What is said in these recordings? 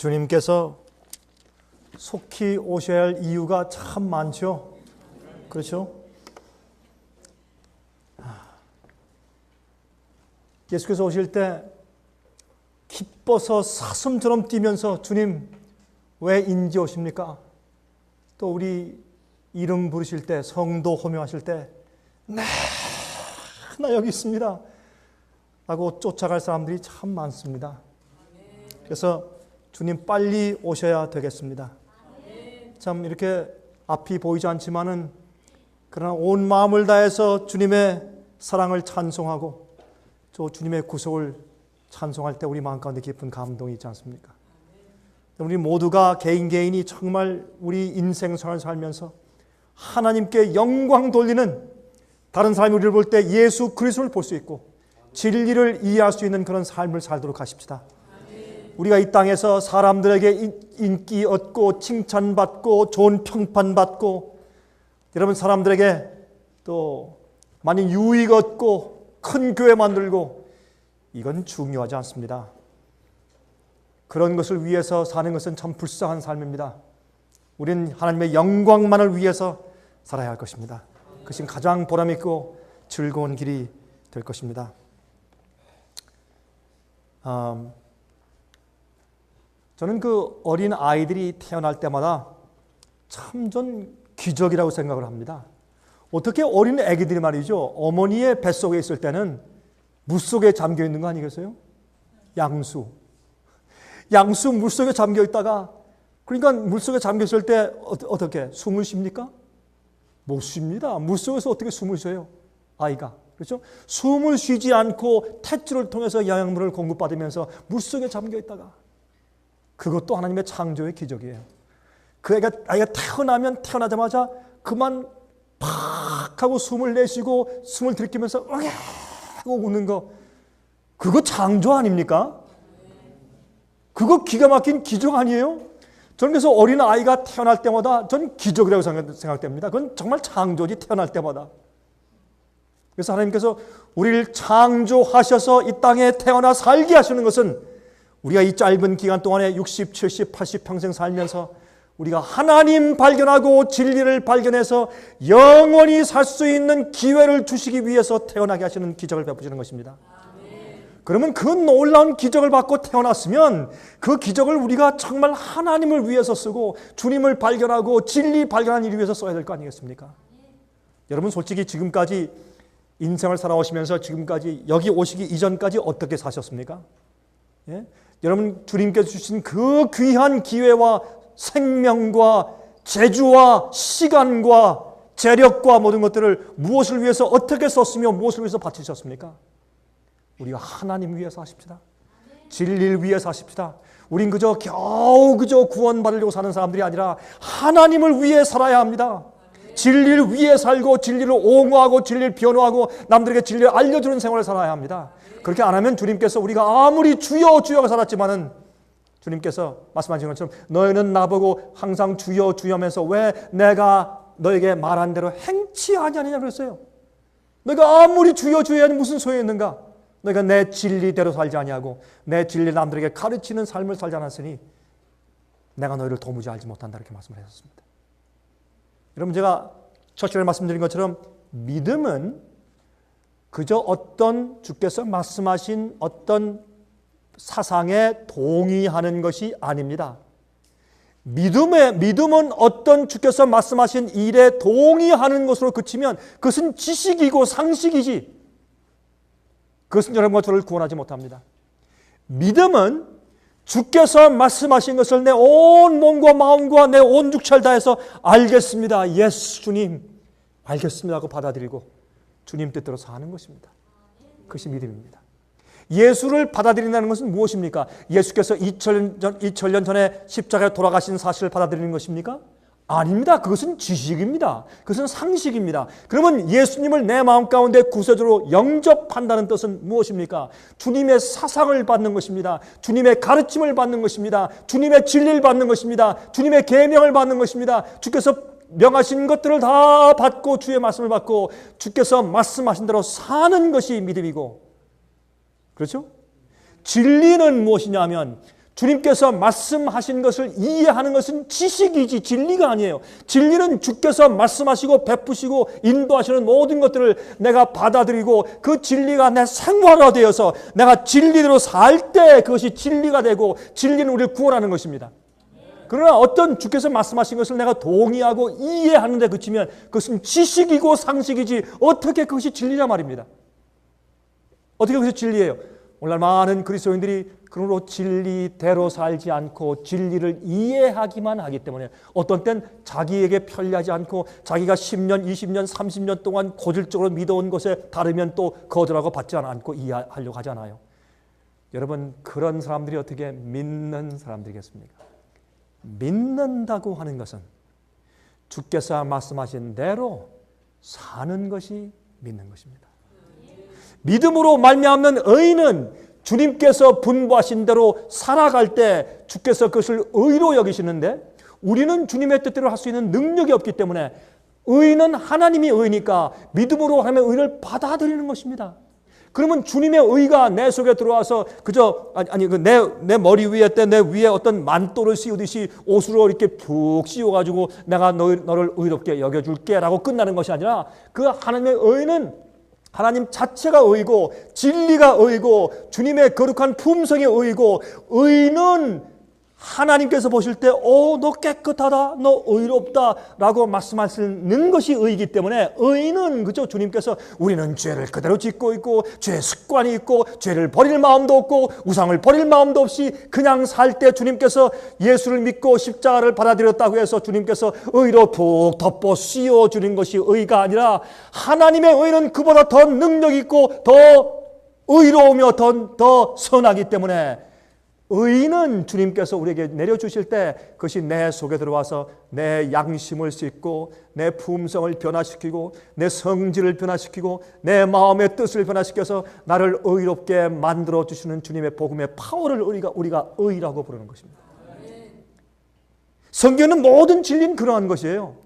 주님께서 속히 오셔야 할 이유가 참 많죠. 그렇죠? 예수께서 오실 때 기뻐서 사슴처럼 뛰면서 주님 왜 인제 오십니까? 또 우리 이름 부르실 때, 성도 호명하실 때 네, 나 여기 있습니다 라고 쫓아갈 사람들이 참 많습니다. 그래서 주님 빨리 오셔야 되겠습니다. 참 이렇게 앞이 보이지 않지만은 그러나 온 마음을 다해서 주님의 사랑을 찬송하고 또 주님의 구속을 찬송할 때 우리 마음 가운데 깊은 감동이 있지 않습니까? 우리 모두가 개인이 정말 우리 인생생활을 살면서 하나님께 영광 돌리는, 다른 사람이 우리를 볼 때 예수 그리스도를 볼 수 있고 진리를 이해할 수 있는 그런 삶을 살도록 하십시다. 우리가 이 땅에서 사람들에게 인기 얻고 칭찬받고 좋은 평판받고 여러분 사람들에게 또 많이 유익 얻고 큰 교회 만들고 이건 중요하지 않습니다. 그런 것을 위해서 사는 것은 참 불쌍한 삶입니다. 우리는 하나님의 영광만을 위해서 살아야 할 것입니다. 그것이 가장 보람있고 즐거운 길이 될 것입니다. 저는 그 어린 아이들이 태어날 때마다 참 전 기적이라고 생각을 합니다. 어떻게 어린 아기들이 말이죠, 어머니의 뱃속에 있을 때는 물속에 잠겨 있는 거 아니겠어요? 양수 물속에 잠겨 있다가, 그러니까 물속에 잠겨 있을 때 어떻게 숨을 쉽니까? 못 쉽니다. 물속에서 어떻게 숨을 쉬어요? 아이가. 그렇죠? 숨을 쉬지 않고 탯줄을 통해서 영양분을 공급받으면서 물속에 잠겨 있다가, 그것도 하나님의 창조의 기적이에요. 그 아이가 태어나자마자 그만 팍 하고 숨을 내쉬고 숨을 들이키면서 으악 하고 우는 거, 그거 창조 아닙니까? 그거 기가 막힌 기적 아니에요? 저는 그래서 어린 아이가 태어날 때마다 전 기적이라고 생각됩니다. 그건 정말 창조지, 태어날 때마다. 그래서 하나님께서 우리를 창조하셔서 이 땅에 태어나 살게 하시는 것은 우리가 이 짧은 기간 동안에 60, 70, 80 평생 살면서 우리가 하나님 발견하고 진리를 발견해서 영원히 살 수 있는 기회를 주시기 위해서 태어나게 하시는 기적을 베푸시는 것입니다. 그러면 그 놀라운 기적을 받고 태어났으면 그 기적을 우리가 정말 하나님을 위해서 쓰고 주님을 발견하고 진리 발견하는 일 위해서 써야 될 거 아니겠습니까? 여러분 솔직히 지금까지 인생을 살아오시면서 지금까지 여기 오시기 이전까지 어떻게 사셨습니까? 예? 여러분 주님께서 주신 그 귀한 기회와 생명과 재주와 시간과 재력과 모든 것들을 무엇을 위해서 어떻게 썼으며 무엇을 위해서 바치셨습니까? 우리가 하나님 위해서 하십시다. 진리를 위해서 하십시다. 우린 겨우 구원받으려고 사는 사람들이 아니라 하나님을 위해 살아야 합니다. 진리를 위해 살고 진리를 옹호하고 진리를 변호하고 남들에게 진리를 알려주는 생활을 살아야 합니다. 그렇게 안 하면 주님께서 우리가 아무리 주여 주여가 살았지만은 주님께서 말씀하신 것처럼 너희는 나보고 항상 주여 주여 하면서 왜 내가 너에게 말한 대로 행치 아니하느냐 그랬어요. 너희가 아무리 주여 주여 하니 무슨 소용이 있는가? 너희가 내 진리대로 살지 아니하고 내 진리를 남들에게 가르치는 삶을 살지 않았으니 내가 너희를 도무지 알지 못한다, 이렇게 말씀을 하셨습니다. 여러분 제가 첫 시간에 말씀드린 것처럼 믿음은 그저 어떤 주께서 말씀하신 어떤 사상에 동의하는 것이 아닙니다. 믿음은 어떤 주께서 말씀하신 일에 동의하는 것으로 그치면 그것은 지식이고 상식이지, 그것은 여러분과 저를 구원하지 못합니다. 믿음은 주께서 말씀하신 것을 내 온 몸과 마음과 내 온 육체를 다해서 알겠습니다. 예수 주님 알겠습니다 하고 받아들이고 주님 뜻대로 사는 것입니다. 그것이 믿음입니다. 예수를 받아들인다는 것은 무엇입니까? 예수께서 2000년 전에 십자가에 돌아가신 사실을 받아들이는 것입니까? 아닙니다. 그것은 지식입니다. 그것은 상식입니다. 그러면 예수님을 내 마음 가운데 구세주로 영접한다는 뜻은 무엇입니까? 주님의 사상을 받는 것입니다. 주님의 가르침을 받는 것입니다. 주님의 진리를 받는 것입니다. 주님의 계명을 받는 것입니다. 주께서 명하신 것들을 다 받고 주의 말씀을 받고 주께서 말씀하신 대로 사는 것이 믿음이고, 그렇죠? 진리는 무엇이냐면 주님께서 말씀하신 것을 이해하는 것은 지식이지 진리가 아니에요. 진리는 주께서 말씀하시고 베푸시고 인도하시는 모든 것들을 내가 받아들이고 그 진리가 내 생활화 되어서 내가 진리대로 살 때 그것이 진리가 되고 진리는 우리를 구원하는 것입니다. 그러나 어떤 주께서 말씀하신 것을 내가 동의하고 이해하는 데 그치면 그것은 지식이고 상식이지 어떻게 그것이 진리냐 말입니다. 어떻게 그것이 진리예요? 오늘날 많은 그리스도인들이 그러므로 진리대로 살지 않고 진리를 이해하기만 하기 때문에 어떤 땐 자기에게 편리하지 않고 자기가 10년, 20년, 30년 동안 고질적으로 믿어온 것에 다르면 또 거절하고 받지 않고 이해하려고 하지 않아요. 여러분, 그런 사람들이 어떻게 믿는 사람들이겠습니까? 믿는다고 하는 것은 주께서 말씀하신 대로 사는 것이 믿는 것입니다. 믿음으로 말미암는 의인은 주님께서 분부하신 대로 살아갈 때 주께서 그것을 의로 여기시는데 우리는 주님의 뜻대로 할 수 있는 능력이 없기 때문에 의인은 하나님이 의니까 믿음으로 하나님의 의를 받아들이는 것입니다. 그러면 주님의 의가 내 속에 들어와서 그저 내 머리 위에 내 위에 어떤 만도를 씌우듯이 옷으로 이렇게 푹 씌워가지고 내가 너를 의롭게 여겨줄게라고 끝나는 것이 아니라 그 하나님의 의는 하나님 자체가 의고 진리가 의고 주님의 거룩한 품성이 의고 의는 하나님께서 보실 때 너 깨끗하다, 너 의롭다 라고 말씀하시는 것이 의이기 때문에 의는 그죠? 주님께서 우리는 죄를 그대로 짓고 있고 죄의 습관이 있고 죄를 버릴 마음도 없고 우상을 버릴 마음도 없이 그냥 살 때 주님께서 예수를 믿고 십자가를 받아들였다고 해서 주님께서 의로 푹 덮어 씌워주는 것이 의가 아니라 하나님의 의는 그보다 더 능력 있고 더 의로우며 더 선하기 때문에 의는 주님께서 우리에게 내려주실 때 그것이 내 속에 들어와서 내 양심을 씻고 내 품성을 변화시키고 내 성질을 변화시키고 내 마음의 뜻을 변화시켜서 나를 의롭게 만들어주시는 주님의 복음의 파워를 우리가 의라고 부르는 것입니다. 성경은 모든 진리는 그러한 것이에요.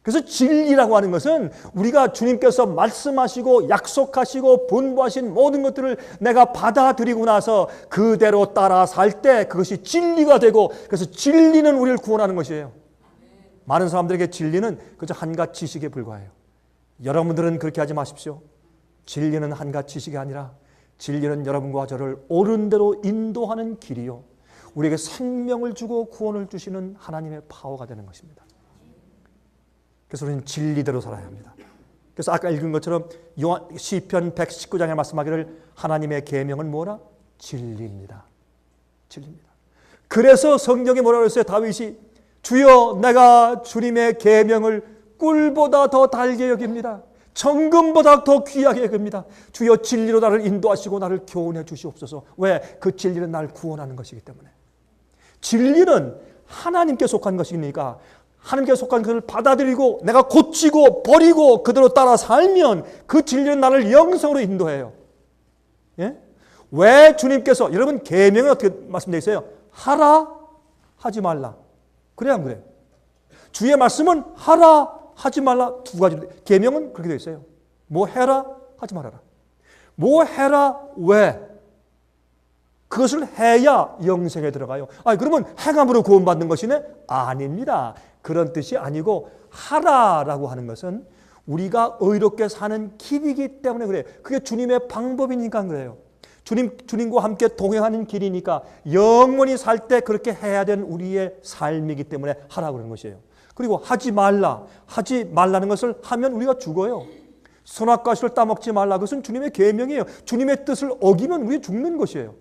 그래서 진리라고 하는 것은 우리가 주님께서 말씀하시고 약속하시고 분부하신 모든 것들을 내가 받아들이고 나서 그대로 따라 살 때 그것이 진리가 되고 그래서 진리는 우리를 구원하는 것이에요. 많은 사람들에게 진리는 그저 한갓 지식에 불과해요. 여러분들은 그렇게 하지 마십시오. 진리는 한갓 지식이 아니라 진리는 여러분과 저를 옳은 대로 인도하는 길이요 우리에게 생명을 주고 구원을 주시는 하나님의 파워가 되는 것입니다. 그래서 우리는 진리대로 살아야 합니다. 그래서 아까 읽은 것처럼 시편 119장에 말씀하기를 하나님의 계명은 뭐라? 진리입니다. 진리입니다. 그래서 성경에 뭐라고 했어요? 다윗이 주여 내가 주님의 계명을 꿀보다 더 달게 여깁니다. 정금보다 더 귀하게 여깁니다. 주여 진리로 나를 인도하시고 나를 교훈해 주시옵소서. 왜? 그 진리는 나를 구원하는 것이기 때문에. 진리는 하나님께 속한 것이니까 하나님께 속한 것을 받아들이고 내가 고치고 버리고 그대로 따라 살면 그 진리는 나를 영성으로 인도해요. 예? 왜 주님께서 여러분 계명은 어떻게 말씀되어 있어요? 하라 하지 말라. 그래 안 그래요? 주의 말씀은 하라 하지 말라 두 가지. 계명은 그렇게 되어 있어요. 뭐 해라 하지 말아라. 뭐 해라 왜? 그것을 해야 영생에 들어가요. 그러면 행함으로 구원받는 것이네? 아닙니다. 그런 뜻이 아니고 하라라고 하는 것은 우리가 의롭게 사는 길이기 때문에 그래요. 그게 주님의 방법이니까 그래요. 주님과 함께 동행하는 길이니까 영원히 살 때 그렇게 해야 되는 우리의 삶이기 때문에 하라고 그러는 것이에요. 그리고 하지 말라는 것을 하면 우리가 죽어요. 선악과실을 따먹지 말라. 그것은 주님의 계명이에요. 주님의 뜻을 어기면 우리 죽는 것이에요.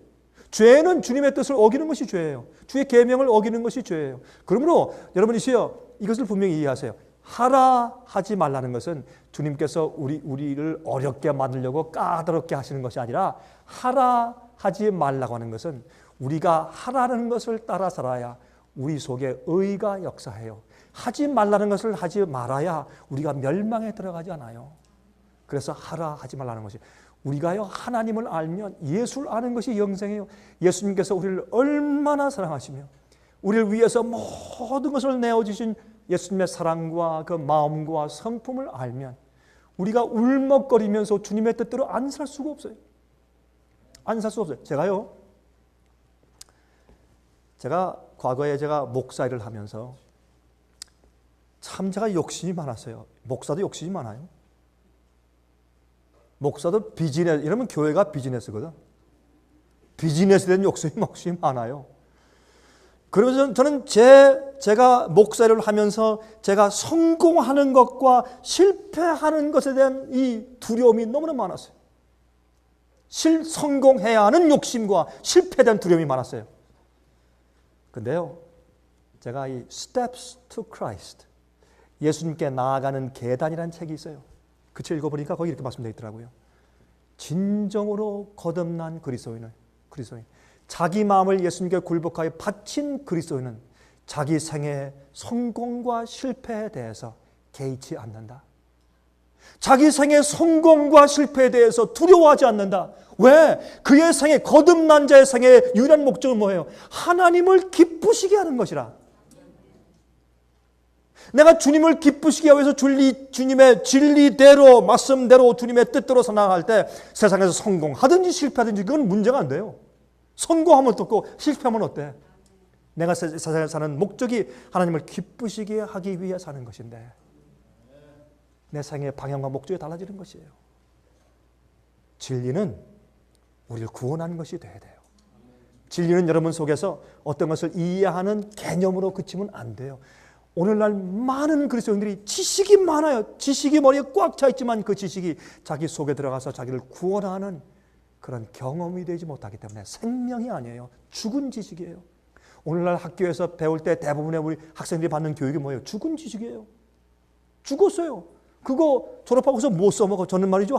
죄는 주님의 뜻을 어기는 것이 죄예요. 주의 계명을 어기는 것이 죄예요. 그러므로 여러분이시여 이것을 분명히 이해하세요. 하라 하지 말라는 것은 주님께서 우리를 어렵게 만들려고 까다롭게 하시는 것이 아니라 하라 하지 말라고 하는 것은 우리가 하라는 것을 따라 살아야 우리 속에 의가 역사해요. 하지 말라는 것을 하지 말아야 우리가 멸망에 들어가지 않아요. 그래서 하라 하지 말라는 것이 우리가요 하나님을 알면 예수를 아는 것이 영생이에요. 예수님께서 우리를 얼마나 사랑하시며 우리를 위해서 모든 것을 내어주신 예수님의 사랑과 그 마음과 성품을 알면 우리가 울먹거리면서 주님의 뜻대로 안 살 수가 없어요. 안 살 수 없어요. 제가요 제가 과거에 제가 목사 일을 하면서 참 제가 욕심이 많았어요. 목사도 욕심이 많아요. 목사도 비즈니스, 이러면 교회가 비즈니스거든. 비즈니스에 대한 욕심이 많아요. 그러면서 저는 제가 목사를 하면서 제가 성공하는 것과 실패하는 것에 대한 이 두려움이 너무나 많았어요. 성공해야 하는 욕심과 실패에 대한 두려움이 많았어요. 근데요, 제가 이 Steps to Christ, 예수님께 나아가는 계단이라는 책이 있어요. 그 책 읽어보니까 거기 이렇게 말씀되어 있더라고요. 진정으로 거듭난 그리스도인, 자기 마음을 예수님께 굴복하여 바친 그리스도인은 자기 생애의 성공과 실패에 대해서 개의치 않는다. 자기 생애의 성공과 실패에 대해서 두려워하지 않는다. 왜? 그의 생애, 거듭난 자의 생애의 유일한 목적은 뭐예요? 하나님을 기쁘시게 하는 것이라. 내가 주님을 기쁘시게 하기 위해서 주님의 진리대로, 말씀대로, 주님의 뜻대로 살아갈 때 세상에서 성공하든지 실패하든지 그건 문제가 안 돼요. 성공하면 어떻고 실패하면 어때? 내가 세상에 사는 목적이 하나님을 기쁘시게 하기 위해 사는 것인데 내 생애의 방향과 목적이 달라지는 것이에요. 진리는 우리를 구원하는 것이 돼야 돼요. 진리는 여러분 속에서 어떤 것을 이해하는 개념으로 그치면 안 돼요. 오늘날 많은 그리스도인들이 지식이 많아요. 지식이 머리에 꽉 차 있지만 그 지식이 자기 속에 들어가서 자기를 구원하는 그런 경험이 되지 못하기 때문에 생명이 아니에요. 죽은 지식이에요. 오늘날 학교에서 배울 때 대부분의 우리 학생들이 받는 교육이 뭐예요? 죽은 지식이에요. 죽었어요. 그거 졸업하고서 못 써먹어. 저는 말이죠.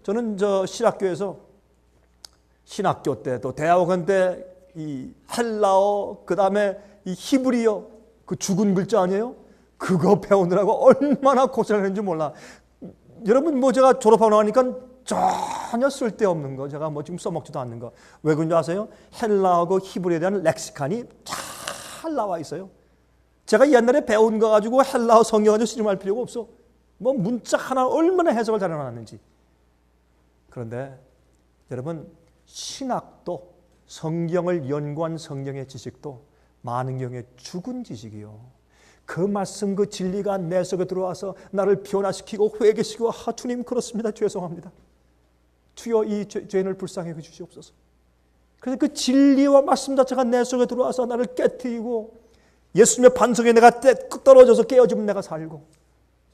저는 신학교에서 신학교 때 또 대학원 때 이 헬라어 그다음에 이 히브리어 그 죽은 글자 아니에요? 그거 배우느라고 얼마나 고생을 했는지 몰라. 여러분 제가 졸업하고 나니까 전혀 쓸데없는 거 제가 지금 써먹지도 않는 거. 왜 그런지 아세요? 헬라어고 히브리어에 대한 렉시칸이 잘 나와 있어요. 제가 옛날에 배운 거 가지고 헬라어 성경 가지고 씨름할 필요가 없어. 문자 하나 얼마나 해석을 잘 해놨는지. 그런데 여러분 신학도 성경을 연구한 성경의 지식도 많은 경우에 죽은 지식이요. 그 말씀 그 진리가 내 속에 들어와서 나를 변화시키고 회개시키고 주님 그렇습니다. 죄송합니다. 주여 이 죄인을 불쌍히 여겨 주시옵소서. 그래서 그 진리와 말씀 자체가 내 속에 들어와서 나를 깨트리고 예수님의 반석에 내가 떨어져서 깨어지면 내가 살고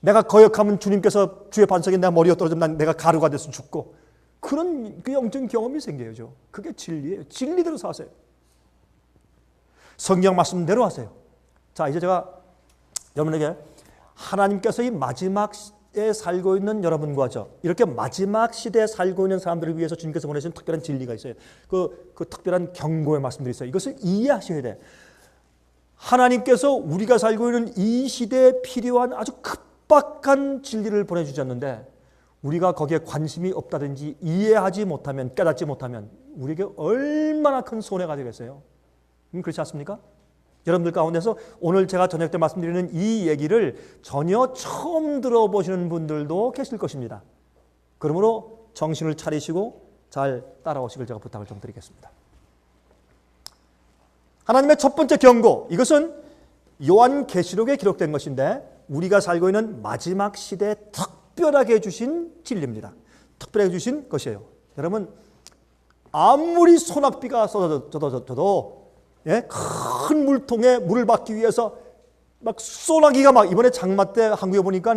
내가 거역하면 주님께서 주의 반석에 내가 머리가 떨어지면 내가 가루가 돼서 죽고 그런 그 영적인 경험이 생겨야죠. 그게 진리예요. 진리대로 사세요. 성경 말씀대로 하세요. 자, 이제 제가 여러분에게 하나님께서 이 마지막 시대에 살고 있는 여러분과 이렇게 마지막 시대에 살고 있는 사람들을 위해서 주님께서 보내신 특별한 진리가 있어요. 그 특별한 경고의 말씀들이 있어요. 이것을 이해하셔야 돼. 하나님께서 우리가 살고 있는 이 시대에 필요한 아주 급박한 진리를 보내주셨는데 우리가 거기에 관심이 없다든지 이해하지 못하면 깨닫지 못하면 우리에게 얼마나 큰 손해가 되겠어요. 그렇지 않습니까? 여러분들 가운데서 오늘 제가 저녁 때 말씀드리는 이 얘기를 전혀 처음 들어보시는 분들도 계실 것입니다. 그러므로 정신을 차리시고 잘 따라오시길 제가 부탁을 좀 드리겠습니다. 하나님의 첫 번째 경고, 이것은 요한계시록에 기록된 것인데 우리가 살고 있는 마지막 시대에 특별하게 주신 진리입니다. 특별하게 주신 것이에요. 여러분 아무리 소낙비가 쏟아져도 큰 물통에 물을 받기 위해서 막 소나기가 막 이번에 장마 때 한국에 보니까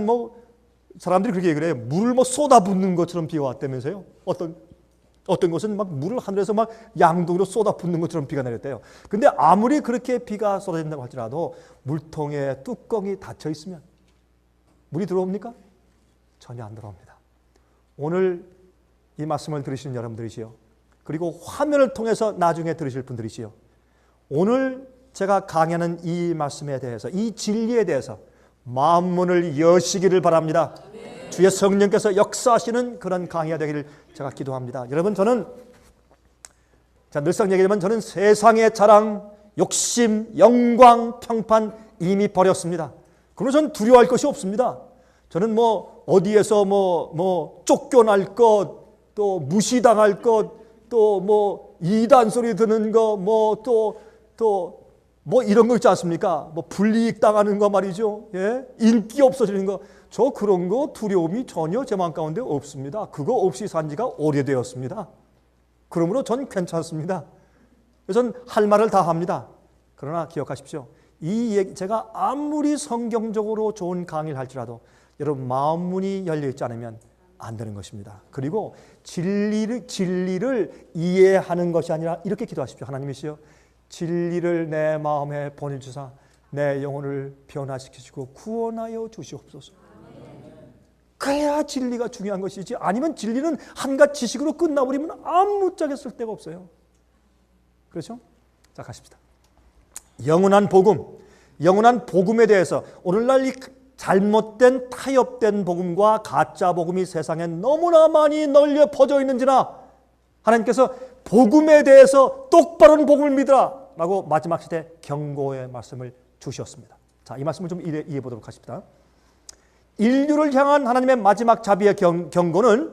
사람들이 그렇게 얘기를 해요. 물을 쏟아붓는 것처럼 비가 왔다면서요. 어떤 곳은 막 물을 하늘에서 막 양동이로 쏟아붓는 것처럼 비가 내렸대요. 근데 아무리 그렇게 비가 쏟아진다고 할지라도 물통에 뚜껑이 닫혀 있으면 물이 들어옵니까? 전혀 안 들어옵니다. 오늘 이 말씀을 들으시는 여러분들이시요. 그리고 화면을 통해서 나중에 들으실 분들이시요. 오늘 제가 강의하는 이 말씀에 대해서 이 진리에 대해서 마음문을 여시기를 바랍니다. 네. 주의 성령께서 역사하시는 그런 강의가 되기를 제가 기도합니다. 여러분 저는 늘상 얘기하지만 저는 세상의 자랑, 욕심, 영광, 평판 이미 버렸습니다. 그러면 저는 두려워할 것이 없습니다. 저는 어디에서 쫓겨날 것, 또 무시당할 것, 또 이단 소리 듣는 거, 또 또 뭐 이런 거 있지 않습니까? 뭐 불이익 당하는 거 말이죠. 예? 인기 없어지는 거. 저 그런 거 두려움이 전혀 제 마음 가운데 없습니다. 그거 없이 산 지가 오래되었습니다. 그러므로 전 괜찮습니다. 전 할 말을 다 합니다. 그러나 기억하십시오. 이 얘기, 제가 아무리 성경적으로 좋은 강의를 할지라도 여러분 마음 문이 열려 있지 않으면 안 되는 것입니다. 그리고 진리를 이해하는 것이 아니라 이렇게 기도하십시오. 하나님이시여, 진리를 내 마음에 보내주사 내 영혼을 변화시키시고 구원하여 주시옵소서. 그래야 진리가 중요한 것이지, 아니면 진리는 한갓 지식으로 끝나버리면 아무짝에 쓸데가 없어요. 그렇죠? 자, 가십시다. 영원한 복음, 영원한 복음에 대해서 오늘날 이 잘못된 타협된 복음과 가짜 복음이 세상에 너무나 많이 널려 퍼져 있는지나 하나님께서 복음에 대해서 똑바른 복음을 믿으라 라고 마지막 시대 경고의 말씀을 주셨습니다. 자, 이 말씀을 좀 이해해 보도록 하십시다. 인류를 향한 하나님의 마지막 자비의 경고는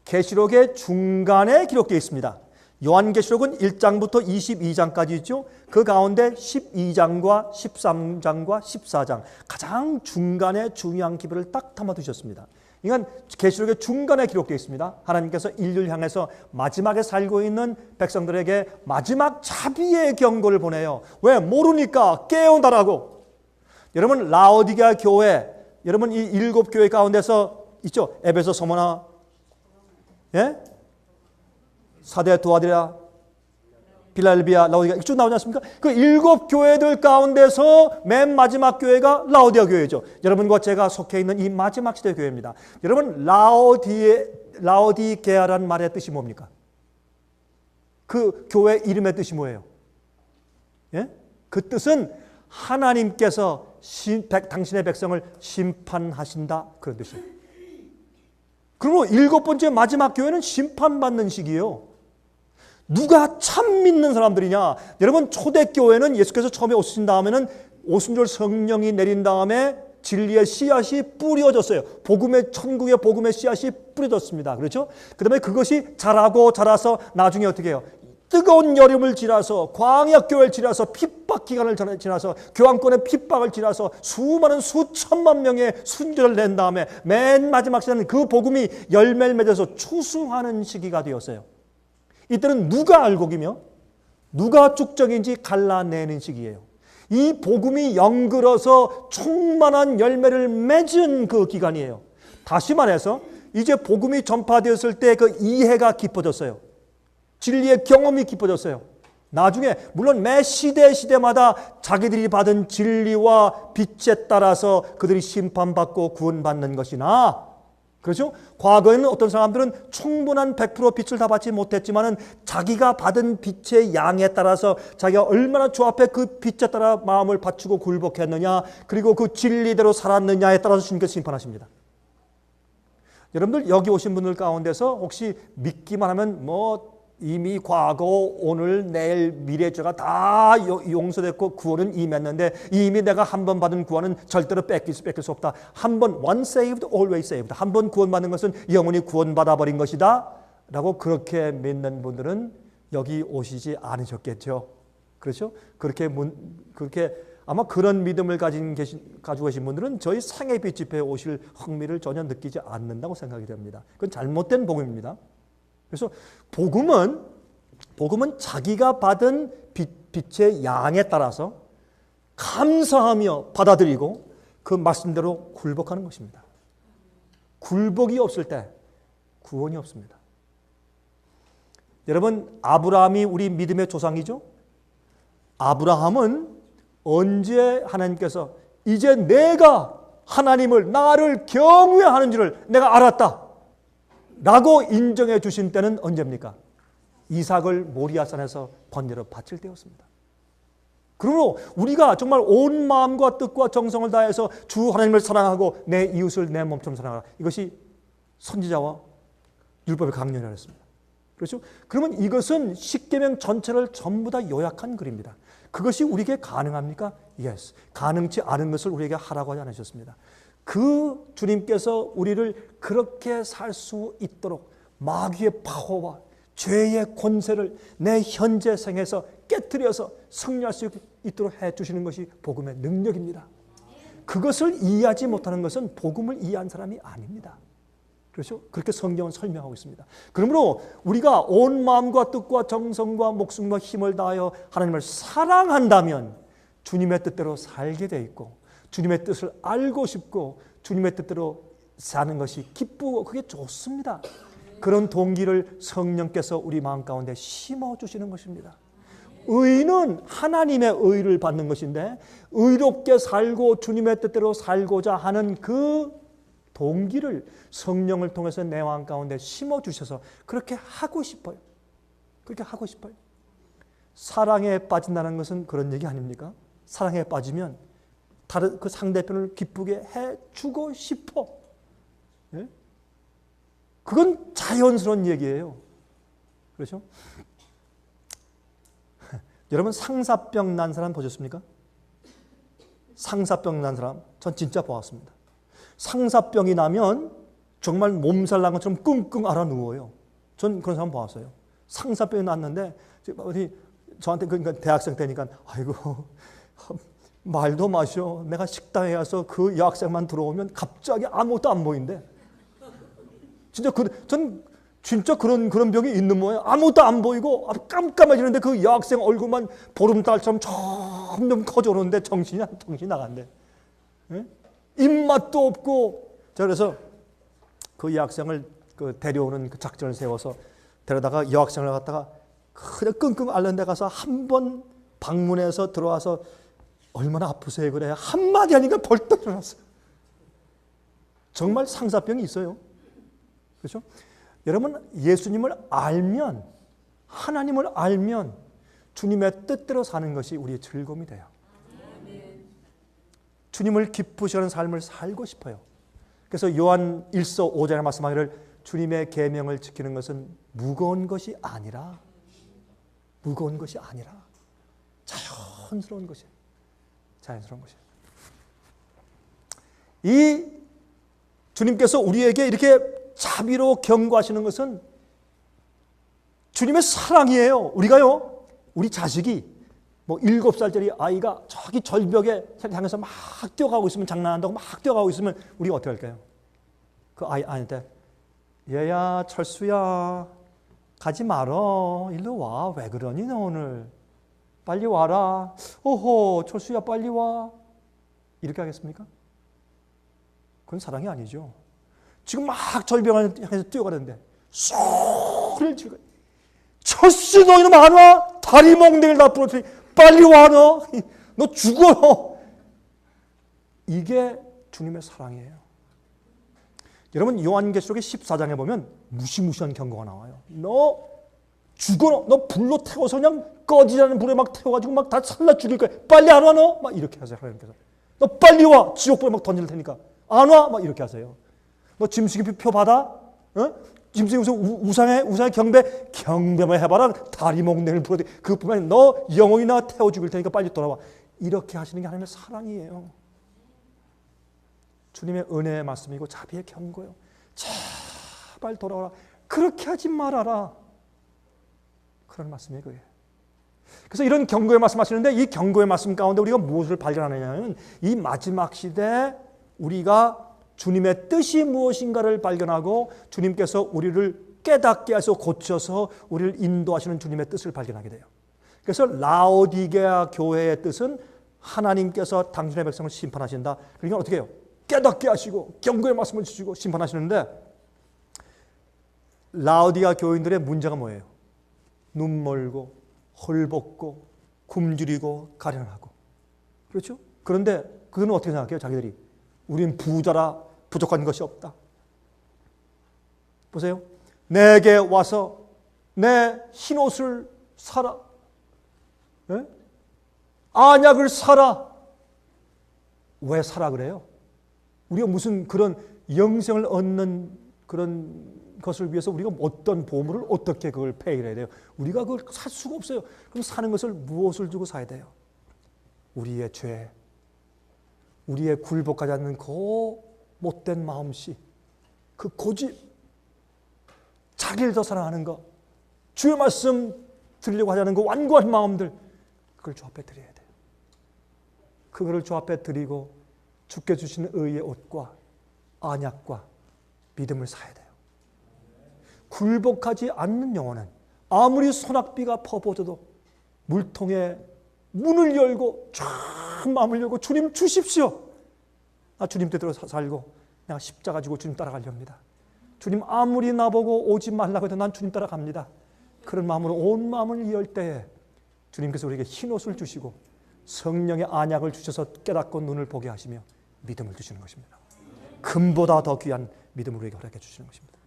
계시록의 중간에 기록되어 있습니다. 요한계시록은 1장부터 22장까지 있죠. 그 가운데 12장과 13장과 14장 가장 중간에 중요한 기별을 딱 담아두셨습니다. 이건 계시록의 중간에 기록되어 있습니다. 하나님께서 인류를 향해서 마지막에 살고 있는 백성들에게 마지막 자비의 경고를 보내요. 왜? 모르니까 깨어나라고. 여러분, 라오디게아 교회, 여러분 이 7교회 가운데서 있죠. 에베소, 서머나, 예? 사대, 두아디라, 빌랄비아, 라오디게아 이쪽 나오지 않습니까? 그 7교회들 가운데서 맨 마지막 교회가 라오디게아 교회죠. 여러분과 제가 속해 있는 이 마지막 시대 교회입니다. 여러분, 라오디게아라는 말의 뜻이 뭡니까? 그 교회 이름의 뜻이 뭐예요? 예? 그 뜻은 하나님께서 당신의 백성을 심판하신다, 그런 뜻이에요. 그러면 7번째 마지막 교회는 심판받는 시기예요. 누가 참 믿는 사람들이냐? 여러분, 초대교회는 예수께서 처음에 오신 다음에는 오순절 성령이 내린 다음에 진리의 씨앗이 뿌려졌어요. 천국의 복음의 씨앗이 뿌려졌습니다. 그렇죠? 그 다음에 그것이 자라고 자라서 나중에 어떻게 해요? 뜨거운 여름을 지나서, 광야교회를 지나서, 핍박 기간을 지나서, 교황권의 핍박을 지나서 수많은 수천만 명의 순교를 낸 다음에 맨 마지막 시대는 그 복음이 열매를 맺어서 추수하는 시기가 되었어요. 이때는 누가 알곡이며 누가 쭉정인지 갈라내는 시기예요. 이 복음이 영글어서 충만한 열매를 맺은 그 기간이에요. 다시 말해서 이제 복음이 전파되었을 때 그 이해가 깊어졌어요. 진리의 경험이 깊어졌어요. 나중에 물론 매 시대마다 자기들이 받은 진리와 빛에 따라서 그들이 심판받고 구원받는 것이나, 그렇죠? 과거에는 어떤 사람들은 충분한 100% 빛을 다 받지 못했지만은 자기가 받은 빛의 양에 따라서 자기가 얼마나 주 앞에 그 빛에 따라 마음을 바치고 굴복했느냐, 그리고 그 진리대로 살았느냐에 따라서 주님께서 심판하십니다. 여러분들 여기 오신 분들 가운데서 혹시 믿기만 하면 뭐 이미 과거, 오늘, 내일, 미래 죄가 다 용서됐고 구원은 임했는데 이미 내가 한 번 받은 구원은 절대로 뺏길 수 없다. 한 번, once saved, always saved. 한 번 구원받는 것은 영원히 구원받아버린 것이다 라고 그렇게 믿는 분들은 여기 오시지 않으셨겠죠. 그렇죠? 그렇게 아마 그런 믿음을 가지고 계신 분들은 저희 상해빛 집회에 오실 흥미를 전혀 느끼지 않는다고 생각이 됩니다. 그건 잘못된 복음입니다. 그래서 복음은 자기가 받은 빛의 양에 따라서 감사하며 받아들이고 그 말씀대로 굴복하는 것입니다. 굴복이 없을 때 구원이 없습니다. 여러분, 아브라함이 우리 믿음의 조상이죠? 아브라함은 언제 하나님께서 이제 내가 나를 경외하는 줄을 내가 알았다 라고 인정해 주신 때는 언제입니까? 이삭을 모리아산에서 번제로 바칠 때였습니다. 그러므로 우리가 정말 온 마음과 뜻과 정성을 다해서 주 하나님을 사랑하고 내 이웃을 내 몸처럼 사랑하라. 이것이 선지자와 율법의 강령이라 했습니다. 그렇죠? 그러면 이것은 십계명 전체를 전부 다 요약한 글입니다. 그것이 우리에게 가능합니까? Yes. 가능치 않은 것을 우리에게 하라고 하지 않으셨습니다. 그 주님께서 우리를 그렇게 살 수 있도록 마귀의 파워와 죄의 권세를 내 현재 생에서 깨트려서 승리할 수 있도록 해주시는 것이 복음의 능력입니다. 그것을 이해하지 못하는 것은 복음을 이해한 사람이 아닙니다. 그렇죠? 그렇게 성경은 설명하고 있습니다. 그러므로 우리가 온 마음과 뜻과 정성과 목숨과 힘을 다하여 하나님을 사랑한다면 주님의 뜻대로 살게 돼 있고 주님의 뜻을 알고 싶고 주님의 뜻대로 사는 것이 기쁘고 그게 좋습니다. 그런 동기를 성령께서 우리 마음 가운데 심어주시는 것입니다. 의는 하나님의 의를 받는 것인데 의롭게 살고 주님의 뜻대로 살고자 하는 그 동기를 성령을 통해서 내 마음 가운데 심어주셔서 그렇게 하고 싶어요. 그렇게 하고 싶어요. 사랑에 빠진다는 것은 그런 얘기 아닙니까? 사랑에 빠지면 다른 그 상대편을 기쁘게 해주고 싶어. 예? 그건 자연스러운 얘기예요. 그렇죠? 여러분 상사병 난 사람 보셨습니까? 상사병 난 사람 전 진짜 보았습니다. 상사병이 나면 정말 몸살 난 것처럼 끙끙 앓아 누워요. 전 그런 사람 보았어요. 상사병이 났는데 저한테 그러니까 대학생 때니까 아이고 말도 마셔. 내가 식당에 가서 그 여학생만 들어오면 갑자기 아무것도 안 보인대. 전 진짜 그런 병이 있는 모양. 아무것도 안 보이고 깜깜해지는데 그 여학생 얼굴만 보름달처럼 점점 커져오는데 정신이 나간대. 예? 입맛도 없고. 그래서 그 여학생을 데려오는 그 작전을 세워서 데려다가 여학생을 갖다가 그냥 끙끙 앓는 데 가서 한 번 방문해서 들어와서 얼마나 아프세요? 그래. 한마디 하니까 벌떡 일어났어요. 정말 상사병이 있어요. 그렇죠? 여러분 예수님을 알면 하나님을 알면 주님의 뜻대로 사는 것이 우리의 즐거움이 돼요. 주님을 기쁘시는 삶을 살고 싶어요. 그래서 요한 1서 5장에 말씀하기를 주님의 계명을 지키는 것은 무거운 것이 아니라 자연스러운 것이에요. 자연스러운 것이에요. 이 주님께서 우리에게 이렇게 자비로 경고하시는 것은 주님의 사랑이에요. 우리가요, 우리 자식이 7살짜리 아이가 저기 절벽에 향해서 막 뛰어가고 있으면 장난한다고 막 뛰어가고 있으면 우리가 어떻게 할까요? 그 아이한테 얘야 철수야 가지 말어. 일로 와. 왜 그러니 너 오늘. 빨리 와라. 오호 철수야 빨리 와. 이렇게 하겠습니까? 그건 사랑이 아니죠. 지금 막 절벽을 향해서 뛰어가는데 소리를 지르고 철수 너 이놈 안 와? 다리 몽둥이를 다 부러뜨리 빨리 와 너. 너 죽어. 이게 주님의 사랑이에요. 여러분 요한계시록의 14장에 보면 무시무시한 경고가 나와요. 너 죽어. 너 불로 태워서 그냥 꺼지라는 불에 막 태워가지고 막 다 살라 죽일 거야. 빨리 안 와 너? 막 이렇게 하세요. 하나님께서. 너 빨리 와. 지옥불에 막 던질 테니까. 안 와? 막 이렇게 하세요. 너 짐승의 표 받아? 어? 짐승이 우상의 경배만 해봐라. 다리 몽둥이를 부러뜨리. 그뿐만 아니라 너 영혼이나 태워 죽일 테니까 빨리 돌아와. 이렇게 하시는 게 하나님의 사랑이에요. 주님의 은혜의 말씀이고 자비의 경고요. 제발 돌아와라. 그렇게 하지 말아라. 그런 말씀이에요. 그게. 그래서 이런 경고의 말씀 하시는데 이 경고의 말씀 가운데 우리가 무엇을 발견하느냐면 이 마지막 시대에 우리가 주님의 뜻이 무엇인가를 발견하고 주님께서 우리를 깨닫게 해서 고쳐서 우리를 인도하시는 주님의 뜻을 발견하게 돼요. 그래서 라오디게아 교회의 뜻은 하나님께서 당신의 백성을 심판하신다. 그러니까 어떻게 해요? 깨닫게 하시고 경고의 말씀을 주시고 심판하시는데 라오디게아 교인들의 문제가 뭐예요? 눈 멀고 헐벗고 굶주리고 가련하고. 그렇죠? 그런데 그들은 어떻게 생각해요? 자기들이 우린 부자라 부족한 것이 없다. 보세요. 내게 와서 내 흰옷을 사라. 네? 안약을 사라. 왜 사라 그래요? 우리가 무슨 그런 영생을 얻는 그런 것을 위해서 우리가 어떤 보물을 어떻게 그걸 페이를 해야 돼요? 우리가 그걸 살 수가 없어요. 그럼 사는 것을 무엇을 주고 사야 돼요? 우리의 죄, 우리의 굴복하지 않는 그 못된 마음씨, 그 고집, 자기를 더 사랑하는 것, 주의 말씀 드리려고 하자는 그 완고한 마음들, 그걸 주 앞에 드려야 돼요. 그거를 주 앞에 드리고 주께 주시는 의의 옷과 안약과 믿음을 사야 돼요. 굴복하지 않는 영혼은 아무리 소낙비가 퍼부어져도 물통에 문을 열고 쫙 마음을 열고 주님 주십시오. 나 주님 뜻대로 살고 내가 십자가 지고 주님 따라가렵니다. 주님 아무리 나보고 오지 말라고 해도 난 주님 따라갑니다. 그런 마음으로 온 마음을 열 때에 주님께서 우리에게 흰옷을 주시고 성령의 안약을 주셔서 깨닫고 눈을 보게 하시며 믿음을 주시는 것입니다. 금보다 더 귀한 믿음을 우리에게 허락해 주시는 것입니다.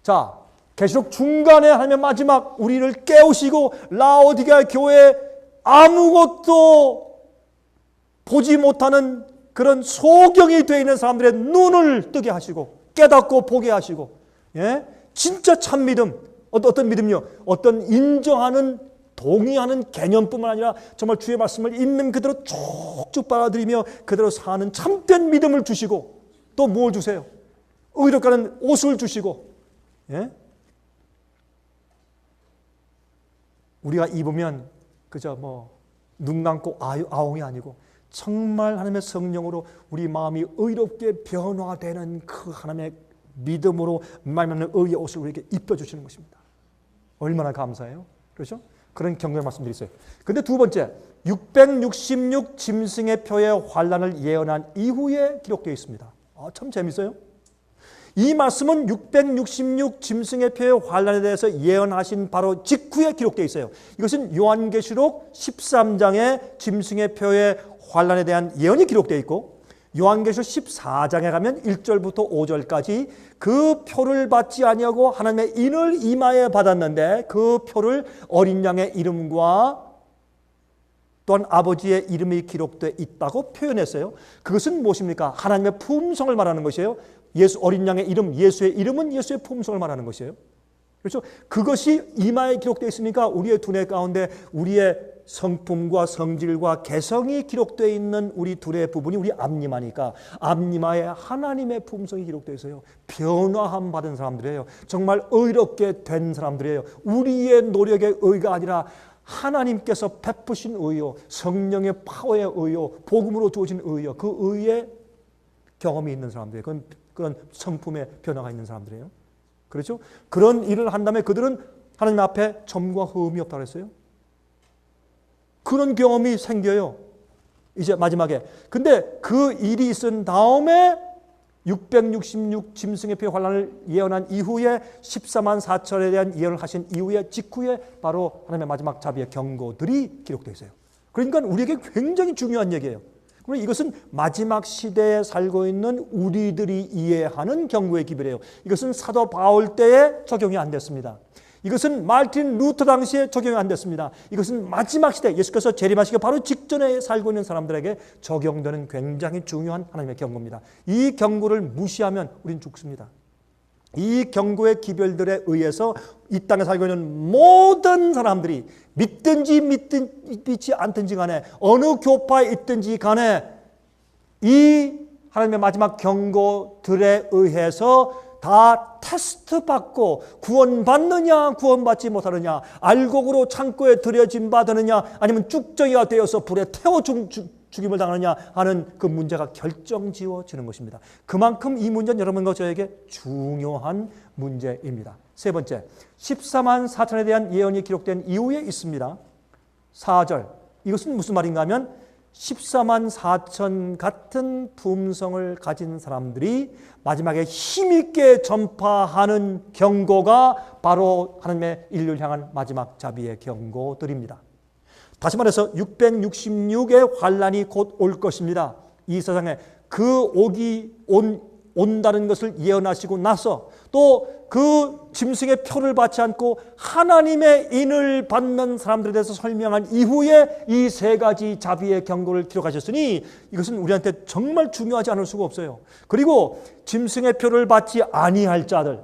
자, 계시록 중간에 하나님의 마지막 우리를 깨우시고 라오디게아 교회에 아무것도 보지 못하는 그런 소경이 되어 있는 사람들의 눈을 뜨게 하시고 깨닫고 보게 하시고, 예? 진짜 참 믿음, 어떤 믿음요? 어떤 인정하는 동의하는 개념뿐만 아니라 정말 주의 말씀을 있는 그대로 쭉쭉 빨아들이며 그대로 사는 참된 믿음을 주시고 또 뭘 주세요? 의롭게 하는 옷을 주시고, 예? 우리가 입으면 그저 눈 감고 아웅이 아니고 정말 하나님의 성령으로 우리 마음이 의롭게 변화되는 그 하나님의 믿음으로 말미암는 의의 옷을 우리에게 입혀주시는 것입니다. 얼마나 감사해요. 그렇죠? 그런 경고의 말씀드렸어요. 근데 두 번째, 666 짐승의 표의 환란을 예언한 이후에 기록되어 있습니다. 참 재밌어요. 이 말씀은 666 짐승의 표의 환란에 대해서 예언하신 바로 직후에 기록되어 있어요. 이것은 요한계시록 13장에 짐승의 표의 환란에 대한 예언이 기록되어 있고, 요한계시록 14장에 가면 1절부터 5절까지 그 표를 받지 아니하고 하나님의 인을 이마에 받았는데 그 표를 어린 양의 이름과 또한 아버지의 이름이 기록되어 있다고 표현했어요. 그것은 무엇입니까? 하나님의 품성을 말하는 것이에요. 어린 양의 이름, 예수의 이름은 예수의 품성을 말하는 것이에요. 그렇죠? 그것이 이마에 기록되어 있으니까 우리의 두뇌 가운데 우리의 성품과 성질과 개성이 기록되어 있는 우리 두뇌 부분이 우리 앞니마니까 앞니마에 하나님의 품성이 기록되어 있어요. 변화함 받은 사람들이에요. 정말 의롭게 된 사람들이에요. 우리의 노력의 의가 아니라 하나님께서 베푸신 의요, 성령의 파워의 의요, 복음으로 주어진 의요, 그 의의 경험이 있는 사람들이에요. 그런 성품의 변화가 있는 사람들이에요. 그렇죠? 그런 일을 한다면 그들은 하나님 앞에 점과 흠이 없다고 했어요. 그런 경험이 생겨요. 이제 마지막에. 근데 그 일이 있은 다음에 666 짐승의 표 환란을 예언한 이후에 14만 4천에 대한 예언을 하신 이후에 직후에 바로 하나님의 마지막 자비의 경고들이 기록되어 있어요. 그러니까 우리에게 굉장히 중요한 얘기예요. 그리고 이것은 마지막 시대에 살고 있는 우리들이 이해하는 경고의 기별이에요. 이것은 사도 바울 때에 적용이 안 됐습니다. 이것은 마르틴 루터 당시에 적용이 안 됐습니다. 이것은 마지막 시대, 예수께서 재림하시기 바로 직전에 살고 있는 사람들에게 적용되는 굉장히 중요한 하나님의 경고입니다. 이 경고를 무시하면 우린 죽습니다. 이 경고의 기별들에 의해서 이 땅에 살고 있는 모든 사람들이 믿든지 믿지 않든지 간에 어느 교파에 있든지 간에 이 하나님의 마지막 경고들에 의해서 다 테스트 받고 구원받느냐 구원받지 못하느냐, 알곡으로 창고에 들여짐 받느냐 아니면 쭉정이가 되어서 불에 태워 죽임을 당하느냐 하는 그 문제가 결정지어지는 것입니다. 그만큼 이 문제는 여러분과 저에게 중요한 문제입니다. 세 번째, 14만 4천에 대한 예언이 기록된 이후에 있습니다. 4절, 이것은 무슨 말인가 하면 14만 4천 같은 품성을 가진 사람들이 마지막에 힘있게 전파하는 경고가 바로 하나님의 인류를 향한 마지막 자비의 경고들입니다. 다시 말해서 666의 환란이 곧 올 것입니다. 이 세상에 그 온다는 것을 예언하시고 나서 또 그 짐승의 표를 받지 않고 하나님의 인을 받는 사람들에 대해서 설명한 이후에 이 세 가지 자비의 경고를 기록하셨으니 이것은 우리한테 정말 중요하지 않을 수가 없어요. 그리고 짐승의 표를 받지 아니할 자들,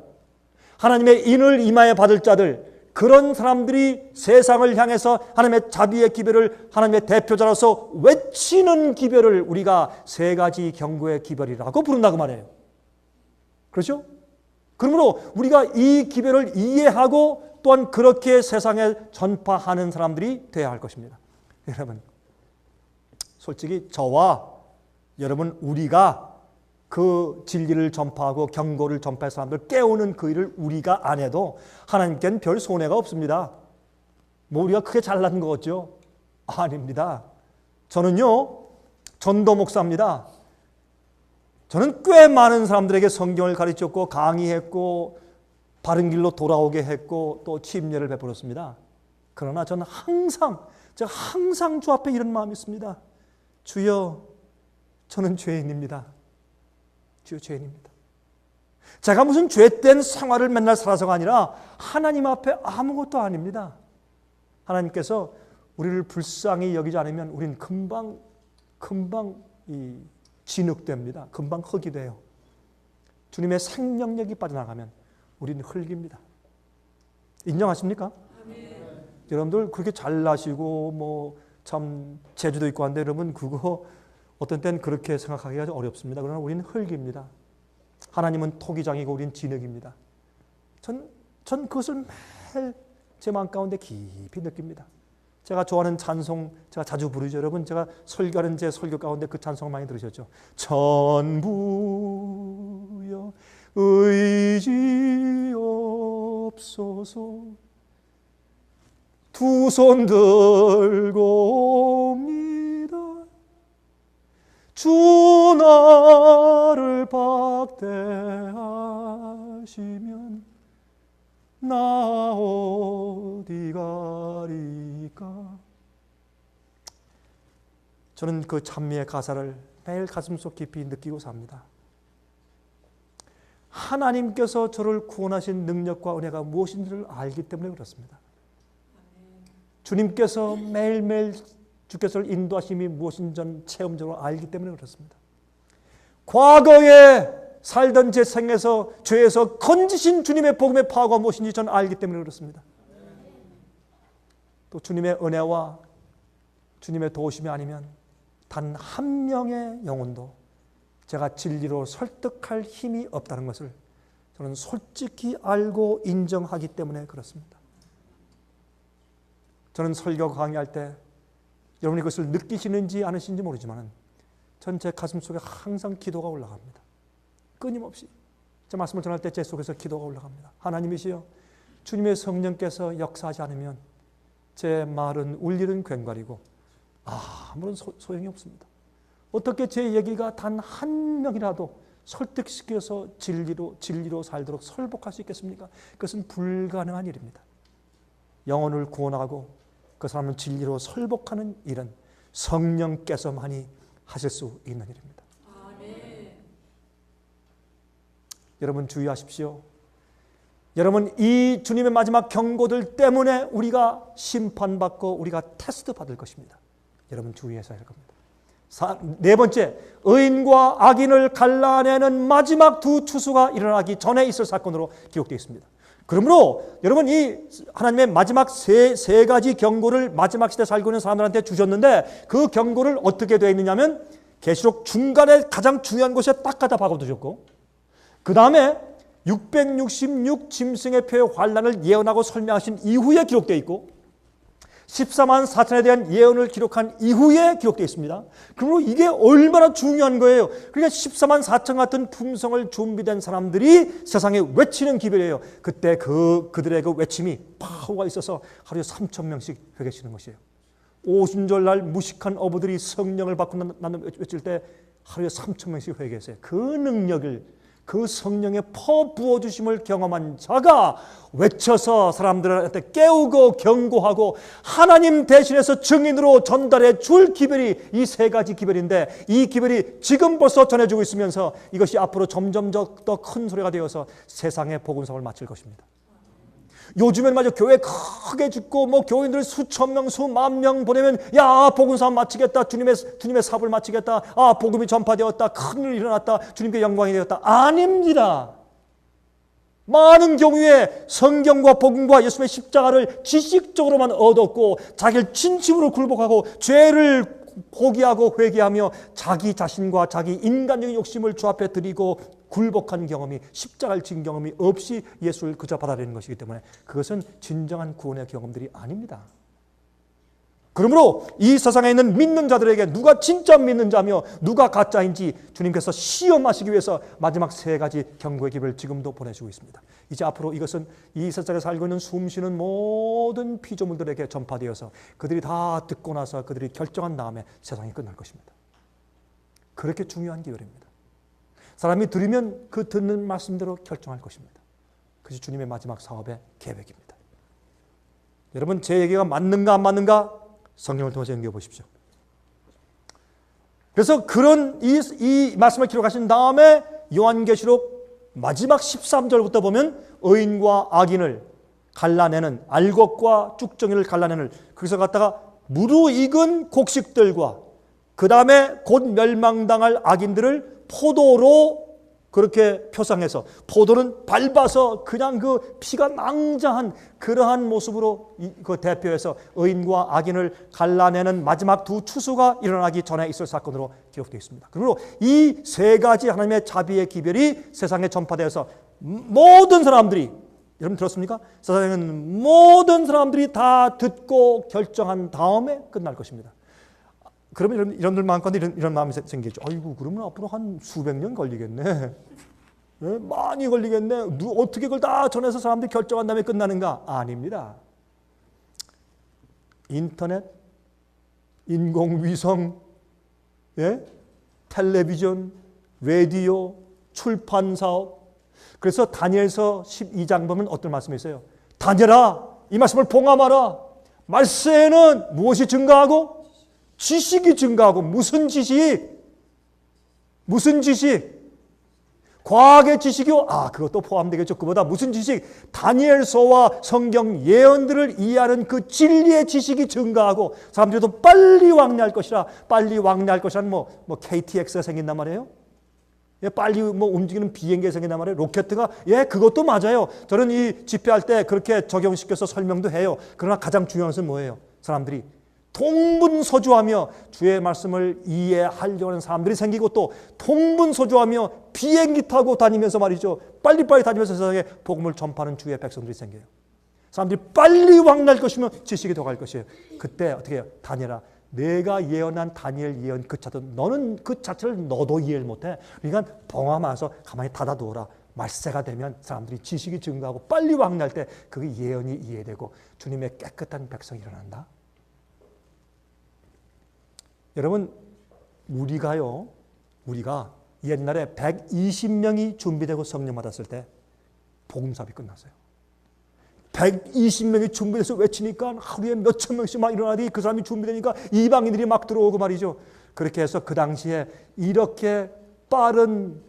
하나님의 인을 이마에 받을 자들, 그런 사람들이 세상을 향해서 하나님의 자비의 기별을 하나님의 대표자로서 외치는 기별을 우리가 세 가지 경고의 기별이라고 부른다고 말해요. 그렇죠? 그러므로 우리가 이 기별을 이해하고 또한 그렇게 세상에 전파하는 사람들이 되어야 할 것입니다. 여러분, 솔직히 저와 여러분 우리가 그 진리를 전파하고 경고를 전파할 사람들 깨우는 그 일을 우리가 안 해도 하나님께는 별 손해가 없습니다. 뭐 우리가 크게 잘난 거 같죠? 아닙니다. 저는요, 전도 목사입니다. 저는 꽤 많은 사람들에게 성경을 가르쳤고 강의했고 바른 길로 돌아오게 했고 또 침례를 베풀었습니다. 그러나 저는 제가 항상 주 앞에 이런 마음이 있습니다. 주여, 저는 죄인입니다. 주여, 죄인입니다. 제가 무슨 죄된 생활을 맨날 살아서가 아니라 하나님 앞에 아무것도 아닙니다. 하나님께서 우리를 불쌍히 여기지 않으면 우리는 금방 진흙됩니다. 금방 흙이 돼요. 주님의 생명력이 빠져나가면 우리는 흙입니다. 인정하십니까? 아멘. 여러분들 그렇게 잘나시고 뭐 참 재주도 있고 한데 여러분 그거 어떤 때는 그렇게 생각하기가 어렵습니다. 그러나 우리는 흙입니다. 하나님은 토기장이고 우리는 진흙입니다. 전 그것을 매일 제 마음 가운데 깊이 느낍니다. 제가 좋아하는 찬송 제가 자주 부르죠. 여러분 제가 설교하는 제 설교 가운데 그 찬송 많이 들으셨죠. 전부여 의지 없소서 두 손 들고 옵니다. 주 나를 박대하시면 나 어디 가리까. 저는 그 찬미의 가사를 매일 가슴속 깊이 느끼고 삽니다. 하나님께서 저를 구원하신 능력과 은혜가 무엇인지를 알기 때문에 그렇습니다. 주님께서 매일매일 주께서 인도하심이 무엇인지 저는 체험적으로 알기 때문에 그렇습니다. 과거에 살던 제 생에서 죄에서 건지신 주님의 복음의 파워가 무엇인지 저는 알기 때문에 그렇습니다. 또 주님의 은혜와 주님의 도우심이 아니면 단 한 명의 영혼도 제가 진리로 설득할 힘이 없다는 것을 저는 솔직히 알고 인정하기 때문에 그렇습니다. 저는 설교 강의할 때 여러분이 그것을 느끼시는지 않으신지 모르지만 전 제 가슴 속에 항상 기도가 올라갑니다. 끊임없이 제 말씀을 전할 때 제 속에서 기도가 올라갑니다. 하나님이시여, 주님의 성령께서 역사하지 않으면 제 말은 울리는 괭과리고 아무런 소용이 없습니다. 어떻게 제 얘기가 단 한 명이라도 설득시켜서 진리로 살도록 설복할 수 있겠습니까? 그것은 불가능한 일입니다. 영혼을 구원하고 그 사람을 진리로 설복하는 일은 성령께서만이 하실 수 있는 일입니다. 아멘. 여러분 주의하십시오. 여러분 이 주님의 마지막 경고들 때문에 우리가 심판받고 우리가 테스트 받을 것입니다. 여러분 주의해서 할 겁니다. 네 번째, 의인과 악인을 갈라내는 마지막 두 추수가 일어나기 전에 있을 사건으로 기록되어 있습니다. 그러므로 여러분 이 하나님의 마지막 세 가지 경고를 마지막 시대 살고 있는 사람들한테 주셨는데 그 경고를 어떻게 되어 있느냐면 계시록 중간에 가장 중요한 곳에 딱 갖다 박아두셨고 그 다음에 666 짐승의 표의 환란을 예언하고 설명하신 이후에 기록되어 있고 14만 4천에 대한 예언을 기록한 이후에 기록되어 있습니다. 그러므로 이게 얼마나 중요한 거예요. 그러니까 14만 4천 같은 품성을 준비된 사람들이 세상에 외치는 기별이에요. 그때 그들의 그 외침이 파워가 있어서 하루에 3천 명씩 회개치는 것이에요. 오순절날 무식한 어부들이 성령을 받고 나는 외칠 때 하루에 3천 명씩 회개했어요. 그 능력을 그 성령의 부어주심을 경험한 자가 외쳐서 사람들한테 깨우고 경고하고 하나님 대신해서 증인으로 전달해 줄 기별이 이 세 가지 기별인데 이 기별이 지금 벌써 전해지고 있으면서 이것이 앞으로 점점 더 큰 소리가 되어서 세상의 복음성을 마칠 것입니다. 요즘엔 마저 교회 크게 짓고 뭐 교인들 수천 명, 수만 명 보내면 야 복음사업 마치겠다. 주님의 사업을 마치겠다. 복음이 전파되었다. 큰일 일어났다. 주님께 영광이 되었다. 아닙니다. 많은 경우에 성경과 복음과 예수님의 십자가를 지식적으로만 얻었고 자기를 진심으로 굴복하고 죄를 포기하고 회개하며 자기 자신과 자기 인간적인 욕심을 주 앞에 드리고 굴복한 경험이, 십자가를 진 경험이 없이 예수를 그저 받아들이는 것이기 때문에 그것은 진정한 구원의 경험들이 아닙니다. 그러므로 이 세상에 있는 믿는 자들에게 누가 진짜 믿는 자며 누가 가짜인지 주님께서 시험하시기 위해서 마지막 세 가지 경고의 기회를 지금도 보내주고 있습니다. 이제 앞으로 이것은 이 세상에 살고 있는 숨쉬는 모든 피조물들에게 전파되어서 그들이 다 듣고 나서 그들이 결정한 다음에 세상이 끝날 것입니다. 그렇게 중요한 기회입니다. 사람이 들으면 그 듣는 말씀대로 결정할 것입니다. 그것이 주님의 마지막 사업의 계획입니다. 여러분, 제 얘기가 맞는가 안 맞는가 성경을 통해서 연구해 보십시오. 그래서 그런 이 말씀을 기록하신 다음에 요한계시록 마지막 13절부터 보면 의인과 악인을 갈라내는, 알곡과 쭉정이를 갈라내는, 거기서 갖다가 무르익은 곡식들과 그 다음에 곧 멸망당할 악인들을 포도로 그렇게 표상해서, 포도는 밟아서 그냥 그 피가 낭자한 그러한 모습으로 그 대표해서 의인과 악인을 갈라내는 마지막 두 추수가 일어나기 전에 있을 사건으로 기록되어 있습니다. 그리고 이 세 가지 하나님의 자비의 기별이 세상에 전파되어서 모든 사람들이, 여러분 들었습니까? 세상에는 모든 사람들이 다 듣고 결정한 다음에 끝날 것입니다. 그러면 이런들 많건데 이런 마음이 생기죠. 아이고, 그러면 앞으로 한 수백 년 걸리겠네. 네? 많이 걸리겠네. 어떻게 그걸 다 전해서 사람들이 결정한 다음에 끝나는가? 아닙니다. 인터넷, 인공위성, 예? 텔레비전, 라디오, 출판사업. 그래서 다니엘서 12장 보면 어떤 말씀이 있어요? 다니엘아, 이 말씀을 봉함하라. 말세에는 무엇이 증가하고? 지식이 증가하고. 무슨 지식? 무슨 지식? 과학의 지식이요? 그것도 포함되겠죠. 그보다 무슨 지식? 다니엘서와 성경 예언들을 이해하는 그 진리의 지식이 증가하고 사람들이 더 빨리 왕래할 것이라. 빨리 왕래할 것이란 뭐 KTX가 생긴단 말이에요. 예, 빨리 움직이는 비행기가 생긴단 말이에요. 로켓가. 예, 그것도 맞아요. 저는 이 집회할 때 그렇게 적용시켜서 설명도 해요. 그러나 가장 중요한 것은 뭐예요? 사람들이 동분서주하며 주의 말씀을 이해하려는 사람들이 생기고, 또 동분서주하며 비행기 타고 다니면서 말이죠, 빨리빨리 다니면서 세상에 복음을 전파하는 주의 백성들이 생겨요. 사람들이 빨리 왕날 것이면 지식이 더 갈 것이에요. 그때 어떻게 해요? 다니엘아, 내가 예언한 다니엘 예언 그 자도 너는 그 자체를 너도 이해를 못해. 그러니까 봉함아서 가만히 닫아두어라. 말세가 되면 사람들이 지식이 증가하고 빨리 왕날 때 그 예언이 이해되고 주님의 깨끗한 백성이 일어난다. 여러분, 우리가 옛날에 120명이 준비되고 성령 받았을 때 복음사업이 끝났어요. 120명이 준비돼서 외치니까 하루에 몇천 명씩 막 일어나더니 그 사람이 준비되니까 이방인들이 막 들어오고 말이죠. 그렇게 해서 그 당시에 이렇게 빠른,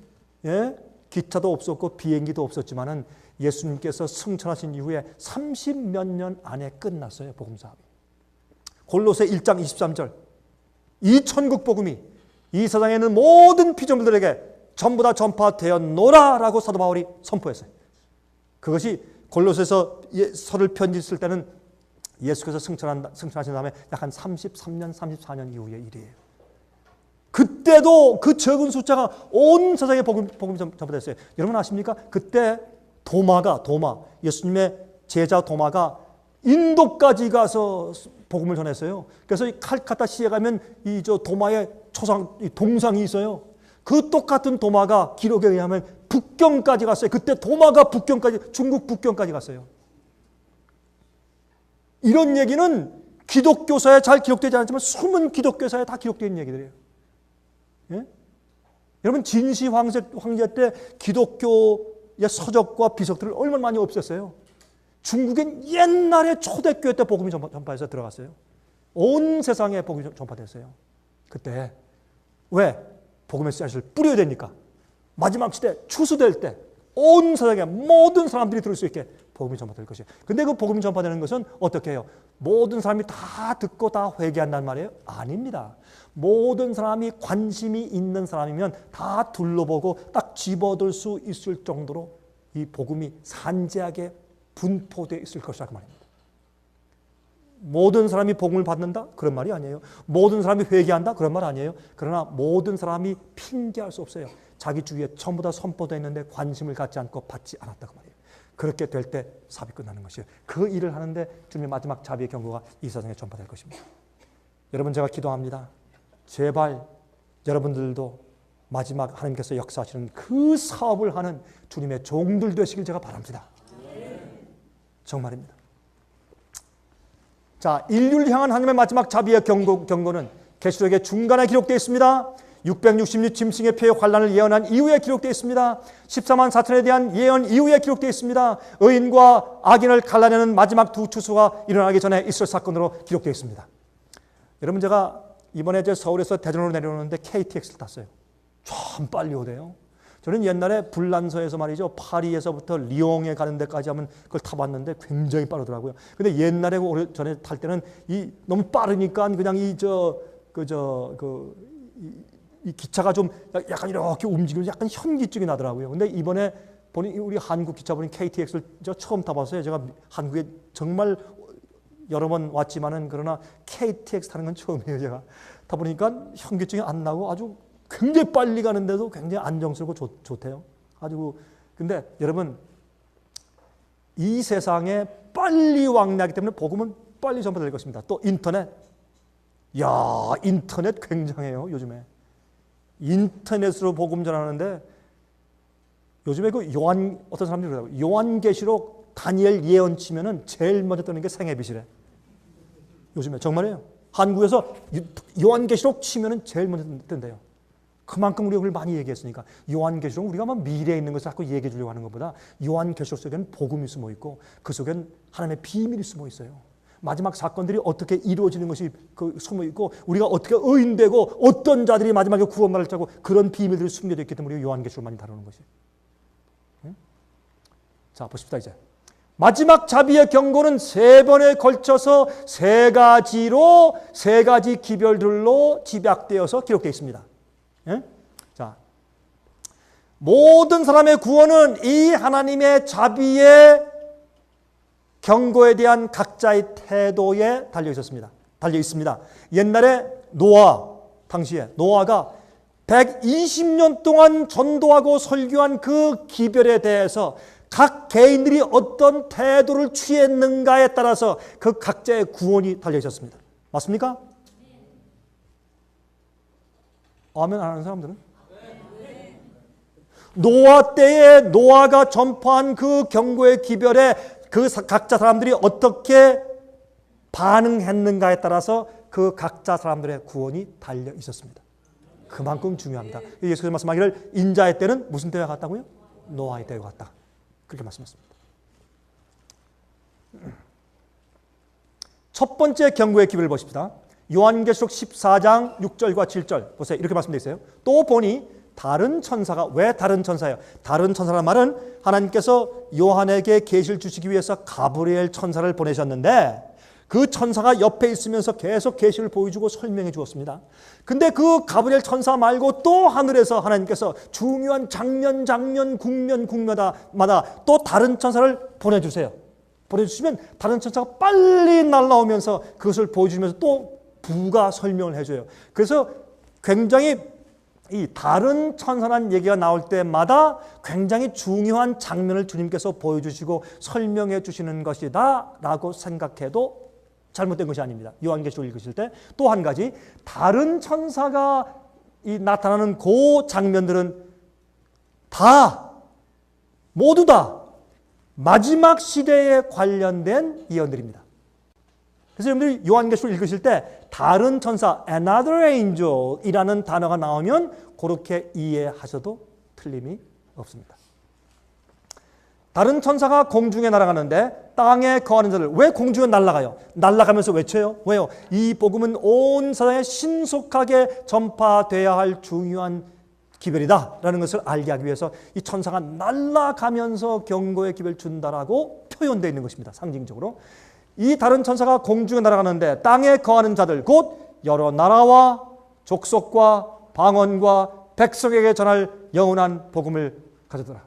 예? 기차도 없었고 비행기도 없었지만은 예수님께서 승천하신 이후에 30몇 년 안에 끝났어요. 복음사업이. 골로새 1장 23절. 이 천국 복음이 이 세상에 있는 모든 피조물들에게 전부 다 전파되었노라라고 사도 바울이 선포했어요. 그것이 골로새서 서를 편지 쓸 때는 예수께서 승천하신 다음에 약 한 33년, 34년 이후의 일이에요. 그때도 그 적은 숫자가 온 세상에 복음이 전파됐어요. 여러분 아십니까? 그때 도마, 예수님의 제자 도마가 인도까지 가서 복음을 전했어요. 그래서 이 칼카타 시에 가면 이 도마의 동상이 있어요. 그 똑같은 도마가 기록에 의하면 북경까지 갔어요. 그때 도마가 중국 북경까지 갔어요. 이런 얘기는 기독교사에 잘 기록되지 않지만 숨은 기독교사에 다 기록되어 있는 얘기들이에요. 예? 여러분, 진시 황제 때 기독교의 서적과 비석들을 얼마나 많이 없앴어요. 중국엔 옛날에 초대교회 때 복음이 전파해서 들어갔어요. 온 세상에 복음이 전파됐어요. 그때 왜? 복음의 씨앗을 뿌려야 되니까. 마지막 시대 추수될 때 온 세상에 모든 사람들이 들을 수 있게 복음이 전파될 것이에요. 근데 그 복음이 전파되는 것은 어떻게 해요? 모든 사람이 다 듣고 다 회개한단 말이에요? 아닙니다. 모든 사람이 관심이 있는 사람이면 다 둘러보고 딱 집어들 수 있을 정도로 이 복음이 산재하게 분포되어 있을 것이라고 말입니다. 모든 사람이 복음을 받는다? 그런 말이 아니에요. 모든 사람이 회개한다? 그런 말 아니에요. 그러나 모든 사람이 핑계할 수 없어요. 자기 주위에 전부 다 선포되어 있는데 관심을 갖지 않고 받지 않았다고 말이에요. 그렇게 될 때 사업이 끝나는 것이에요. 그 일을 하는데 주님의 마지막 자비의 경고가 이 세상에 전파될 것입니다. 여러분, 제가 기도합니다. 제발 여러분들도 마지막 하나님께서 역사하시는 그 사업을 하는 주님의 종들 되시길 제가 바랍니다. 정말입니다. 자, 인류를 향한 하나님의 마지막 자비의 경고는 계시록의 중간에 기록되어 있습니다. 666 짐승의 표의 환란을 예언한 이후에 기록되어 있습니다. 14만 4천에 대한 예언 이후에 기록되어 있습니다. 의인과 악인을 갈라내는 마지막 두 추수가 일어나기 전에 있을 사건으로 기록되어 있습니다. 여러분, 제가 이번에 서울에서 대전으로 내려오는데 KTX를 탔어요. 참 빨리 오대요. 저는 옛날에 불란서에서 말이죠, 파리에서부터 리옹에 가는 데까지 하면 그걸 타봤는데 굉장히 빠르더라고요. 근데 옛날에 오래전에 탈 때는 너무 빠르니까 그냥 이 기차가 좀 약간 이렇게 움직이면 약간 현기증이 나더라고요. 근데 이번에 보니 우리 한국 기차분이 KTX를 저 처음 타봤어요. 제가 한국에 정말 여러 번 왔지만은 그러나 KTX 타는 건 처음이에요. 제가 타보니까 현기증이 안 나고 아주 굉장히 빨리 가는데도 굉장히 안정스럽고 좋대요. 아주. 근데 여러분, 이 세상에 빨리 왕래하기 때문에 복음은 빨리 전파될 것입니다. 또 인터넷. 인터넷 굉장해요, 요즘에. 인터넷으로 복음 전하는데 요즘에 어떤 사람들이 그러더라고요. 요한계시록 다니엘 예언 치면은 제일 먼저 뜨는 게 생애비시래. 요즘에 정말이에요. 한국에서 요한계시록 치면은 제일 먼저 뜬대요. 그만큼 우리가 그걸 많이 얘기했으니까. 요한계시록은 우리가 미래에 있는 것을 자꾸 얘기해 주려고 하는 것보다 요한계시록 속에는 복음이 숨어 있고 그 속에는 하나님의 비밀이 숨어 있어요. 마지막 사건들이 어떻게 이루어지는 것이 숨어 있고 우리가 어떻게 의인되고 어떤 자들이 마지막에 구원받을 자고 그런 비밀들이 숨겨져 있기 때문에 우리가 요한계시록을 많이 다루는 것이에요. 자, 보십시다. 이제 마지막 자비의 경고는 3번에 걸쳐서 3가지 기별들로 집약되어서 기록되어 있습니다. 자, 모든 사람의 구원은 이 하나님의 자비의 경고에 대한 각자의 태도에 달려 있습니다. 옛날에 당시에 노아가 120년 동안 전도하고 설교한 그 기별에 대해서 각 개인들이 어떤 태도를 취했는가에 따라서 그 각자의 구원이 달려 있었습니다. 맞습니까? 아멘 안 하는 사람들은? 노아 때에 노아가 전파한 그 경고의 기별에 그 각자 사람들이 어떻게 반응했는가에 따라서 그 각자 사람들의 구원이 달려 있었습니다. 그만큼 중요합니다. 예수께서 말씀하기를 인자의 때는 무슨 때와 같다고요? 노아의 때와 같다. 그렇게 말씀하셨습니다. 첫 번째 경고의 기별을 보십시다. 요한계시록 14장 6절과 7절 보세요. 이렇게 말씀되어 있어요. 또 보니 다른 천사가, 왜 다른 천사예요? 다른 천사라는 말은 하나님께서 요한에게 계시를 주시기 위해서 가브리엘 천사를 보내셨는데 그 천사가 옆에 있으면서 계속 계시를 보여주고 설명해 주었습니다. 근데 그 가브리엘 천사 말고 또 하늘에서 하나님께서 중요한 장면 국면마다 또 다른 천사를 보내주시면 다른 천사가 빨리 날아오면서 그것을 보여주면서 또 부가 설명을 해줘요. 그래서 굉장히 이 다른 천사라는 얘기가 나올 때마다 굉장히 중요한 장면을 주님께서 보여주시고 설명해 주시는 것이다 라고 생각해도 잘못된 것이 아닙니다. 요한계시록 읽으실 때 또 한 가지 다른 천사가 나타나는 그 장면들은 모두 다 마지막 시대에 관련된 예언들입니다. 그래서 여러분들이 요한계시록 읽으실 때 다른 천사 another angel이라는 단어가 나오면 그렇게 이해하셔도 틀림이 없습니다. 다른 천사가 공중에 날아가는데 땅에 거하는 자들, 왜 공중에 날아가요? 날아가면서 외쳐요. 왜요? 이 복음은 온 세상에 신속하게 전파돼야 할 중요한 기별이다라는 것을 알게 하기 위해서 이 천사가 날아가면서 경고의 기별을 준다라고 표현되어 있는 것입니다. 상징적으로. 이 다른 천사가 공중에 날아가는데 땅에 거하는 자들, 곧 여러 나라와 족속과 방언과 백성에게 전할 영원한 복음을 가져더라.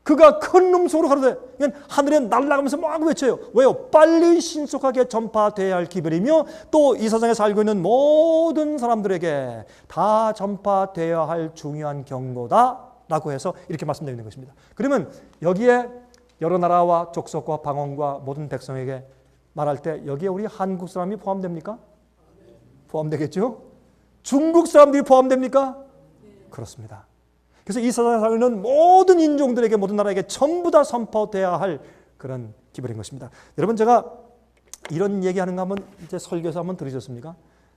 그가 큰 음성으로 가로되, 하늘에 날아가면서 막 외쳐요. 왜요? 빨리 신속하게 전파되어야 할 기별이며 또 이 세상에 살고 있는 모든 사람들에게 다 전파되어야 할 중요한 경고다 라고 해서 이렇게 말씀드리는 것입니다. 그러면 여기에 여러 나라와 족속과 방언과 모든 백성에게 말할 때 여기에 우리 한국 사람이 포함됩니까? 포함되겠죠? 중국 사람들이 포함됩니까? 그렇습니다. 그래서 이 세상에 살는 모든 인종들에게, 모든 나라에게 전부 다 선포되어야 할 그런 기별인 것입니다. 여러분, 제가 이런 얘기하는 거 한번 이제 설교에서 한번 들으셨습니까?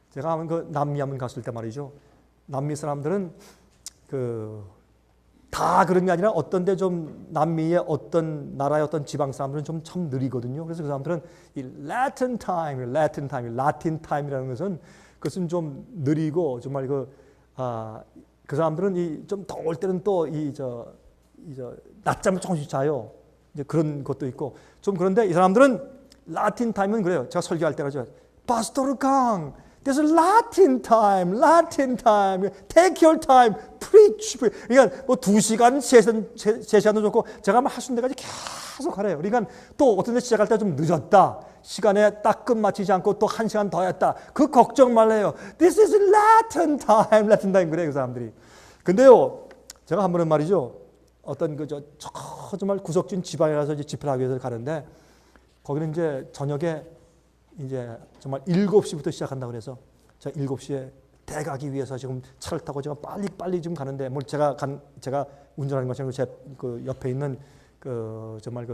제가 한번 그 남미 한번 갔을 때 말이죠. 남미 사람들은 다 그런 게 아니라 어떤데 좀 남미의 어떤 나라의 어떤 지방 사람들은 좀 참 느리거든요. 그래서 그 사람들은 이 라틴 타임이라는 것은 그것은 좀 느리고 정말 그 사람들은 좀 더울 때는 또 낮잠을 조금씩 자요. 이제 그런 것도 있고 좀 그런데 이 사람들은 라틴 타임은 그래요. 제가 설교할 때라죠. 파스토르 강, there's Latin time, take your time, preach. 그러니까 뭐 2시간, 3시간도 좋고 제가 할 수 있는 데까지 계속 하래요. 그러니까 또 어떤 데 시작할 때 좀 늦었다. 시간에 딱 끝마치지 않고 또 1시간 더 했다. 그 걱정 말래요. This is Latin time 그래요, 그 사람들이. 근데요, 제가 한 번은 말이죠. 어떤 정말 구석진 지방에 가서 이제 집회를 하기 위해서 가는데 거기는 이제 저녁에 이제 정말 7시부터 시작한다고 그래서 제가 7시에 대가기 위해서 지금 차를 타고 제가 빨리 지금 가는데 뭐 제가 운전하는 것처럼 제 그 옆에 있는 정말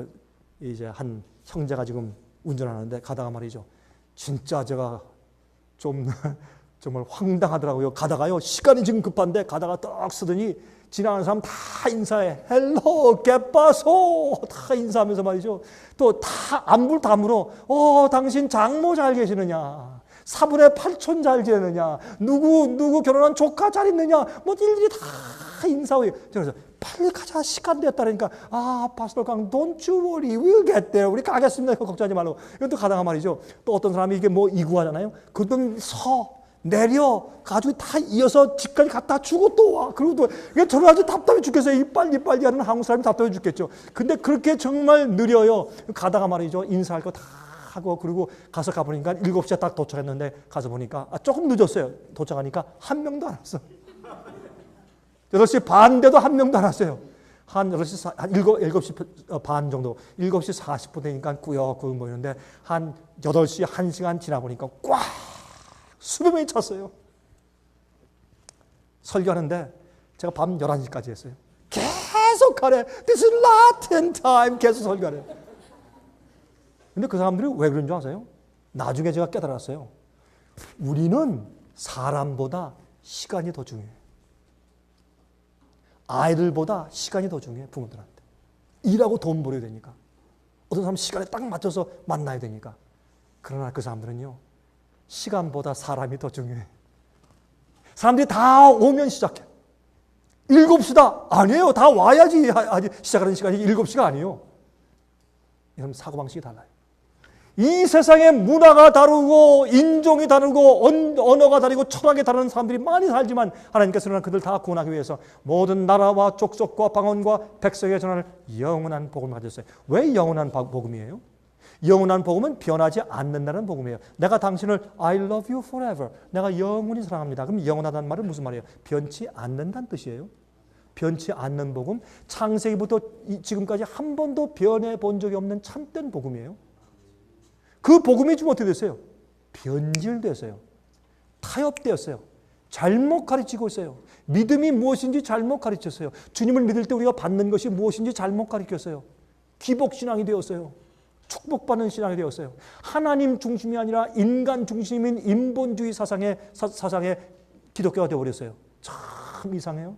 이제 한 형제가 지금 운전하는데 가다가 말이죠. 진짜 제가 좀 정말 황당하더라고요. 가다가요. 시간이 지금 급한데 가다가 딱 쓰더니 지나가는 사람 다 인사해. 헬로, 깨빠소. 다 인사하면서 말이죠. 또 다 안부를 다 물어. 당신 장모 잘 계시느냐? 사분의 8촌 잘 지내느냐? 누구 결혼한 조카 잘 있느냐? 뭐 일일이 다 인사해요. 그래서 빨리 가자. 시간 됐다니까. 파스터 강, don't you worry. We'll get there. 우리 가겠습니다. 걱정하지 말고. 이건 또 가다가 말이죠. 또 어떤 사람이 이게 뭐 이구하잖아요. 그분 내려 가지고 다 이어서 집까지 갖다 주고 또 와. 그리고 또 이게 저는 아주 답답해 죽겠어요. 빨리 하는 한국 사람이 답답해 죽겠죠. 근데 그렇게 정말 느려요. 가다가 말이죠. 인사할 거 다 하고 그리고 가보니까 7시에 딱 도착했는데 가서 보니까 조금 늦었어요. 도착하니까 한 명도 안 왔어. 8시 반 돼도 한 명도 안 왔어요. 한 7시 반 정도, 7시 40분 되니까 꾸역꾸역 모이는데 한 8시 1시간 지나 보니까 꽉 수백 명이 찼어요. 설교하는데 제가 밤 11시까지 했어요. 계속 하래. This is Latin time. 계속 설교하래. 근데 그 사람들이 왜 그런 줄 아세요? 나중에 제가 깨달았어요. 우리는 사람보다 시간이 더 중요해요. 아이들보다 시간이 더 중요해요. 부모들한테. 일하고 돈 벌어야 되니까. 어떤 사람은 시간에 딱 맞춰서 만나야 되니까. 그러나 그 사람들은요. 시간보다 사람이 더 중요해. 사람들이 다 오면 시작해. 7시다. 아니에요. 다 와야지 시작하는 시간이 7시가 아니에요. 여러분 사고방식이 달라요. 이 세상에 문화가 다르고 인종이 다르고 언어가 다르고 철학이 다른 사람들이 많이 살지만 하나님께서는 그들 다 구원하기 위해서 모든 나라와 족속과 방언과 백성에 전할 영원한 복음을 가졌어요. 왜 영원한 복음이에요? 영원한 복음은 변하지 않는다는 복음이에요. 내가 당신을 I love you forever. 내가 영원히 사랑합니다. 그럼 영원하다는 말은 무슨 말이에요? 변치 않는다는 뜻이에요. 변치 않는 복음. 창세기부터 지금까지 한 번도 변해 본 적이 없는 참된 복음이에요. 그 복음이 지금 어떻게 됐어요? 변질됐어요. 타협되었어요. 잘못 가르치고 있어요. 믿음이 무엇인지 잘못 가르쳤어요. 주님을 믿을 때 우리가 받는 것이 무엇인지 잘못 가르쳤어요. 기복신앙이 되었어요. 축복받는 신앙이 되었어요. 하나님 중심이 아니라 인간 중심인 인본주의 사상의 기독교가 되어버렸어요. 참 이상해요.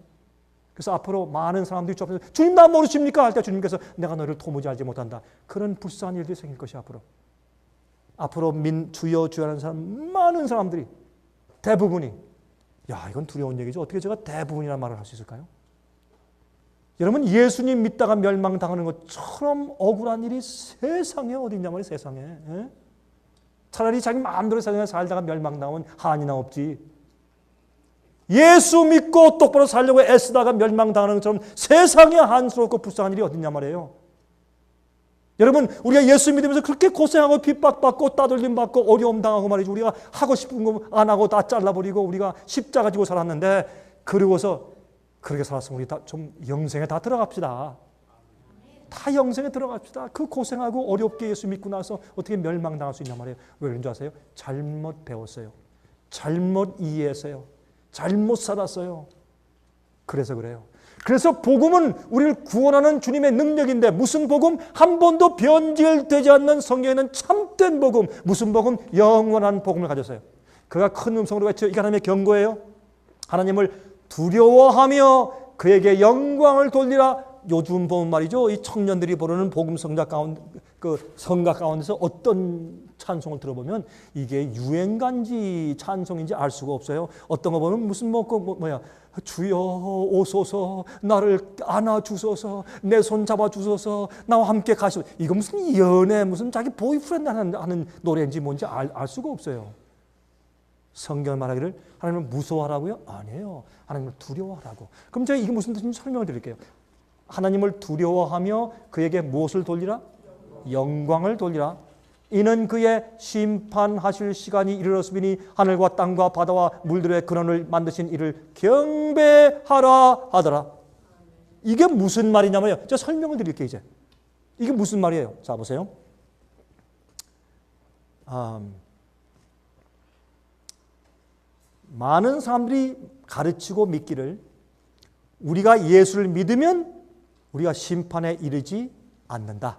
그래서 앞으로 많은 사람들이 주님 나 모르십니까? 할 때 주님께서 내가 너를 도무지 알지 못한다. 그런 불쌍한 일들이 생길 것이 앞으로 주여 하는 사람 많은 사람들이 대부분이 이건 두려운 얘기죠. 어떻게 제가 대부분이라는 말을 할 수 있을까요? 여러분 예수님 믿다가 멸망당하는 것처럼 억울한 일이 세상에 어디 있냐 말이에요. 세상에. 예? 차라리 자기 마음대로 세상에 살다가 멸망당하면 한이나 없지. 예수 믿고 똑바로 살려고 애쓰다가 멸망당하는 것처럼 세상에 한스럽고 불쌍한 일이 어딨냐 말이에요. 여러분, 우리가 예수 믿으면서 그렇게 고생하고 핍박받고 따돌림 받고 어려움 당하고 말이죠. 우리가 하고 싶은 거 안 하고 다 잘라버리고 우리가 십자가 지고 살았는데, 그러고서 그렇게 살았으면 우리 다 좀 영생에 다 들어갑시다. 다 영생에 들어갑시다. 그 고생하고 어렵게 예수 믿고 나서 어떻게 멸망당할 수 있냐 말이에요. 왜 그런 줄 아세요? 잘못 배웠어요. 잘못 이해했어요. 잘못 살았어요. 그래서 그래요. 그래서 복음은 우리를 구원하는 주님의 능력인데, 무슨 복음? 한 번도 변질되지 않는 성경에는 참된 복음. 무슨 복음? 영원한 복음을 가졌어요. 그가 큰 음성으로 외쳐, 이게 하나님의 경고예요. 하나님을 두려워하며 그에게 영광을 돌리라. 요즘 보면 말이죠, 이 청년들이 부르는 복음 성가 가운데, 그 성가 가운데서 어떤 찬송을 들어보면 이게 유행가인지 찬송인지 알 수가 없어요. 어떤 거 보면 무슨 뭐야, 주여 오소서, 나를 안아주소서, 내 손 잡아주소서, 나와 함께 가시오. 이거 무슨 연애, 무슨 자기 보이프렌드 하는 노래인지 뭔지 알 수가 없어요. 성경 말하기를 하나님을 무서워하라고요? 아니에요. 하나님을 두려워하라고. 그럼 제가 이게 무슨 뜻인지 설명을 드릴게요. 하나님을 두려워하며 그에게 무엇을 돌리라? 영광을 돌리라. 이는 그의 심판하실 시간이 이르렀으니 하늘과 땅과 바다와 물들의 근원을 만드신 이를 경배하라 하더라. 이게 무슨 말이냐면요, 제가 설명을 드릴게요. 이제 이게 무슨 말이에요? 자, 보세요. 많은 사람들이 가르치고 믿기를 우리가 예수를 믿으면 우리가 심판에 이르지 않는다.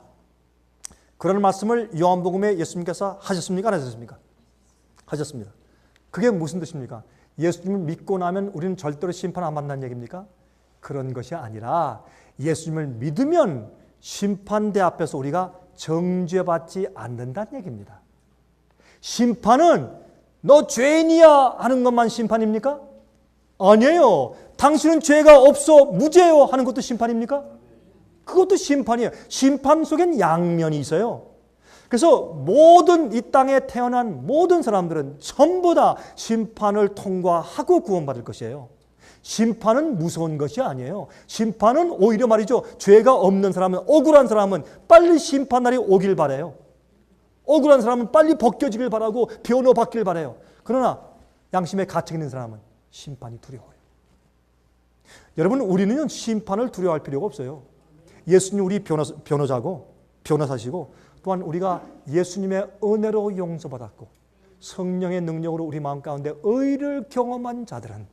그런 말씀을 요한복음에 예수님께서 하셨습니까? 안 하셨습니까? 하셨습니다. 그게 무슨 뜻입니까? 예수님을 믿고 나면 우리는 절대로 심판 안 받는다는 얘기입니까? 그런 것이 아니라 예수님을 믿으면 심판대 앞에서 우리가 정죄받지 않는다는 얘기입니다. 심판은 너 죄인이야 하는 것만 심판입니까? 아니에요. 당신은 죄가 없어 무죄요 하는 것도 심판입니까? 그것도 심판이에요. 심판 속엔 양면이 있어요. 그래서 모든 이 땅에 태어난 모든 사람들은 전부 다 심판을 통과하고 구원받을 것이에요. 심판은 무서운 것이 아니에요. 심판은 오히려 말이죠, 죄가 없는 사람은, 억울한 사람은 빨리 심판날이 오길 바라요. 억울한 사람은 빨리 벗겨지길 바라고 변호받길 바라요. 그러나 양심에 갇혀 있는 사람은 심판이 두려워요. 여러분, 우리는 심판을 두려워할 필요가 없어요. 예수님 우리 변호자고 변호사시고, 또한 우리가 예수님의 은혜로 용서받았고 성령의 능력으로 우리 마음 가운데 의를 경험한 자들은,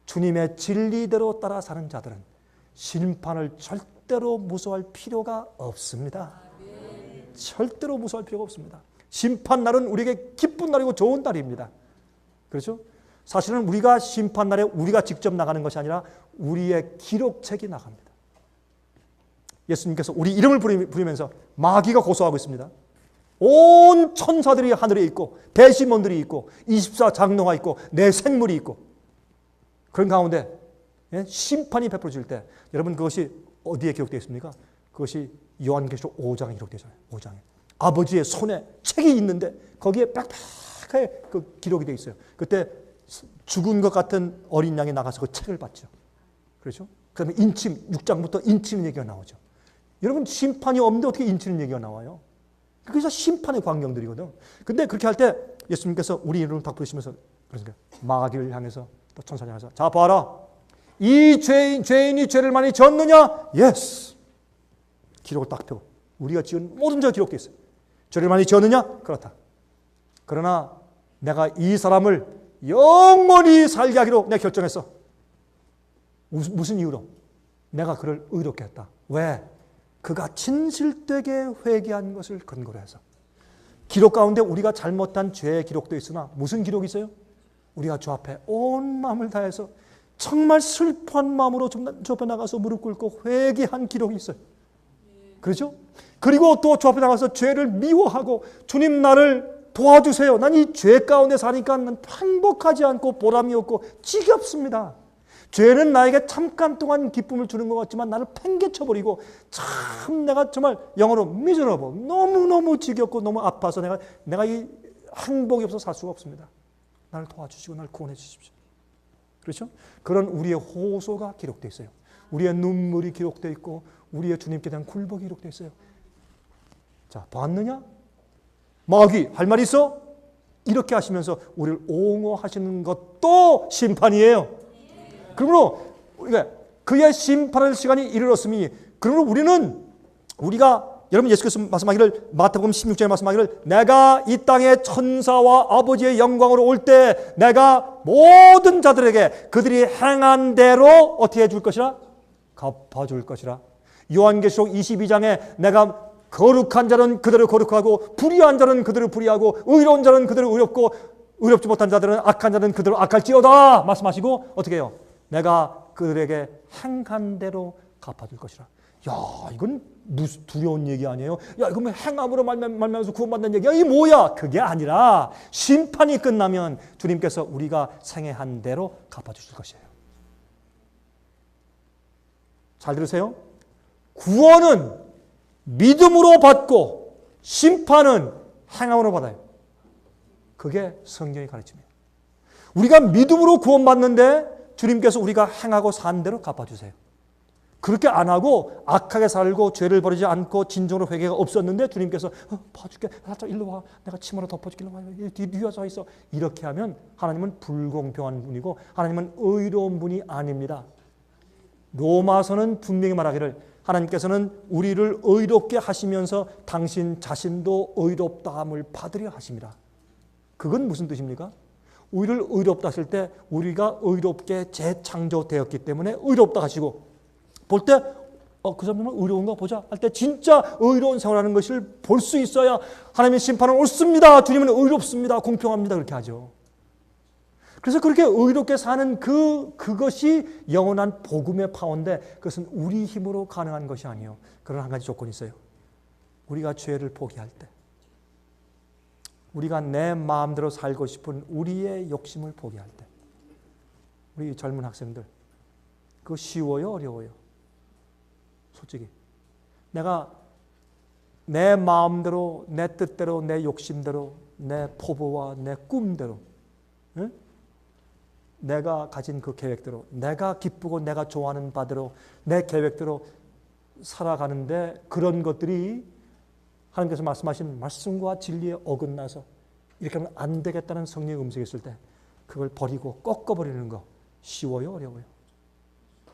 주님의 진리대로 따라 사는 자들은 심판을 절대로 무서워할 필요가 없습니다. 절대로 무서워할 필요가 없습니다. 심판날은 우리에게 기쁜 날이고 좋은 날입니다. 그렇죠? 사실은 우리가 심판날에 우리가 직접 나가는 것이 아니라 우리의 기록책이 나갑니다. 예수님께서 우리 이름을 부르면서 마귀가 고소하고 있습니다. 온 천사들이 하늘에 있고 배심원들이 있고 24 장로가 있고 내 생물이 있고, 그런 가운데 심판이 베풀어질 때 여러분, 그것이 어디에 기록되어 있습니까? 그것이 요한계시록 5장에 기록되어 있잖아요. 5장에 아버지의 손에 책이 있는데 거기에 빽빽하게 그 기록이 되어 있어요. 그때 죽은 것 같은 어린 양이 나가서 그 책을 받죠. 그렇죠? 그다음에 인침, 6장부터 인치는 얘기가 나오죠. 여러분, 심판이 없는데 어떻게 인치는 얘기가 나와요? 그래서 심판의 광경들이거든. 근데 그렇게 할 때 예수님께서 우리 이름을 딱 부르시면서 그러니까 마귀를 향해서 또 천사를 향해서, 자 봐라, 이 죄인이 죄를 많이 졌느냐? 예스. 기록을 딱 펴고 우리가 지은 모든 죄가 기록되어 있어요. 죄를 많이 지었느냐? 그렇다. 그러나 내가 이 사람을 영원히 살게 하기로 내가 결정했어. 무슨 이유로? 내가 그를 의롭게 했다. 왜? 그가 진실되게 회개한 것을 근거로 해서. 기록 가운데 우리가 잘못한 죄의 기록도 있으나 무슨 기록이 있어요? 우리가 주 앞에 온 마음을 다해서 정말 슬퍼한 마음으로 주 앞에 나가서 무릎 꿇고 회개한 기록이 있어요. 그렇죠? 그리고 또 주 앞에 나가서 죄를 미워하고, 주님 나를 도와주세요. 난 이 죄 가운데 사니까 난 행복하지 않고 보람이 없고 지겹습니다. 죄는 나에게 잠깐 동안 기쁨을 주는 것 같지만 나를 팽개쳐버리고, 참 내가 정말 영어로 miserable, 너무너무 지겹고 너무 아파서 내가 이 행복이 없어서 살 수가 없습니다. 나를 도와주시고 나를 구원해 주십시오. 그렇죠? 그런 우리의 호소가 기록되어 있어요. 우리의 눈물이 기록되어 있고 우리의 주님께 대한 굴복이 기록되어 있어요. 자, 봤느냐? 마귀 할 말 있어? 이렇게 하시면서 우리를 옹호하시는 것도 심판이에요. 그러므로 그의 심판할 시간이 이르렀으니, 그러므로 우리가 여러분 예수께서 말씀하기를, 마태복음 16장에 말씀하기를, 내가 이 땅에 천사와 아버지의 영광으로 올 때 내가 모든 자들에게 그들이 행한 대로 어떻게 해줄 것이라? 갚아줄 것이라. 요한계시록 22장에 내가 거룩한 자는 그대로 거룩하고 불의한 자는 그대로 불의하고 의로운 자는 그대로 의롭고 의롭지 못한 자들은 악한 자는 그대로 악할지어다 말씀하시고 어떻게 해요? 내가 그들에게 행한 대로 갚아줄 것이라. 야, 이건 무슨 두려운 얘기 아니에요? 야, 이거 뭐 행함으로 말미암아서 구원받는 얘기야? 이게 뭐야? 그게 아니라 심판이 끝나면 주님께서 우리가 생애한 대로 갚아주실 것이에요. 잘 들으세요. 구원은 믿음으로 받고 심판은 행함으로 받아요. 그게 성경의 가르침이에요. 우리가 믿음으로 구원받는데 주님께서 우리가 행하고 산 대로 갚아주세요. 그렇게 안 하고 악하게 살고 죄를 버리지 않고 진정으로 회개가 없었는데 주님께서 봐줄게, 살짝 일로 와, 내가 치마로 덮어줄게, 일로 와, 뒤에 서 있어. 이렇게 하면 하나님은 불공평한 분이고 하나님은 의로운 분이 아닙니다. 로마서는 분명히 말하기를, 하나님께서는 우리를 의롭게 하시면서 당신 자신도 의롭다함을 받으려 하십니다. 그건 무슨 뜻입니까? 우리를 의롭다 하실 때 우리가 의롭게 재창조되었기 때문에 의롭다 하시고, 볼 때 그 사람은 의로운가 보자 할 때 진짜 의로운 생활하는 것을 볼 수 있어야 하나님의 심판은 옳습니다, 주님은 의롭습니다, 공평합니다, 그렇게 하죠. 그래서 그렇게 의롭게 사는 그것이 영원한 복음의 파워인데, 그것은 우리 힘으로 가능한 것이 아니에요. 그런 한 가지 조건이 있어요. 우리가 죄를 포기할 때, 우리가 내 마음대로 살고 싶은 우리의 욕심을 포기할 때. 우리 젊은 학생들, 그거 쉬워요, 어려워요? 솔직히 내가 내 마음대로, 내 뜻대로, 내 욕심대로, 내 포부와 내 꿈대로, 응? 내가 가진 그 계획대로, 내가 기쁘고 내가 좋아하는 바대로 내 계획대로 살아가는데, 그런 것들이 하나님께서 말씀하신 말씀과 진리에 어긋나서 이렇게 하면 안 되겠다는 성령의 음성이 있을 때 그걸 버리고 꺾어버리는 거 쉬워요, 어려워요?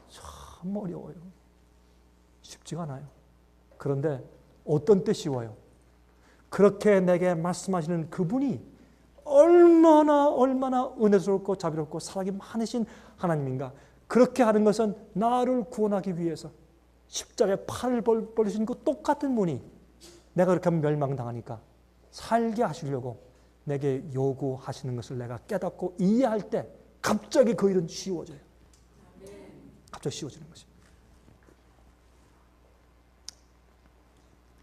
참 어려워요. 쉽지가 않아요. 그런데 어떤 때 쉬워요? 그렇게 내게 말씀하시는 그분이 얼마나 은혜스럽고 자비롭고 사랑이 많으신 하나님인가. 그렇게 하는 것은 나를 구원하기 위해서 십자가에 팔을 벌리신 그 똑같은 분이 내가 그렇게 하면 멸망당하니까 살게 하시려고 내게 요구하시는 것을 내가 깨닫고 이해할 때 갑자기 그 일은 쉬워져요. 갑자기 쉬워지는 것입니다.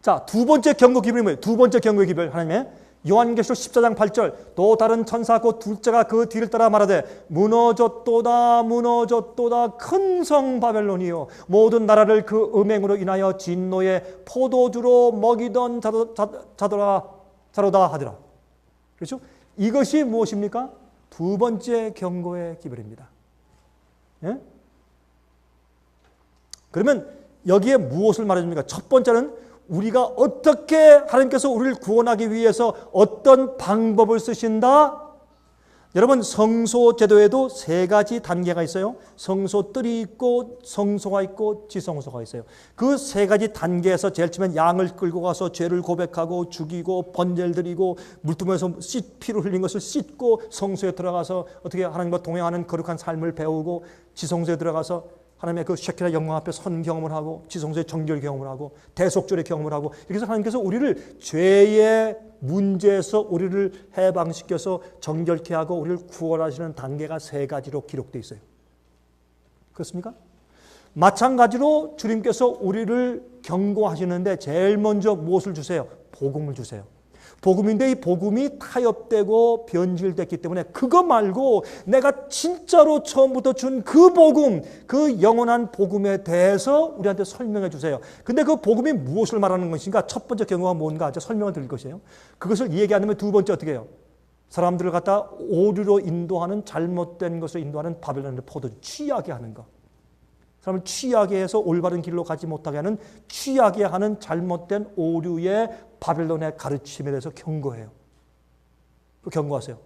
자, 두 번째 경고 기별이 뭐예요? 두 번째 경고의 기별, 하나님의 요한계시록 14장 8절, 또 다른 천사 곧 둘째가 그 뒤를 따라 말하되 무너졌도다 무너졌도다 큰 성 바벨론이요 모든 나라를 그 음행으로 인하여 진노의 포도주로 먹이던 자로다 하더라. 그렇죠? 이것이 무엇입니까? 두 번째 경고의 기별입니다. 예? 그러면 여기에 무엇을 말해줍니까? 첫 번째는 우리가 어떻게 하나님께서 우리를 구원하기 위해서 어떤 방법을 쓰신다? 여러분, 성소 제도에도 세 가지 단계가 있어요. 성소뜰이 있고 성소가 있고 지성소가 있어요. 그 세 가지 단계에서 제일 처음엔 양을 끌고 가서 죄를 고백하고 죽이고 번제를 드리고 물두멍에서 피를 흘린 것을 씻고 성소에 들어가서 어떻게 하나님과 동행하는 거룩한 삶을 배우고, 지성소에 들어가서 하나님의 그 쉐키나 영광 앞에 선 경험을 하고 지성소의 정결 경험을 하고 대속절의 경험을 하고, 이렇게 해서 하나님께서 우리를 죄의 문제에서 우리를 해방시켜서 정결케 하고 우리를 구원하시는 단계가 세 가지로 기록되어 있어요. 그렇습니까? 마찬가지로 주님께서 우리를 경고하시는데 제일 먼저 무엇을 주세요? 복음을 주세요. 복음인데 이 복음이 타협되고 변질됐기 때문에 그거 말고 내가 진짜로 처음부터 준 그 복음, 그 영원한 복음에 대해서 우리한테 설명해 주세요. 근데 그 복음이 무엇을 말하는 것인가? 첫 번째 경고가 뭔가 설명을 드릴 것이에요. 그것을 얘기 안 하면 두 번째 어떻게 해요? 사람들을 갖다 오류로 인도하는, 잘못된 것으로 인도하는 바벨론의 포도주, 취하게 하는 것. 사람을 취하게 해서 올바른 길로 가지 못하게 하는, 취하게 하는 잘못된 오류의 바벨론의 가르침에 대해서 경고해요. 경고하세요.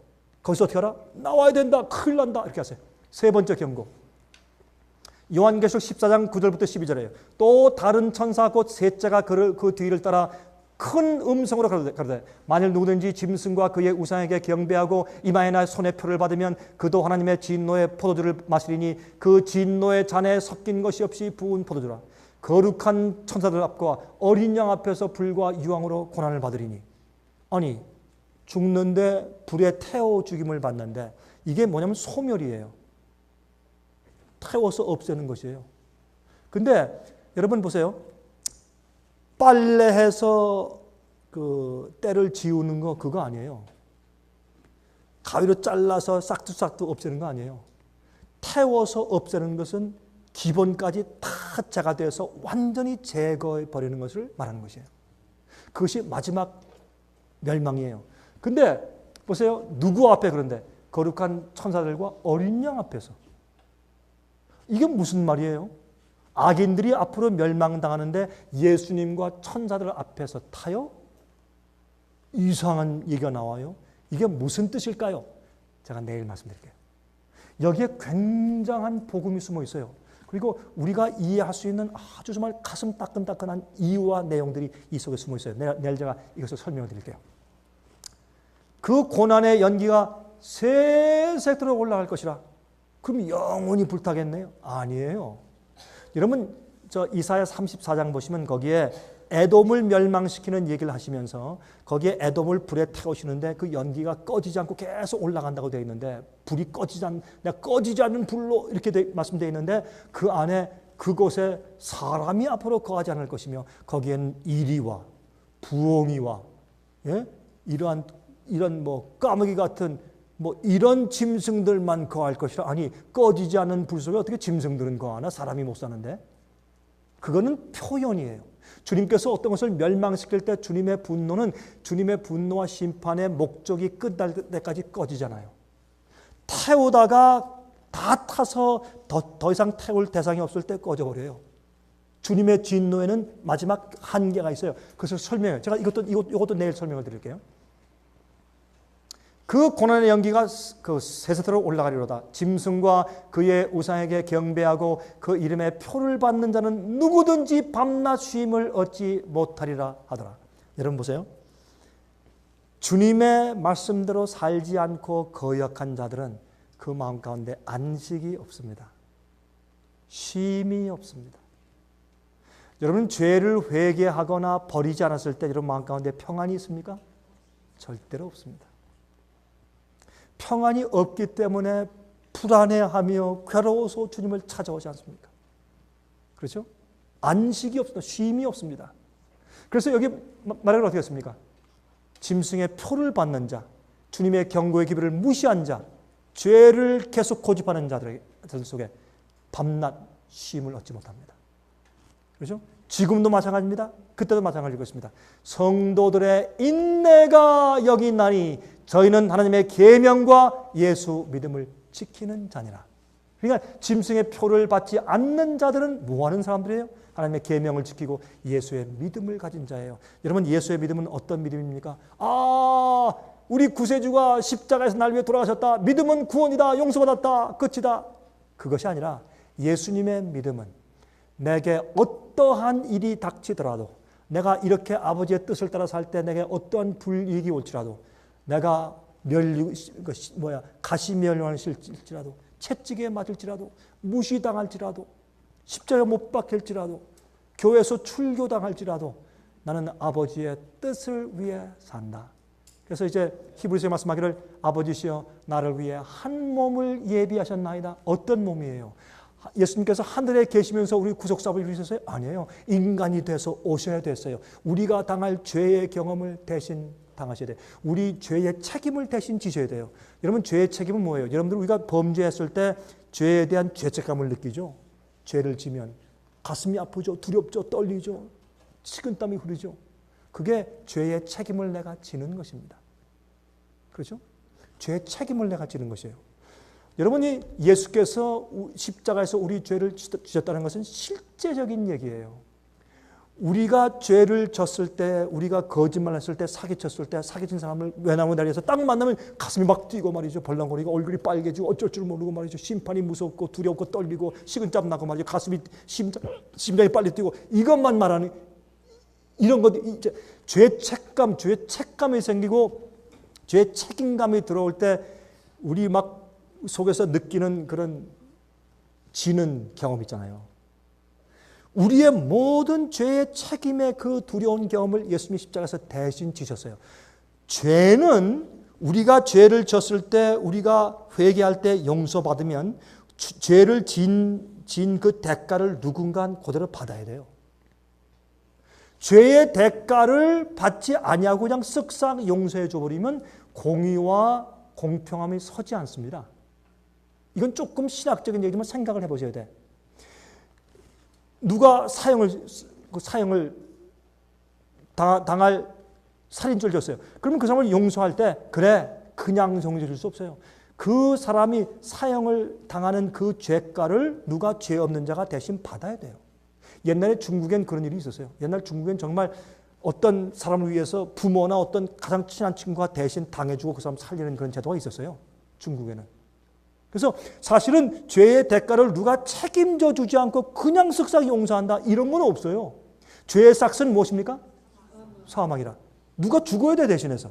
거기서 어떻게 하라? 나와야 된다. 큰일 난다. 이렇게 하세요. 세 번째 경고. 요한계시록 14장 9절부터 12절이에요. 또 다른 천사 곧 셋째가 그 뒤를 따라 큰 음성으로 가로되 만일 누구든지 짐승과 그의 우상에게 경배하고 이마에나 손에 표를 받으면 그도 하나님의 진노의 포도주를 마시리니 그 진노의 잔에 섞인 것이 없이 부은 포도주라. 거룩한 천사들 앞과 어린 양 앞에서 불과 유황으로 고난을 받으리니. 아니, 죽는데 불에 태워 죽임을 받는데 이게 뭐냐면 소멸이에요. 태워서 없애는 것이에요. 근데 여러분 보세요. 빨래해서 그 때를 지우는 거 그거 아니에요. 가위로 잘라서 싹둑싹둑 없애는 거 아니에요. 태워서 없애는 것은 기본까지 다 제거돼서 완전히 제거해 버리는 것을 말하는 것이에요. 그것이 마지막 멸망이에요. 근데 보세요. 누구 앞에 그런데? 거룩한 천사들과 어린 양 앞에서. 이게 무슨 말이에요? 악인들이 앞으로 멸망당하는데 예수님과 천사들 앞에서 타요? 이상한 얘기가 나와요. 이게 무슨 뜻일까요? 제가 내일 말씀드릴게요. 여기에 굉장한 복음이 숨어 있어요. 그리고 우리가 이해할 수 있는 아주 정말 가슴 따끈따끈한 이유와 내용들이 이 속에 숨어 있어요. 내일 제가 이것을 설명해 드릴게요. 그 고난의 연기가 세세토록 올라갈 것이라. 그럼 영원히 불타겠네요? 아니에요. 여러분 저 이사야 34장 보시면 거기에 에돔을 멸망시키는 얘기를 하시면서 거기에 에돔을 불에 태우시는데 그 연기가 꺼지지 않고 계속 올라간다고 되어 있는데 불이 꺼지지 않는 불로 이렇게 말씀되어 있는데 그 안에 그곳에 사람이 앞으로 거하지 않을 것이며 거기에는 이리와 부엉이와 이런 뭐 까마귀 같은 뭐 이런 짐승들만 거할 것이라. 아니 꺼지지 않는 불 속에 어떻게 짐승들은 거하나? 사람이 못 사는데. 그거는 표현이에요. 주님께서 어떤 것을 멸망시킬 때 주님의 분노는 주님의 분노와 심판의 목적이 끝날 때까지 꺼지잖아요. 태우다가 다 타서 더 이상 태울 대상이 없을 때 꺼져버려요. 주님의 진노에는 마지막 한계가 있어요. 그것을 설명해요. 제가 이것도 내일 설명을 드릴게요. 그 고난의 연기가 그 세세토록 올라가리로다. 짐승과 그의 우상에게 경배하고 그 이름의 표를 받는 자는 누구든지 밤낮 쉼을 얻지 못하리라 하더라. 여러분 보세요. 주님의 말씀대로 살지 않고 거역한 자들은 그 마음 가운데 안식이 없습니다. 쉼이 없습니다. 여러분 죄를 회개하거나 버리지 않았을 때 여러분 마음 가운데 평안이 있습니까? 절대로 없습니다. 평안이 없기 때문에 불안해하며 괴로워서 주님을 찾아오지 않습니까? 그렇죠? 안식이 없습니다. 쉼이 없습니다. 그래서 여기 말하기를 어떻게 했습니까? 짐승의 표를 받는 자, 주님의 경고의 기별을 무시한 자, 죄를 계속 고집하는 자들 속에 밤낮 쉼을 얻지 못합니다. 그렇죠? 지금도 마찬가지입니다. 그때도 마찬가지일 것입니다. 성도들의 인내가 여기 있나니 저희는 하나님의 계명과 예수 믿음을 지키는 자니라. 그러니까 짐승의 표를 받지 않는 자들은 뭐 하는 사람들이에요? 하나님의 계명을 지키고 예수의 믿음을 가진 자예요. 여러분 예수의 믿음은 어떤 믿음입니까? 우리 구세주가 십자가에서 날 위해 돌아가셨다. 믿음은 구원이다. 용서받았다. 끝이다. 그것이 아니라 예수님의 믿음은 내게 어떠한 일이 닥치더라도, 내가 이렇게 아버지의 뜻을 따라 살 때 내게 어떠한 불이익이 올지라도, 내가 가시멸망을 실지라도, 채찍에 맞을지라도, 무시당할지라도, 십자가 못 박힐지라도, 교회에서 출교당할지라도 나는 아버지의 뜻을 위해 산다. 그래서 이제 히브리서에 말씀하기를 아버지시여 나를 위해 한 몸을 예비하셨나이다. 어떤 몸이에요? 예수님께서 하늘에 계시면서 우리 구속사업을 이루셨어요? 아니에요. 인간이 돼서 오셔야 됐어요. 우리가 당할 죄의 경험을 대신 당하셔야 돼요. 우리 죄의 책임을 대신 지셔야 돼요. 여러분 죄의 책임은 뭐예요? 여러분들 우리가 범죄했을 때 죄에 대한 죄책감을 느끼죠. 죄를 지면 가슴이 아프죠. 두렵죠. 떨리죠. 식은땀이 흐르죠. 그게 죄의 책임을 내가 지는 것입니다. 그렇죠? 죄의 책임을 내가 지는 것이에요. 여러분이 예수께서 십자가에서 우리 죄를 지셨다는 것은 실제적인 얘기예요. 우리가 죄를 졌을 때, 우리가 거짓말했을 때, 사기쳤을 때, 사기친 사람을 외나무 다리에서 딱 만나면 가슴이 막 뛰고 말이죠. 벌렁거리고 얼굴이 빨개지고 어쩔 줄 모르고 말이죠. 심판이 무섭고 두렵고 떨리고 식은땀 나고 말이죠. 가슴이 심장이 빨리 뛰고 이것만 말하는 이런 것, 이제 죄 책감이 생기고 죄 책임감이 들어올 때 우리 막 속에서 느끼는 그런 지는 경험 있잖아요. 우리의 모든 죄의 책임의 그 두려운 경험을 예수님이 십자가에서 대신 지셨어요. 죄는 우리가 죄를 졌을 때, 우리가 회개할 때 용서받으면 죄를 진 그 대가를 누군가 그대로 받아야 돼요. 죄의 대가를 받지 아니하고 그냥 쓱싹 용서해 줘버리면 공의와 공평함이 서지 않습니다. 이건 조금 신학적인 얘기지만 생각을 해보셔야 돼. 누가 사형을 당할 살인죄를 졌어요. 그러면 그 사람을 용서할 때 그래 그냥 용서해 줄 수 없어요. 그 사람이 사형을 당하는 그 죄가를 누가 죄 없는 자가 대신 받아야 돼요. 옛날에 중국엔 그런 일이 있었어요. 옛날 중국엔 정말 어떤 사람을 위해서 부모나 어떤 가장 친한 친구가 대신 당해주고 그 사람 살리는 그런 제도가 있었어요. 중국에는. 그래서 사실은 죄의 대가를 누가 책임져 주지 않고 그냥 쓱싹 용서한다 이런 건 없어요. 죄의 삭은 무엇입니까? 사망이라. 누가 죽어야 돼 대신해서.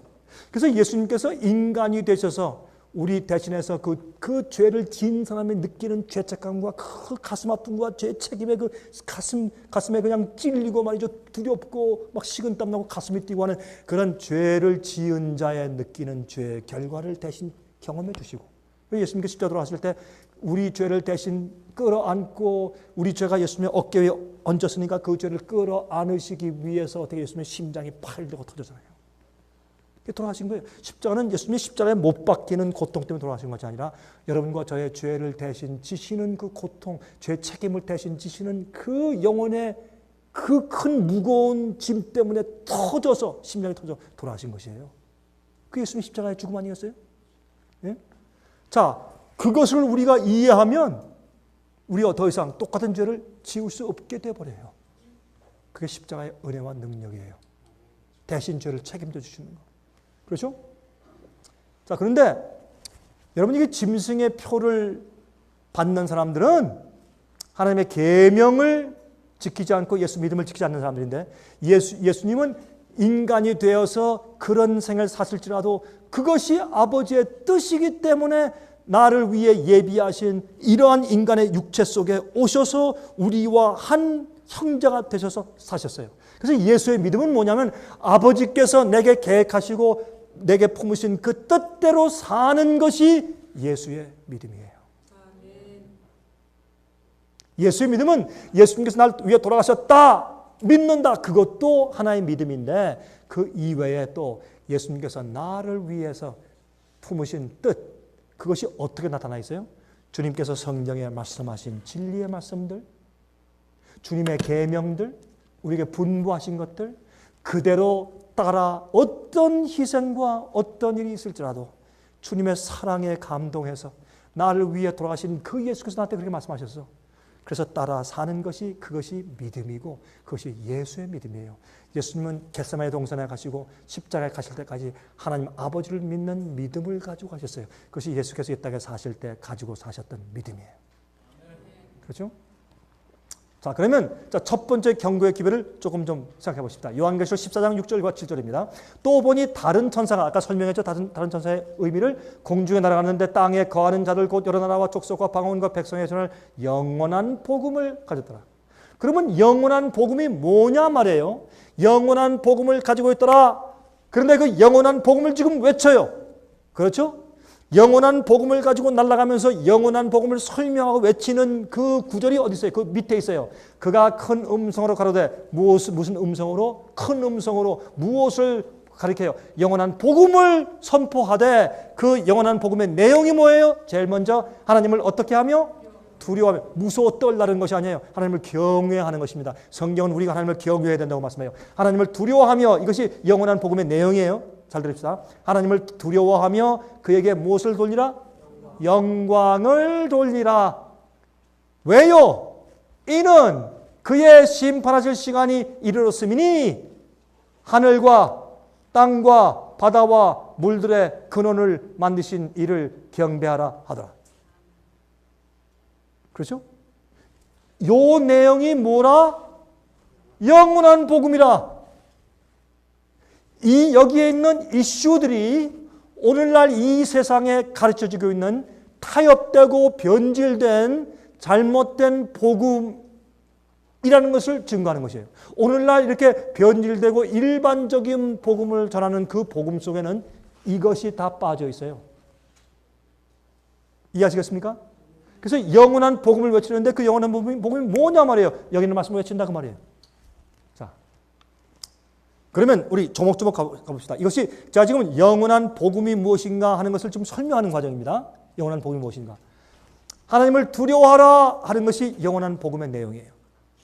그래서 예수님께서 인간이 되셔서 우리 대신해서 그 죄를 지은 사람이 느끼는 죄책감과 그 가슴 아픔과 죄 책임의 그 가슴에 그냥 찔리고 말이죠. 두렵고 막 식은땀 나고 가슴이 뛰고 하는 그런 죄를 지은 자의 느끼는 죄의 결과를 대신 경험해 주시고 예수님께서 십자가 돌아가실 때 우리 죄를 대신 끌어안고 우리 죄가 예수님의 어깨 위에 얹었으니까 그 죄를 끌어안으시기 위해서 어떻게 예수님의 심장이 팔리고 터졌잖아요. 돌아가신 거예요. 십자가는 예수님이 십자가에 못 박히는 고통 때문에 돌아가신 것이 아니라 여러분과 저의 죄를 대신 지시는 그 고통, 죄 책임을 대신 지시는 그 영혼의 그 큰 무거운 짐 때문에 터져서 심장이 터져 돌아가신 것이에요. 그 예수님이 십자가의 죽음 아니었어요? 네? 자, 그것을 우리가 이해하면 우리가 더 이상 똑같은 죄를 지을 수 없게 되어버려요. 그게 십자가의 은혜와 능력이에요. 대신 죄를 책임져 주시는 거. 그렇죠? 자, 그런데 여러분 이게 짐승의 표를 받는 사람들은 하나님의 계명을 지키지 않고 예수 믿음을 지키지 않는 사람들인데 예수님은 인간이 되어서 그런 생을 사실지라도 그것이 아버지의 뜻이기 때문에 나를 위해 예비하신 이러한 인간의 육체 속에 오셔서 우리와 한 형제가 되셔서 사셨어요. 그래서 예수의 믿음은 뭐냐면 아버지께서 내게 계획하시고 내게 품으신 그 뜻대로 사는 것이 예수의 믿음이에요. 예수의 믿음은 예수님께서 날 위해 돌아가셨다 믿는다 그것도 하나의 믿음인데 그 이외에 또 예수님께서 나를 위해서 품으신 뜻 그것이 어떻게 나타나 있어요? 주님께서 성경에 말씀하신 진리의 말씀들 주님의 계명들 우리에게 분부하신 것들 그대로 따라 어떤 희생과 어떤 일이 있을지라도 주님의 사랑에 감동해서 나를 위해 돌아가신 그 예수께서 나한테 그렇게 말씀하셨어. 그래서 따라 사는 것이 그것이 믿음이고 그것이 예수의 믿음이에요. 예수님은 겟세마네 동산에 가시고 십자가에 가실 때까지 하나님 아버지를 믿는 믿음을 가지고 가셨어요. 그것이 예수께서 이 땅에 사실 때 가지고 사셨던 믿음이에요. 그렇죠? 자, 그러면 첫 번째 경고의 기별을 조금 좀 생각해 보십시다. 요한계시록 14장 6절과 7절입니다. 또 보니 다른 천사가 아까 설명했죠. 다른 천사의 의미를 공중에 날아가는데 땅에 거하는 자들 곧 여러 나라와 족속과 방언과 백성의 전할 영원한 복음을 가졌더라. 그러면 영원한 복음이 뭐냐 말이에요. 영원한 복음을 가지고 있더라. 그런데 그 영원한 복음을 지금 외쳐요. 그렇죠? 영원한 복음을 가지고 날아가면서 영원한 복음을 설명하고 외치는 그 구절이 어디 있어요? 그 밑에 있어요. 그가 큰 음성으로 가로되 무슨 음성으로? 큰 음성으로 무엇을 가리켜요? 영원한 복음을 선포하되 그 영원한 복음의 내용이 뭐예요? 제일 먼저 하나님을 어떻게 하며? 두려워하며 무서워 떨라는 것이 아니에요. 하나님을 경외하는 것입니다. 성경은 우리가 하나님을 경외해야 된다고 말씀해요. 하나님을 두려워하며 이것이 영원한 복음의 내용이에요. 잘 들읍시다. 하나님을 두려워하며 그에게 무엇을 돌리라? 영광을 돌리라. 왜요? 이는 그의 심판하실 시간이 이르렀음이니 하늘과 땅과 바다와 물들의 근원을 만드신 이를 경배하라 하더라. 그렇죠? 요 내용이 뭐라? 영원한 복음이라. 이 여기에 있는 이슈들이 오늘날 이 세상에 가르쳐지고 있는 타협되고 변질된 잘못된 복음이라는 것을 증거하는 것이에요. 오늘날 이렇게 변질되고 일반적인 복음을 전하는 그 복음 속에는 이것이 다 빠져 있어요. 이해하시겠습니까? 그래서 영원한 복음을 외치는데 그 영원한 복음이 뭐냐 말이에요. 여기 있는 말씀을 외친다 그 말이에요. 자, 그러면 우리 조목조목 가봅시다. 이것이 제가 지금 영원한 복음이 무엇인가 하는 것을 좀 설명하는 과정입니다. 영원한 복음이 무엇인가. 하나님을 두려워하라 하는 것이 영원한 복음의 내용이에요.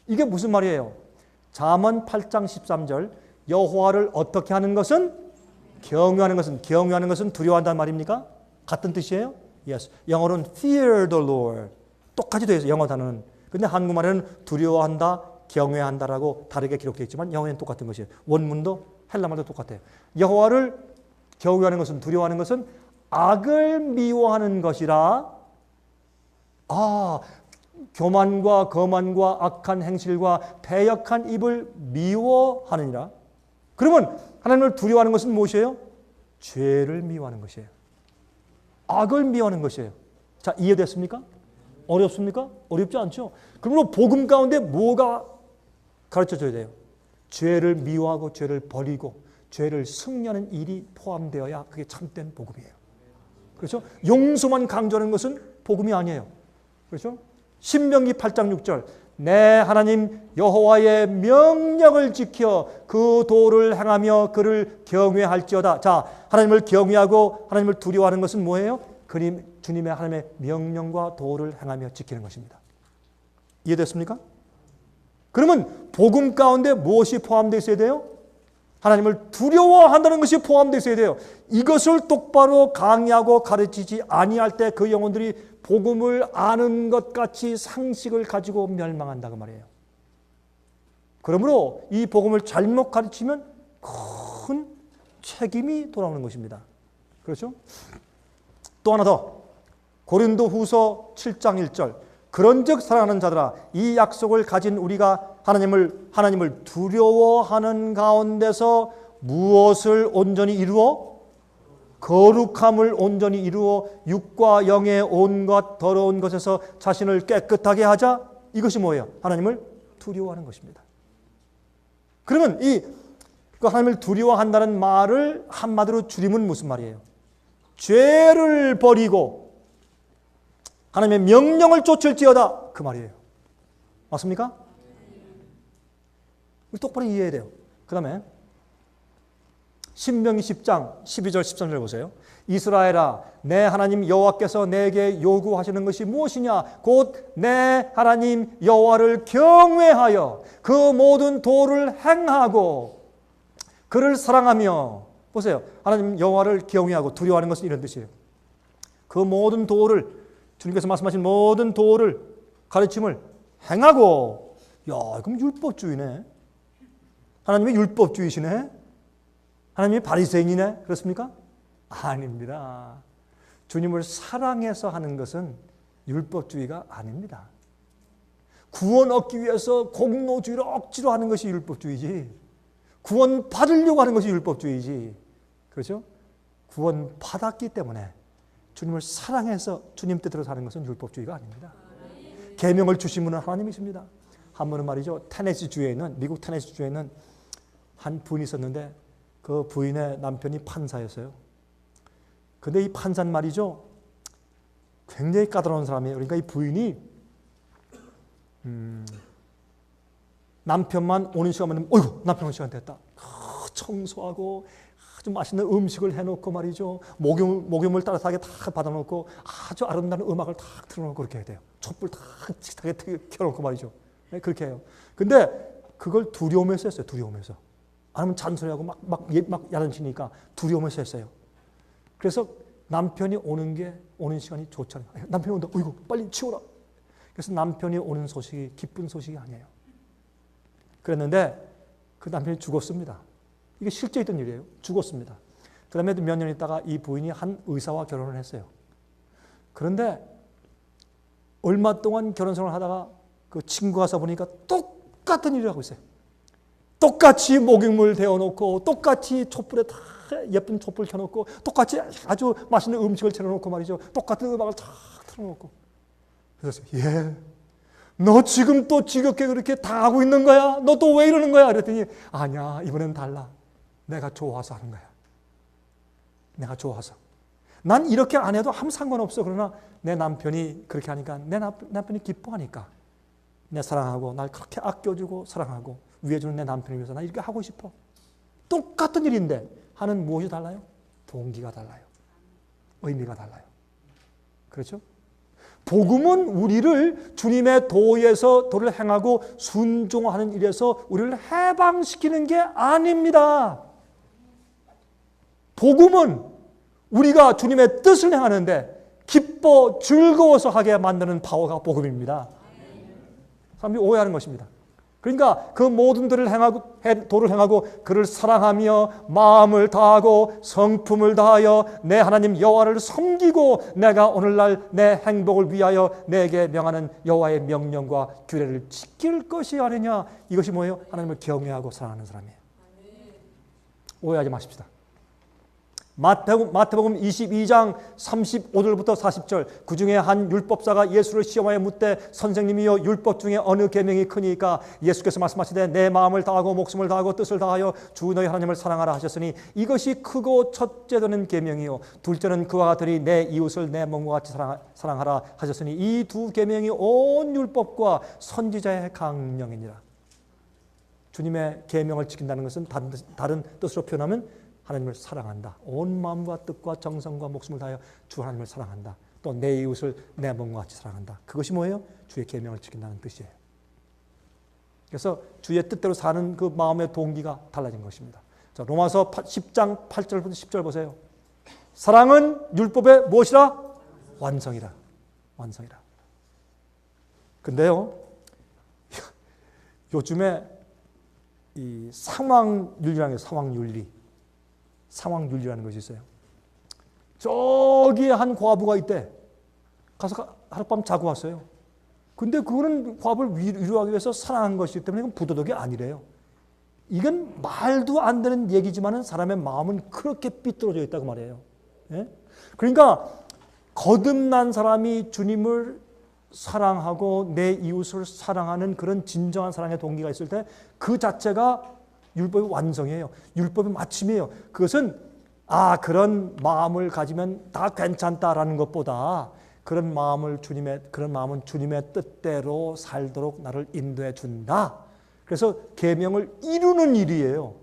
이게 무슨 말이에요? 잠언 8장 13절 여호와를 어떻게 하는 것은? 경외하는 것은 두려워한다는 말입니까? 같은 뜻이에요? Yes. 영어로는 fear the Lord. 똑같이 되어 있어요. 영어 단어는. 근데 한국말에는 두려워한다, 경외한다라고 다르게 기록되어 있지만 영어에는 똑같은 것이에요. 원문도 헬라말도 똑같아요. 여호와를 경외하는 것은, 두려워하는 것은 악을 미워하는 것이라. 교만과 거만과 악한 행실과 패역한 입을 미워하느니라. 그러면 하나님을 두려워하는 것은 무엇이에요? 죄를 미워하는 것이에요. 악을 미워하는 것이에요. 자, 이해됐습니까? 어렵습니까? 어렵지 않죠? 그러므로 복음 가운데 뭐가 가르쳐줘야 돼요? 죄를 미워하고 죄를 버리고 죄를 승리하는 일이 포함되어야 그게 참된 복음이에요. 그렇죠? 용서만 강조하는 것은 복음이 아니에요. 그렇죠? 신명기 8장 6절 내 하나님 여호와의 명령을 지켜 그 도를 행하며 그를 경외할지어다. 자, 하나님을 경외하고 하나님을 두려워하는 것은 뭐예요? 주님의 하나님의 명령과 도를 행하며 지키는 것입니다. 이해됐습니까? 그러면 복음 가운데 무엇이 포함되어 있어야 돼요? 하나님을 두려워한다는 것이 포함되어 있어야 돼요. 이것을 똑바로 강의하고 가르치지 아니할 때 그 영혼들이 복음을 아는 것 같이 상식을 가지고 멸망한다 그 말이에요. 그러므로 이 복음을 잘못 가르치면 큰 책임이 돌아오는 것입니다. 그렇죠? 또 하나 더 고린도후서 7장 1절 그런즉 사랑하는 자들아 이 약속을 가진 우리가 하나님을 두려워하는 가운데서 무엇을 온전히 이루어? 거룩함을 온전히 이루어 육과 영의 온갖 더러운 것에서 자신을 깨끗하게 하자. 이것이 뭐예요? 하나님을 두려워하는 것입니다. 그러면 하나님을 두려워한다는 말을 한마디로 줄이면 무슨 말이에요? 죄를 버리고 하나님의 명령을 쫓을지어다 그 말이에요. 맞습니까? 똑바로 이해해야 돼요. 그 다음에 신명기 10장 12절 13절 보세요. 이스라엘아 내 하나님 여호와께서 내게 요구하시는 것이 무엇이냐? 곧 내 하나님 여호와를 경외하여 그 모든 도를 행하고 그를 사랑하며. 보세요. 하나님 여호와를 경외하고 두려워하는 것은 이런 뜻이에요. 그 모든 도를 주님께서 말씀하신 모든 도를 가르침을 행하고. 야, 그럼 율법주의네. 하나님이 율법주의시네. 하나님이 바리새인이네. 그렇습니까? 아닙니다. 주님을 사랑해서 하는 것은 율법주의가 아닙니다. 구원 얻기 위해서 공로주의를 억지로 하는 것이 율법주의지. 구원 받으려고 하는 것이 율법주의지. 그렇죠? 구원 받았기 때문에 주님을 사랑해서 주님 뜻대로 사는 것은 율법주의가 아닙니다. 계명을 주신 분은 하나님이십니다. 한 번은 말이죠. 미국 테네시주에 있는 한 부인이 있었는데 그 부인의 남편이 판사였어요. 근데 이 판사는 말이죠. 굉장히 까다로운 사람이에요. 그러니까 이 부인이 남편만 오는 시간만 되면 어이구 남편 오는 시간 됐다. 청소하고 아주 맛있는 음식을 해놓고 말이죠. 목욕물 따뜻하게 다 받아놓고 아주 아름다운 음악을 다 틀어놓고 그렇게 해야 돼요. 촛불 다 켜놓고 말이죠. 네, 그렇게 해요. 근데 그걸 두려움에서 했어요. 두려움에서. 안 하면 잔소리하고 막 야단치니까 두려움을 샜어요. 그래서 남편이 오는 시간이 좋지 않아요. 남편이 온다. 어이구, 빨리 치워라. 그래서 남편이 오는 소식이 기쁜 소식이 아니에요. 그랬는데 그 남편이 죽었습니다. 이게 실제 있던 일이에요. 죽었습니다. 그 다음에 몇 년 있다가 이 부인이 한 의사와 결혼을 했어요. 그런데 얼마 동안 결혼 생활을 하다가 그 친구가 와서 보니까 똑같은 일을 하고 있어요. 똑같이 목욕물 데워놓고 똑같이 촛불에 다 예쁜 촛불 켜놓고 똑같이 아주 맛있는 음식을 차려놓고 말이죠. 똑같은 음악을 다 틀어놓고. 그래서 너 지금 또 지겹게 그렇게 당하고 있는 거야? 너 또 왜 이러는 거야? 그랬더니 아니야, 이번엔 달라. 내가 좋아서 하는 거야. 내가 좋아서. 난 이렇게 안 해도 아무 상관없어. 그러나 내 남편이 그렇게 하니까 내 남편이 기뻐하니까 내 사랑하고 날 그렇게 아껴주고 사랑하고 위해주는 내 남편을 위해서 나 이렇게 하고 싶어. 똑같은 일인데 하는 무엇이 달라요? 동기가 달라요. 의미가 달라요. 그렇죠? 복음은 우리를 주님의 도에서 도를 행하고 순종하는 일에서 우리를 해방시키는 게 아닙니다. 복음은 우리가 주님의 뜻을 행하는데 기뻐 즐거워서 하게 만드는 파워가 복음입니다. 사람들이 오해하는 것입니다. 그러니까 그 모든 도를 행하고 그를 사랑하며 마음을 다하고 성품을 다하여 내 하나님 여호와를 섬기고 내가 오늘날 내 행복을 위하여 내게 명하는 여호와의 명령과 규례를 지킬 것이 아니냐. 이것이 뭐예요? 하나님을 경외하고 사랑하는 사람이에요. 오해하지 마십시다. 마태복음 22장 35절부터 40절, 그 중에 한 율법사가 예수를 시험하여 묻되 선생님이여 율법 중에 어느 계명이 크니까? 예수께서 말씀하시되 내 마음을 다하고 목숨을 다하고 뜻을 다하여 주 너희 하나님을 사랑하라 하셨으니 이것이 크고 첫째 되는 계명이요 둘째는 그와 같으니 내 이웃을 내 몸과 같이 사랑하라 하셨으니 이 두 계명이 온 율법과 선지자의 강령이니라. 주님의 계명을 지킨다는 것은 다른 뜻으로 표현하면 하나님을 사랑한다. 온 마음과 뜻과 정성과 목숨을 다하여 주 하나님을 사랑한다. 또 내 이웃을 내 몸과 같이 사랑한다. 그것이 뭐예요? 주의 계명을 지킨다는 뜻이에요. 그래서 주의 뜻대로 사는 그 마음의 동기가 달라진 것입니다. 자, 로마서 10장 8절부터 10절 보세요. 사랑은 율법의 무엇이라? 완성이라. 완성이라. 근데요, 요즘에 이 상황윤리라는 게 상황윤리라는 것이 있어요. 저기에 한 과부가 있대. 가서 하룻밤 자고 왔어요. 근데 그거는 과부를 위로하기 위해서 사랑한 것이기 때문에 이건 부도덕이 아니래요. 이건 말도 안 되는 얘기지만 사람의 마음은 그렇게 삐뚤어져 있다고 말이에요. 예? 그러니까 거듭난 사람이 주님을 사랑하고 내 이웃을 사랑하는 그런 진정한 사랑의 동기가 있을 때 그 자체가 율법의 완성이에요. 율법의 마침이에요. 그것은 그런 마음을 가지면 다 괜찮다라는 것보다 그런 마음은 주님의 뜻대로 살도록 나를 인도해 준다. 그래서 계명을 이루는 일이에요.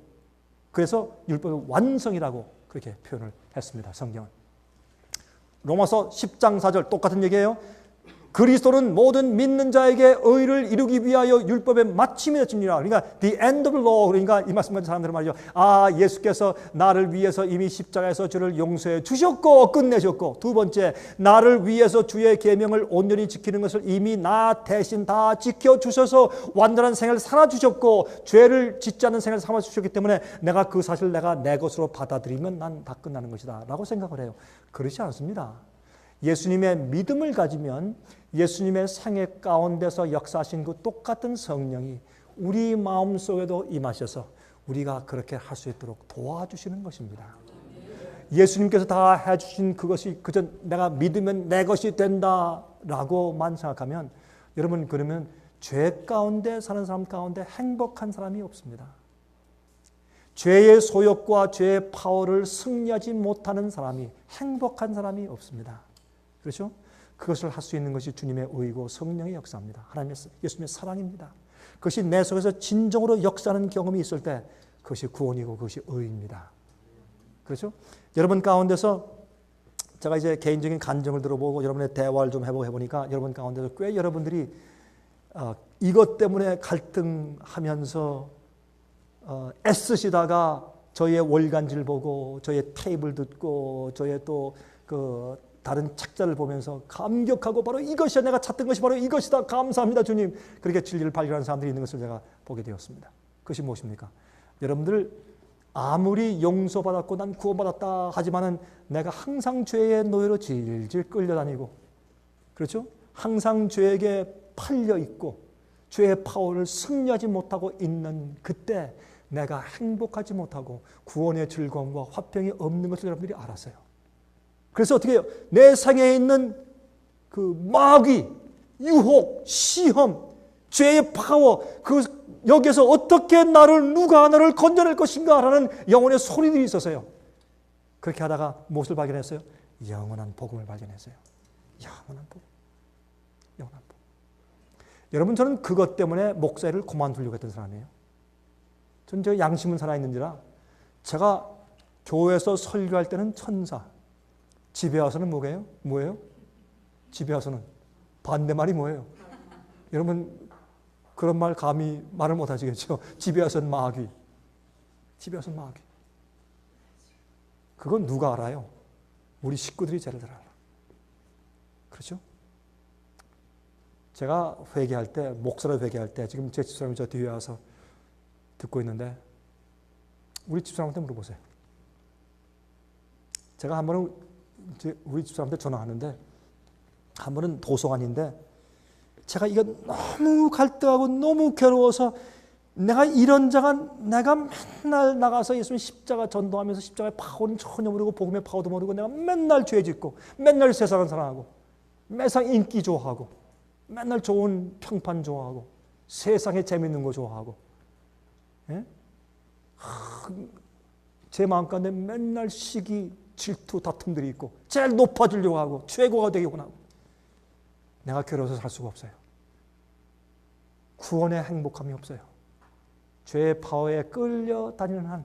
그래서 율법의 완성이라고 그렇게 표현을 했습니다. 성경은. 로마서 10장 4절 똑같은 얘기예요. 그리스도는 모든 믿는 자에게 의를 이루기 위하여 율법의 마침이 되십니다. 그러니까 the end of law. 그러니까 이 말씀 같은 사람들은 말이죠. 예수께서 나를 위해서 이미 십자가에서 주를 용서해 주셨고 끝내셨고, 두 번째, 나를 위해서 주의 계명을 온전히 지키는 것을 이미 나 대신 다 지켜주셔서 완전한 생을 살아주셨고 죄를 짓지 않는 생을 삼아주셨기 때문에 내가 그 사실을 내가 내 것으로 받아들이면 난 다 끝나는 것이다 라고 생각을 해요. 그렇지 않습니다. 예수님의 믿음을 가지면 예수님의 생애 가운데서 역사하신 그 똑같은 성령이 우리 마음속에도 임하셔서 우리가 그렇게 할 수 있도록 도와주시는 것입니다. 예수님께서 다 해주신 그것이 그저 내가 믿으면 내 것이 된다라고만 생각하면 여러분, 그러면 죄 가운데 사는 사람 가운데 행복한 사람이 없습니다. 죄의 소욕과 죄의 파워를 승리하지 못하는 사람이, 행복한 사람이 없습니다. 그렇죠? 그것을 할 수 있는 것이 주님의 의고 성령의 역사입니다. 하나님의, 예수님의 사랑입니다. 그것이 내 속에서 진정으로 역사하는 경험이 있을 때 그것이 구원이고 그것이 의입니다. 그렇죠? 여러분 가운데서 제가 이제 개인적인 간증을 들어보고 여러분의 대화를 좀 해보니까 여러분 가운데서 꽤 여러분들이 이것 때문에 갈등하면서 애쓰시다가 저의 월간지를 보고 저의 테이블 듣고 저의 또 그 다른 책자를 보면서 감격하고 바로 이것이야 내가 찾던 것이 바로 이것이다 감사합니다 주님 그렇게 진리를 발견하는 사람들이 있는 것을 제가 보게 되었습니다. 그것이 무엇입니까? 여러분들 아무리 용서받았고 난 구원받았다 하지만은 내가 항상 죄의 노예로 질질 끌려다니고 그렇죠? 항상 죄에게 팔려 있고 죄의 파워를 승리하지 못하고 있는 그때 내가 행복하지 못하고 구원의 즐거움과 화평이 없는 것을 여러분들이 알았어요. 그래서 어떻게 해요? 내 생에 있는 그 마귀, 유혹, 시험, 죄의 파워, 여기에서 어떻게 누가 나를 건져낼 것인가 라는 영혼의 소리들이 있었어요. 그렇게 하다가 무엇을 발견했어요? 영원한 복음을 발견했어요. 영원한 복음. 영원한 복음. 여러분 저는 그것 때문에 목사를 그만두려고 했던 사람이에요. 저는 제 양심은 살아있는지라 제가 교회에서 설교할 때는 천사, 집에 와서는 뭐예요? 집에 와서는 반대말이 뭐예요? 여러분 그런 말 감히 말을 못 하시겠죠? 집에 와서는 마귀. 집에 와서는 마귀. 그건 누가 알아요? 우리 식구들이 제일 잘 알아. 그렇죠? 제가 회개할 때, 목사로 회개할 때, 지금 제 집사람이 저 뒤에 와서 듣고 있는데, 우리 집사람한테 물어보세요. 제가 한 번은 우리 집사람한테 전화하는데, 한 번은 도서관인데, 제가 이거 너무 갈등하고 너무 괴로워서 내가 이런 자가 내가 맨날 나가서 예수님 십자가 전도하면서 십자가의 파워는 전혀 모르고 복음의 파워도 모르고 내가 맨날 죄 짓고 맨날 세상을 사랑하고 매상 인기 좋아하고 맨날 좋은 평판 좋아하고 세상에 재밌는 거 좋아하고 예? 제 마음 가운데 맨날 시기 질투 다툼들이 있고 제일 높아지려고 하고 최고가 되기 원하고 내가 괴로워서 살 수가 없어요. 구원의 행복함이 없어요. 죄의 파워에 끌려다니는 한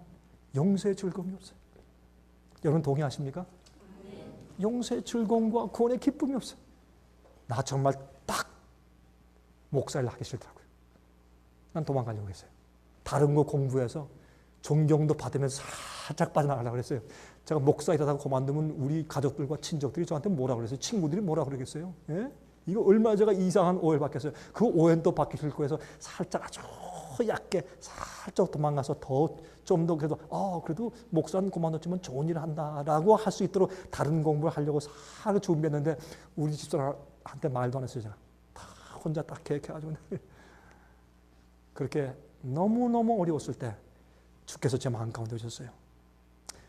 용서의 즐거움이 없어요. 여러분 동의하십니까? 용서의 즐거움과 구원의 기쁨이 없어요. 나 정말 딱 목사를 하기 싫더라고요. 난 도망가려고 했어요. 다른 거 공부해서 존경도 받으면서 살짝 빠져나가려고 그랬어요. 제가 목사 일하다가 그만두면 우리 가족들과 친족들이 저한테 뭐라 그랬어요? 친구들이 뭐라 그러겠어요? 예? 이거 얼마나 제가 이상한 오해를 받겠어요. 그 오해는 또 받기 싫고 해서 살짝 아주 얕게 살짝 도망가서 좀 더 그래도 목사는 그만뒀지만 좋은 일을 한다라고 할 수 있도록 다른 공부를 하려고 살 준비했는데 우리 집사람한테 말도 안 했어요. 제가 다 혼자 딱 계획해가지고 그렇게 너무너무 어려웠을 때 주께서 제 마음 가운데 오셨어요.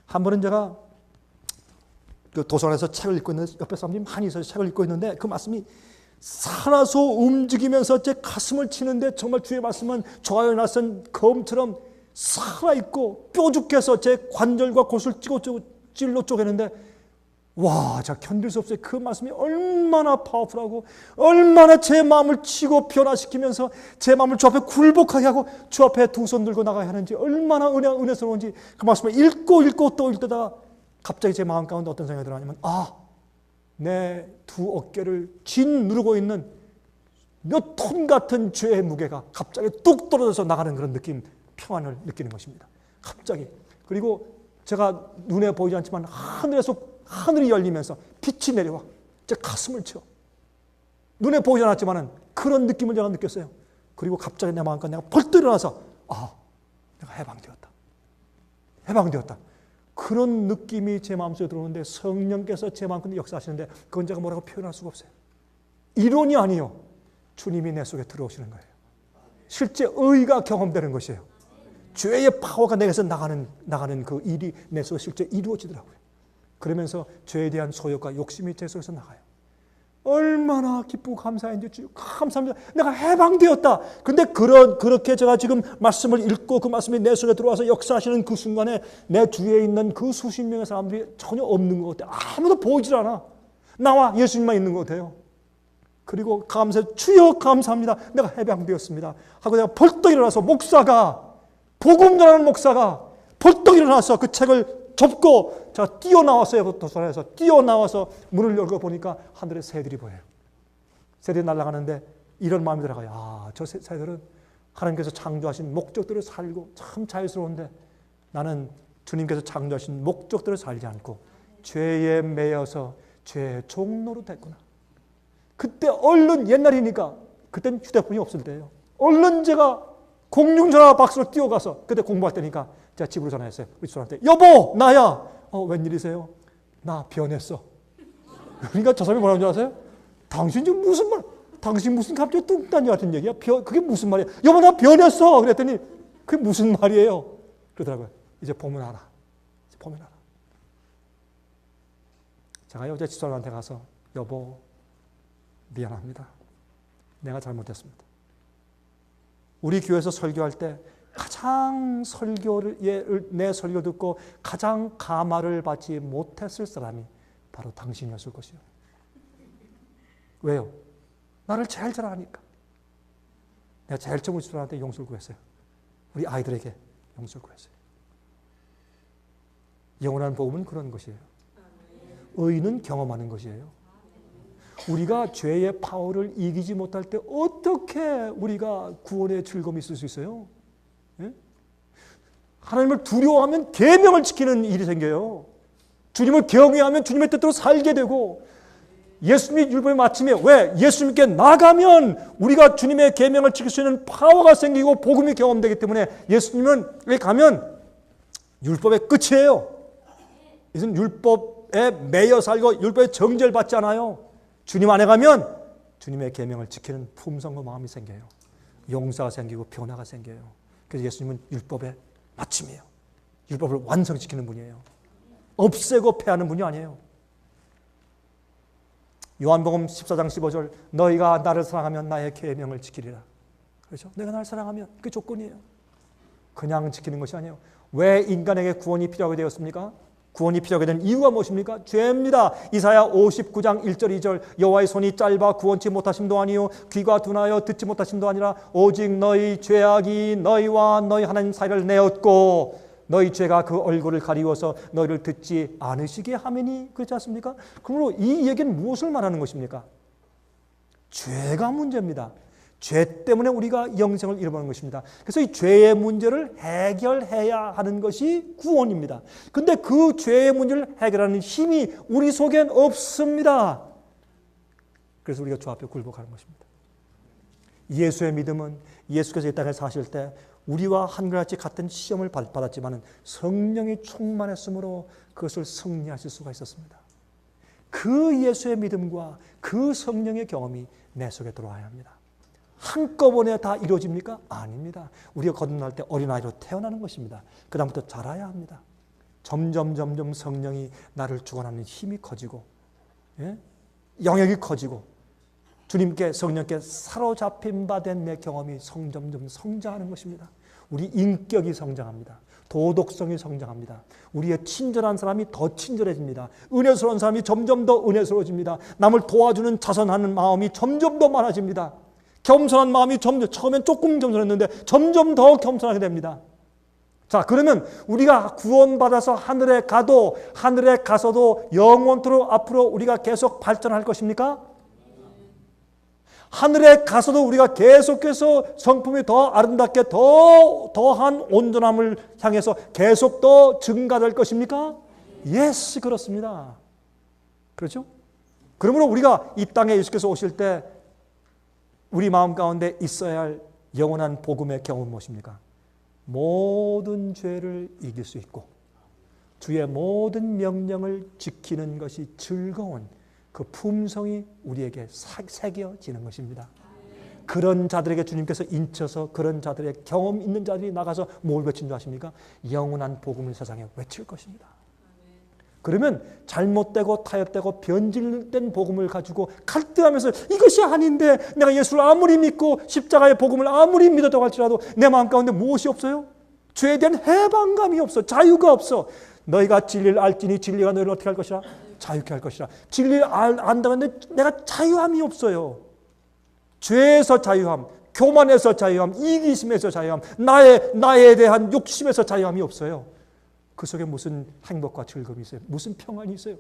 한 번은 제가 그 도서관에서 책을 읽고 있는데 옆에 사람들이 많이 있어서 책을 읽고 있는데 그 말씀이 살아서 움직이면서 제 가슴을 치는데 정말 주의 말씀은 좋아요 낯선 검처럼 살아있고 뾰족해서 제 관절과 곳을 찔러 쪼개는데 와, 제가 견딜 수 없어요. 그 말씀이 얼마나 파워풀하고 얼마나 제 마음을 치고 변화시키면서 제 마음을 주 앞에 굴복하게 하고 주 앞에 두 손 들고 나가야 하는지 얼마나 은혜스러운지 그 말씀을 읽고 또 읽다가 갑자기 제 마음 가운데 어떤 생각이 들어냐면 내 두 어깨를 짓누르고 있는 몇 톤 같은 죄의 무게가 갑자기 뚝 떨어져서 나가는 그런 느낌, 평안을 느끼는 것입니다. 갑자기. 그리고 제가 눈에 보이지 않지만 하늘에서 하늘이 열리면서 빛이 내려와 제 가슴을 채워. 눈에 보이지 않았지만 그런 느낌을 제가 느꼈어요. 그리고 갑자기 내 마음과 내가 벌떡 일어나서 내가 해방되었다. 그런 느낌이 제 마음속에 들어오는데 성령께서 제 마음속에 역사하시는데 그건 제가 뭐라고 표현할 수가 없어요. 이론이 아니요. 주님이 내 속에 들어오시는 거예요. 실제 의가 경험되는 것이에요. 죄의 파워가 내게서 나가는 그 일이 내 속에 실제 이루어지더라고요. 그러면서 죄에 대한 소욕과 욕심이 제 속에서 나가요. 얼마나 기쁘고 감사한지 주여 감사합니다. 내가 해방되었다. 근데 그렇게 제가 지금 말씀을 읽고 그 말씀이 내 속에 들어와서 역사하시는 그 순간에 내 주위에 있는 그 수십 명의 사람들이 전혀 없는 것 같아요. 아무도 보이질 않아. 나와 예수님만 있는 것 같아요. 그리고 주여 감사합니다. 내가 해방되었습니다. 하고 내가 벌떡 일어나서 복음 전하는 목사가 벌떡 일어나서 그 책을 접고 제가 뛰어나왔어요. 도서관에서 뛰어나와서 문을 열고 보니까 하늘에 새들이 보여요. 새들이 날아가는데 이런 마음이 들어가요. 저 새들은 하나님께서 창조하신 목적대로 살고 참 자유스러운데 나는 주님께서 창조하신 목적대로 살지 않고 죄에 매여서 죄의 종로로 됐구나. 그때 얼른 옛날이니까 그때는 휴대폰이 없을 때예요. 얼른 제가 공중전화 박스로 뛰어가서 그때 공부할 때니까 제가 집으로 전화했어요. 우리 집사람한테 여보 나야. 웬일이세요? 나 변했어. 그러니까 저 사람이 뭐라는 줄 아세요? 당신 지금 무슨 말? 당신 무슨 갑자기 뚱딴지 같은 얘기야? 그게 무슨 말이야? 여보 나 변했어. 그랬더니 그게 무슨 말이에요? 그러더라고요. 이제 보면 알아. 이제 보면 알아. 제가 어제 집사람한테 가서 여보 미안합니다. 내가 잘못했습니다. 우리 교회에서 설교할 때 가장 내 설교 듣고 가장 감화를 받지 못했을 사람이 바로 당신이었을 것이요. 왜요? 나를 제일 잘 아니까. 내가 제일 처음 우리 집사람한테 용서를 구했어요. 우리 아이들에게 용서를 구했어요. 영원한 복음은 그런 것이에요. 의는 경험하는 것이에요. 우리가 죄의 파워를 이기지 못할 때 어떻게 우리가 구원의 즐거움이 있을 수 있어요? 예? 하나님을 두려워하면 계명을 지키는 일이 생겨요. 주님을 경외하면 주님의 뜻대로 살게 되고 예수님이 율법의 마침에 왜? 예수님께 나가면 우리가 주님의 계명을 지킬 수 있는 파워가 생기고 복음이 경험되기 때문에 예수님은 여기 가면 율법의 끝이에요. 이것은 율법에 매여 살고 율법의 정죄를 받지 않아요. 주님 안에 가면 주님의 계명을 지키는 품성과 마음이 생겨요. 용서가 생기고 변화가 생겨요. 그래서 예수님은 율법의 마침이에요. 율법을 완성시키는 분이에요. 없애고 폐하는 분이 아니에요. 요한복음 14장 15절 너희가 나를 사랑하면 나의 계명을 지키리라. 그렇죠? 내가 나를 사랑하면 그게 조건이에요. 그냥 지키는 것이 아니에요. 왜 인간에게 구원이 필요하게 되었습니까? 구원이 필요하게 된 이유가 무엇입니까? 죄입니다. 이사야 59장 1절 2절 여호와의 손이 짧아 구원치 못하심도 아니요 귀가 둔하여 듣지 못하심도 아니라 오직 너희 죄악이 너희와 너희 하나님 사이를 내었고 너희 죄가 그 얼굴을 가리워서 너희를 듣지 않으시게 하매니 그렇지 않습니까? 그러므로 이 얘기는 무엇을 말하는 것입니까? 죄가 문제입니다. 죄 때문에 우리가 영생을 잃어버리는 것입니다. 그래서 이 죄의 문제를 해결해야 하는 것이 구원입니다. 근데 그 죄의 문제를 해결하는 힘이 우리 속엔 없습니다. 그래서 우리가 주 앞에 굴복하는 것입니다. 예수의 믿음은 예수께서 이 땅에 사실 때 우리와 한결같이 같은 시험을 받았지만 성령이 충만했으므로 그것을 승리하실 수가 있었습니다. 그 예수의 믿음과 그 성령의 경험이 내 속에 들어와야 합니다. 한꺼번에 다 이루어집니까? 아닙니다. 우리가 거듭날 때 어린아이로 태어나는 것입니다. 그 다음부터 자라야 합니다. 점점 성령이 나를 주관하는 힘이 커지고 영역이 커지고 주님께 성령께 사로잡힌 바 된 내 경험이 점점 성장하는 것입니다. 우리 인격이 성장합니다. 도덕성이 성장합니다. 우리의 친절한 사람이 더 친절해집니다. 은혜스러운 사람이 점점 더 은혜스러워집니다. 남을 도와주는 자선하는 마음이 점점 더 많아집니다. 겸손한 마음이 처음엔 조금 겸손했는데 점점 더 겸손하게 됩니다. 자, 그러면 우리가 구원받아서 하늘에 가서도 영원토록 앞으로 우리가 계속 발전할 것입니까? 하늘에 가서도 우리가 계속해서 성품이 더 아름답게 더한 온전함을 향해서 계속 더 증가될 것입니까? 예스, 그렇습니다. 그렇죠? 그러므로 우리가 이 땅에 예수께서 오실 때 우리 마음 가운데 있어야 할 영원한 복음의 경험은 무엇입니까? 모든 죄를 이길 수 있고 주의 모든 명령을 지키는 것이 즐거운 그 품성이 우리에게 새겨지는 것입니다. 그런 자들에게 주님께서 인쳐서 그런 자들의 경험 있는 자들이 나가서 뭘 외친 줄 아십니까? 영원한 복음을 세상에 외칠 것입니다. 그러면 잘못되고 타협되고 변질된 복음을 가지고 갈등하면서 이것이 아닌데 내가 예수를 아무리 믿고 십자가의 복음을 아무리 믿었다고 할지라도 내 마음 가운데 무엇이 없어요? 죄에 대한 해방감이 없어. 자유가 없어. 너희가 진리를 알지니 진리가 너희를 어떻게 할 것이라? 자유케 할 것이라. 진리를 안다면 내가 자유함이 없어요. 죄에서 자유함, 교만에서 자유함, 이기심에서 자유함, 나에 대한 욕심에서 자유함이 없어요. 그 속에 무슨 행복과 즐거움이 있어요? 무슨 평안이 있어요?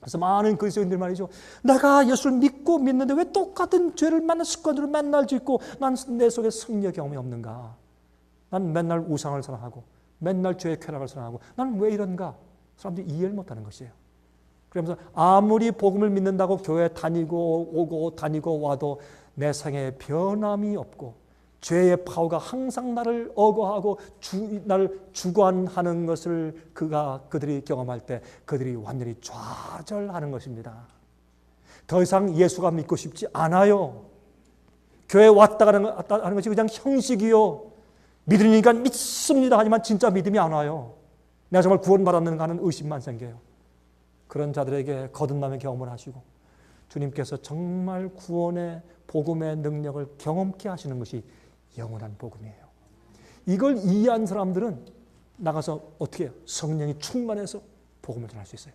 그래서 많은 그리스도인들 말이죠. 내가 예수를 믿고 믿는데 왜 똑같은 죄를 맨날 습관으로 맨날 짓고 난 내 속에 승리의 경험이 없는가? 난 맨날 우상을 사랑하고 맨날 죄의 쾌락을 사랑하고 난 왜 이런가? 사람들이 이해를 못하는 것이에요. 그러면서 아무리 복음을 믿는다고 교회 다니고 오고 다니고 와도 내 생에 변함이 없고 죄의 파워가 항상 나를 억어하고 나를 주관하는 것을 그들이 경험할 때 그들이 완전히 좌절하는 것입니다. 더 이상 예수가 믿고 싶지 않아요. 교회 왔다 가는 것이 그냥 형식이요. 믿으니까 믿습니다. 하지만 진짜 믿음이 안 와요. 내가 정말 구원받았는가 하는 의심만 생겨요. 그런 자들에게 거듭남의 경험을 하시고 주님께서 정말 구원의 복음의 능력을 경험케 하시는 것이 영원한 복음이에요. 이걸 이해한 사람들은 나가서 어떻게 해요? 성령이 충만해서 복음을 전할 수 있어요.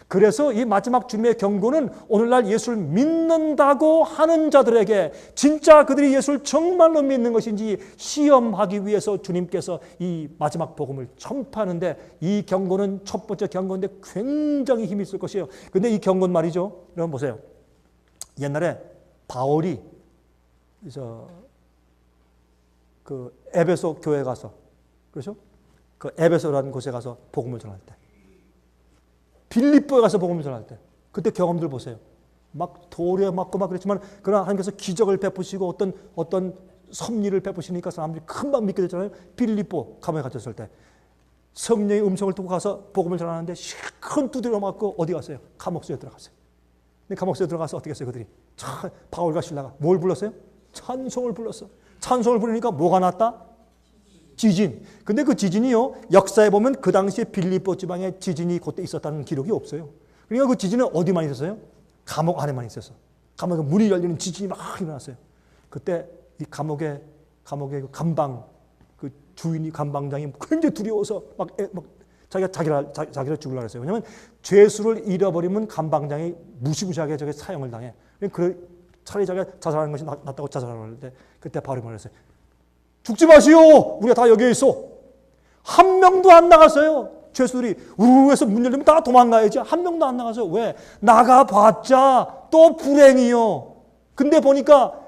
그래서 이 마지막 주님의 경고는 오늘날 예수를 믿는다고 하는 자들에게 진짜 그들이 예수를 정말로 믿는 것인지 시험하기 위해서 주님께서 이 마지막 복음을 전파하는데 이 경고는 첫 번째 경고인데 굉장히 힘이 있을 것이에요. 근데 이 경고는 말이죠. 여러분 보세요. 옛날에 바울이 그 에베소 교회 가서 그렇죠? 그 에베소라는 곳에 가서 복음을 전할 때 빌립보에 가서 복음을 전할 때 그때 경험들 보세요. 막 돌에 맞고 막 그랬지만 그러나 하나님께서 기적을 베푸시고 어떤 섭리를 베푸시니까 사람들이 금방 믿게 됐잖아요. 빌립보 감옥에 갇혔을 때 성령의 음성을 듣고 가서 복음을 전하는데 큰 두드려 맞고 어디 갔어요? 감옥소에 들어갔어요. 근데 감옥소에 들어가서 어떻게 했어요? 그들이 바울과 실라가 뭘 불렀어요? 찬송을 불렀어. 찬송을 부르니까 뭐가 났다? 지진. 근데 그 지진이요, 역사에 보면 그 당시에 빌립보 지방에 지진이 그때 있었다는 기록이 없어요. 그러니까 그 지진은 어디만 있었어요? 감옥 안에만 있었어. 감옥에 문이 열리는 지진이 막 일어났어요. 그때 이 감옥의 그 감방, 그 주인이 감방장이 굉장히 두려워서 막 자기를 죽으려고 했어요. 왜냐하면 죄수를 잃어버리면 감방장이 무시무시하게 저게 사형을 당해. 차라리 자기가 자살하는 것이 낫다고 자살하려고 하는데 그때 바울이 말했어요. 죽지 마시오. 우리가 다 여기에 있어. 한 명도 안 나갔어요. 죄수들이 우르르해서 문 열리면 다 도망가야지. 한 명도 안 나가서 왜? 나가봤자 또 불행이요. 근데 보니까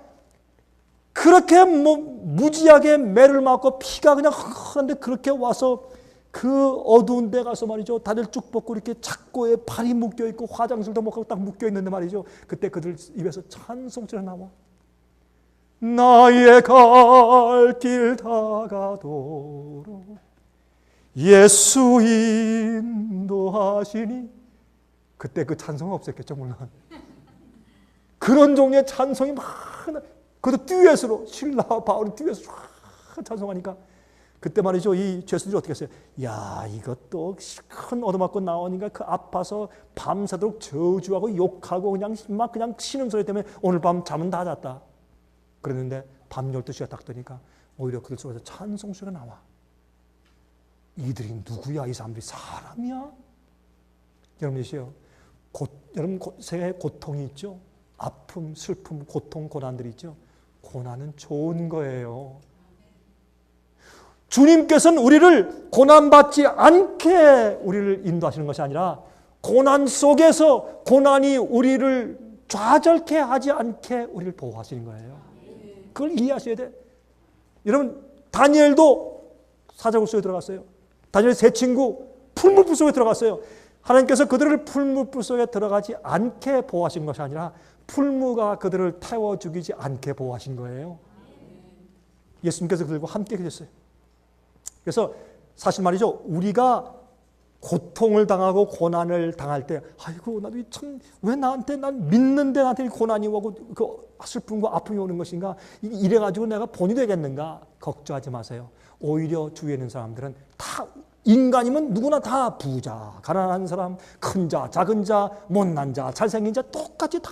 그렇게 무지하게 매를 맞고 피가 그냥 흐르는데 그렇게 와서 그 어두운 데 가서 말이죠. 다들 쭉 벗고 이렇게 착고에 발이 묶여있고 화장실도 못 가고 딱 묶여있는데 말이죠. 그때 그들 입에서 찬송처럼 나와. 나의 갈 길 다가도록 예수 인도하시니. 그때 그 찬송은 없었겠죠 물론. 그런 종류의 찬송이 많아. 그것도 듀엣으로 신라와 바울이 듀엣으로 찬송하니까 그때 말이죠. 이 죄수들이 어떻게 했어요? 야, 이것도 큰 얻어맞고 나오니까 그 아파서 밤새도록 저주하고 욕하고 그냥 쉬는 소리 때문에 오늘 밤 잠은 다 잤다. 그랬는데 밤 12시가 딱 되니까 오히려 그들 속에서 찬송 소리가 나와. 이들이 누구야? 이 사람들이 사람이야? 여러분이시요. 여러분 세상에 고통이 있죠? 아픔, 슬픔, 고통, 고난들이 있죠? 고난은 좋은 거예요. 주님께서는 우리를 고난받지 않게 우리를 인도하시는 것이 아니라 고난 속에서 고난이 우리를 좌절케 하지 않게 우리를 보호하시는 거예요. 그걸 이해하셔야 돼. 여러분 다니엘도 사자굴 속에 들어갔어요. 다니엘 세 친구 풀무불 속에 들어갔어요. 하나님께서 그들을 풀무불 속에 들어가지 않게 보호하신 것이 아니라 풀무가 그들을 태워 죽이지 않게 보호하신 거예요. 예수님께서 그들과 함께 계셨어요. 그래서 사실 말이죠. 우리가 고통을 당하고 고난을 당할 때 아이고 나도 참 왜 나한테 난 믿는데 나한테 고난이 오고 그 슬픔과 아픔이 오는 것인가 이래가지고 내가 본이 되겠는가 걱정하지 마세요. 오히려 주위에 있는 사람들은 다 인간이면 누구나 다 부자, 가난한 사람, 큰 자, 작은 자, 못난 자, 잘생긴 자 똑같이 다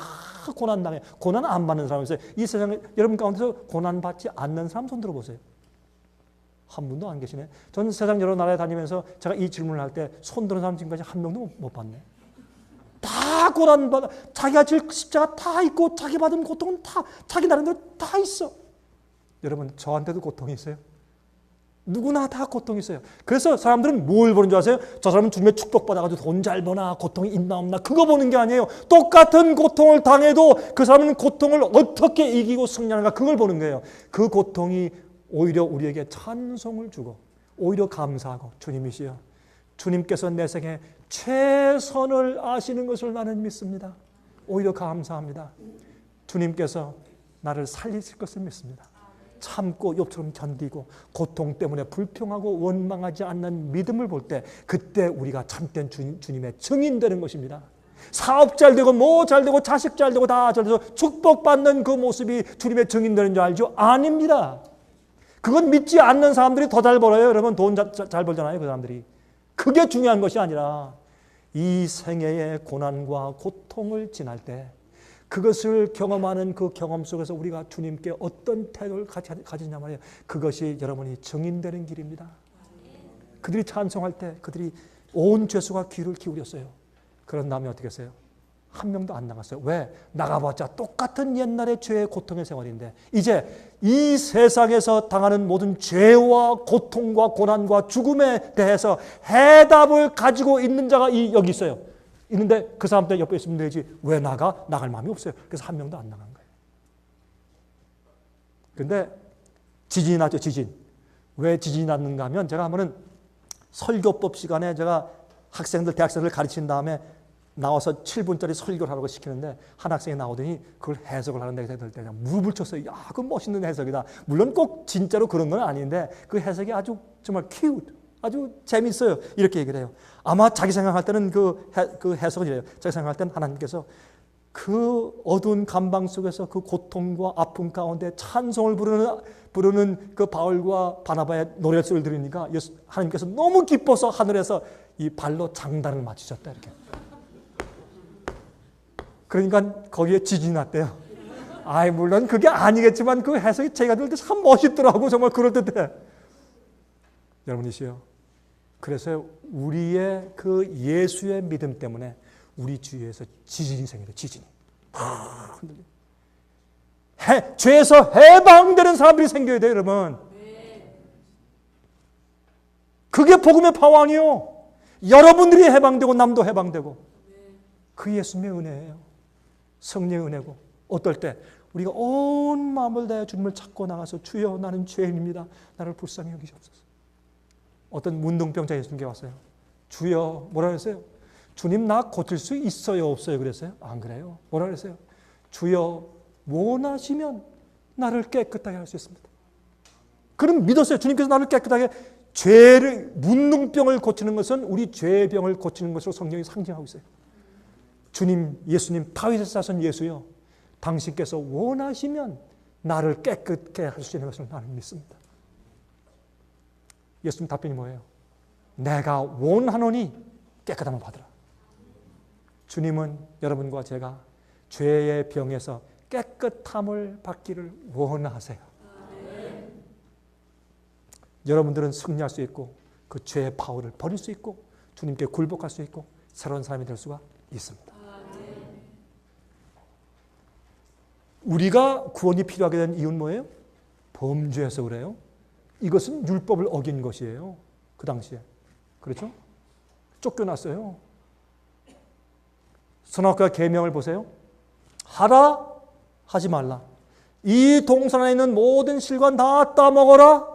고난당해. 고난 안 받는 사람이 있어요. 이 세상에 여러분 가운데서 고난받지 않는 사람 손 들어보세요. 한 분도 안 계시네. 전 세상 여러 나라에 다니면서 제가 이 질문을 할 때 손 드는 사람 지금까지 한 명도 못 봤네. 다 고난받아. 자기가 질 십자가 다 있고 자기 받은 고통은 다 자기 나름대로 다 있어. 여러분 저한테도 고통이 있어요. 누구나 다 고통이 있어요. 그래서 사람들은 뭘 보는 줄 아세요? 저 사람은 주님의 축복받아가지고 돈 잘 버나 고통이 있나 없나 그거 보는 게 아니에요. 똑같은 고통을 당해도 그 사람은 고통을 어떻게 이기고 승리하는가 그걸 보는 거예요. 그 고통이 오히려 우리에게 찬송을 주고 오히려 감사하고 주님이시여 주님께서 내 생에 최선을 아시는 것을 나는 믿습니다. 오히려 감사합니다. 주님께서 나를 살리실 것을 믿습니다. 참고 욥처럼 견디고 고통 때문에 불평하고 원망하지 않는 믿음을 볼 때 그때 우리가 참된 주님의 증인되는 것입니다. 사업 잘 되고 뭐 잘 되고 자식 잘 되고 다 잘 돼서 축복받는 그 모습이 주님의 증인되는 줄 알죠? 아닙니다. 그건 믿지 않는 사람들이 더 잘 벌어요. 여러분 돈 잘 벌잖아요. 그 사람들이. 그게 중요한 것이 아니라 이 생애의 고난과 고통을 지날 때 그것을 경험하는 그 경험 속에서 우리가 주님께 어떤 태도를 가지냐 말이에요. 그것이 여러분이 증인되는 길입니다. 그들이 찬송할 때 그들이 온 죄수가 귀를 기울였어요. 그런 다음에 어떻게 했어요? 한 명도 안 나갔어요. 왜? 나가봤자 똑같은 옛날의 죄의 고통의 생활인데 이제 이 세상에서 당하는 모든 죄와 고통과 고난과 죽음에 대해서 해답을 가지고 있는 자가 여기 있어요. 있는데 그 사람들 옆에 있으면 되지 왜 나갈 마음이 없어요. 그래서 한 명도 안 나간 거예요. 그런데 지진이 났죠. 지진. 왜 지진이 났는가 하면 제가 한번은 설교법 시간에 제가 대학생들 가르친 다음에 나와서 7분짜리 설교를 하라고 시키는데 한 학생이 나오더니 그걸 해석을 하는데 그냥 무릎을 쳤어요. 야, 그 멋있는 해석이다. 물론 꼭 진짜로 그런 건 아닌데 그 해석이 아주 정말 cute, 아주 재밌어요. 이렇게 얘기를 해요. 아마 자기 생각할 때는 그 해석은 이래요. 자기 생각할 때는 하나님께서 그 어두운 감방 속에서 그 고통과 아픔 가운데 찬송을 부르는 그 바울과 바나바의 노랫소리를 들으니까 하나님께서 너무 기뻐서 하늘에서 이 발로 장단을 맞추셨다. 이렇게. 그러니까 거기에 지진이 났대요. 물론 그게 아니겠지만 그 해석이 제가 들을 때 참 멋있더라고. 정말 그럴듯해. 여러분이시여. 그래서 우리의 그 예수의 믿음 때문에 우리 주위에서 지진이 생겨요. 지진이. 죄에서 해방되는 사람들이 생겨야 돼요. 여러분. 그게 복음의 파워 아니에요. 여러분들이 해방되고 남도 해방되고. 그 예수님의 은혜예요. 성령의 은혜고 어떨 때 우리가 온 마음을 다해 주님을 찾고 나가서 주여 나는 죄인입니다. 나를 불쌍히 여기시옵소서. 어떤 문둥병자 예수님께 왔어요. 주여 뭐라 그랬어요? 주님 나 고칠 수 있어요 없어요 그랬어요? 안 그래요. 뭐라 그랬어요? 주여 원하시면 나를 깨끗하게 할 수 있습니다. 그럼 믿었어요. 주님께서 나를 깨끗하게 문둥병을 고치는 것은 우리 죄의 병을 고치는 것으로 성경이 상징하고 있어요. 주님, 예수님, 다윗의 자손 예수요. 당신께서 원하시면 나를 깨끗게 할 수 있는 것을 나는 믿습니다. 예수님 답변이 뭐예요? 내가 원하노니 깨끗함을 받으라. 주님은 여러분과 제가 죄의 병에서 깨끗함을 받기를 원하세요. 여러분들은 승리할 수 있고 그 죄의 파워를 버릴 수 있고 주님께 굴복할 수 있고 새로운 사람이 될 수가 있습니다. 우리가 구원이 필요하게 된 이유는 뭐예요? 범죄해서 그래요. 이것은 율법을 어긴 것이에요. 그 당시에. 그렇죠? 쫓겨났어요. 선악과 계명을 보세요. 하라, 하지 말라. 이 동산 안에 있는 모든 실과는 다 따먹어라.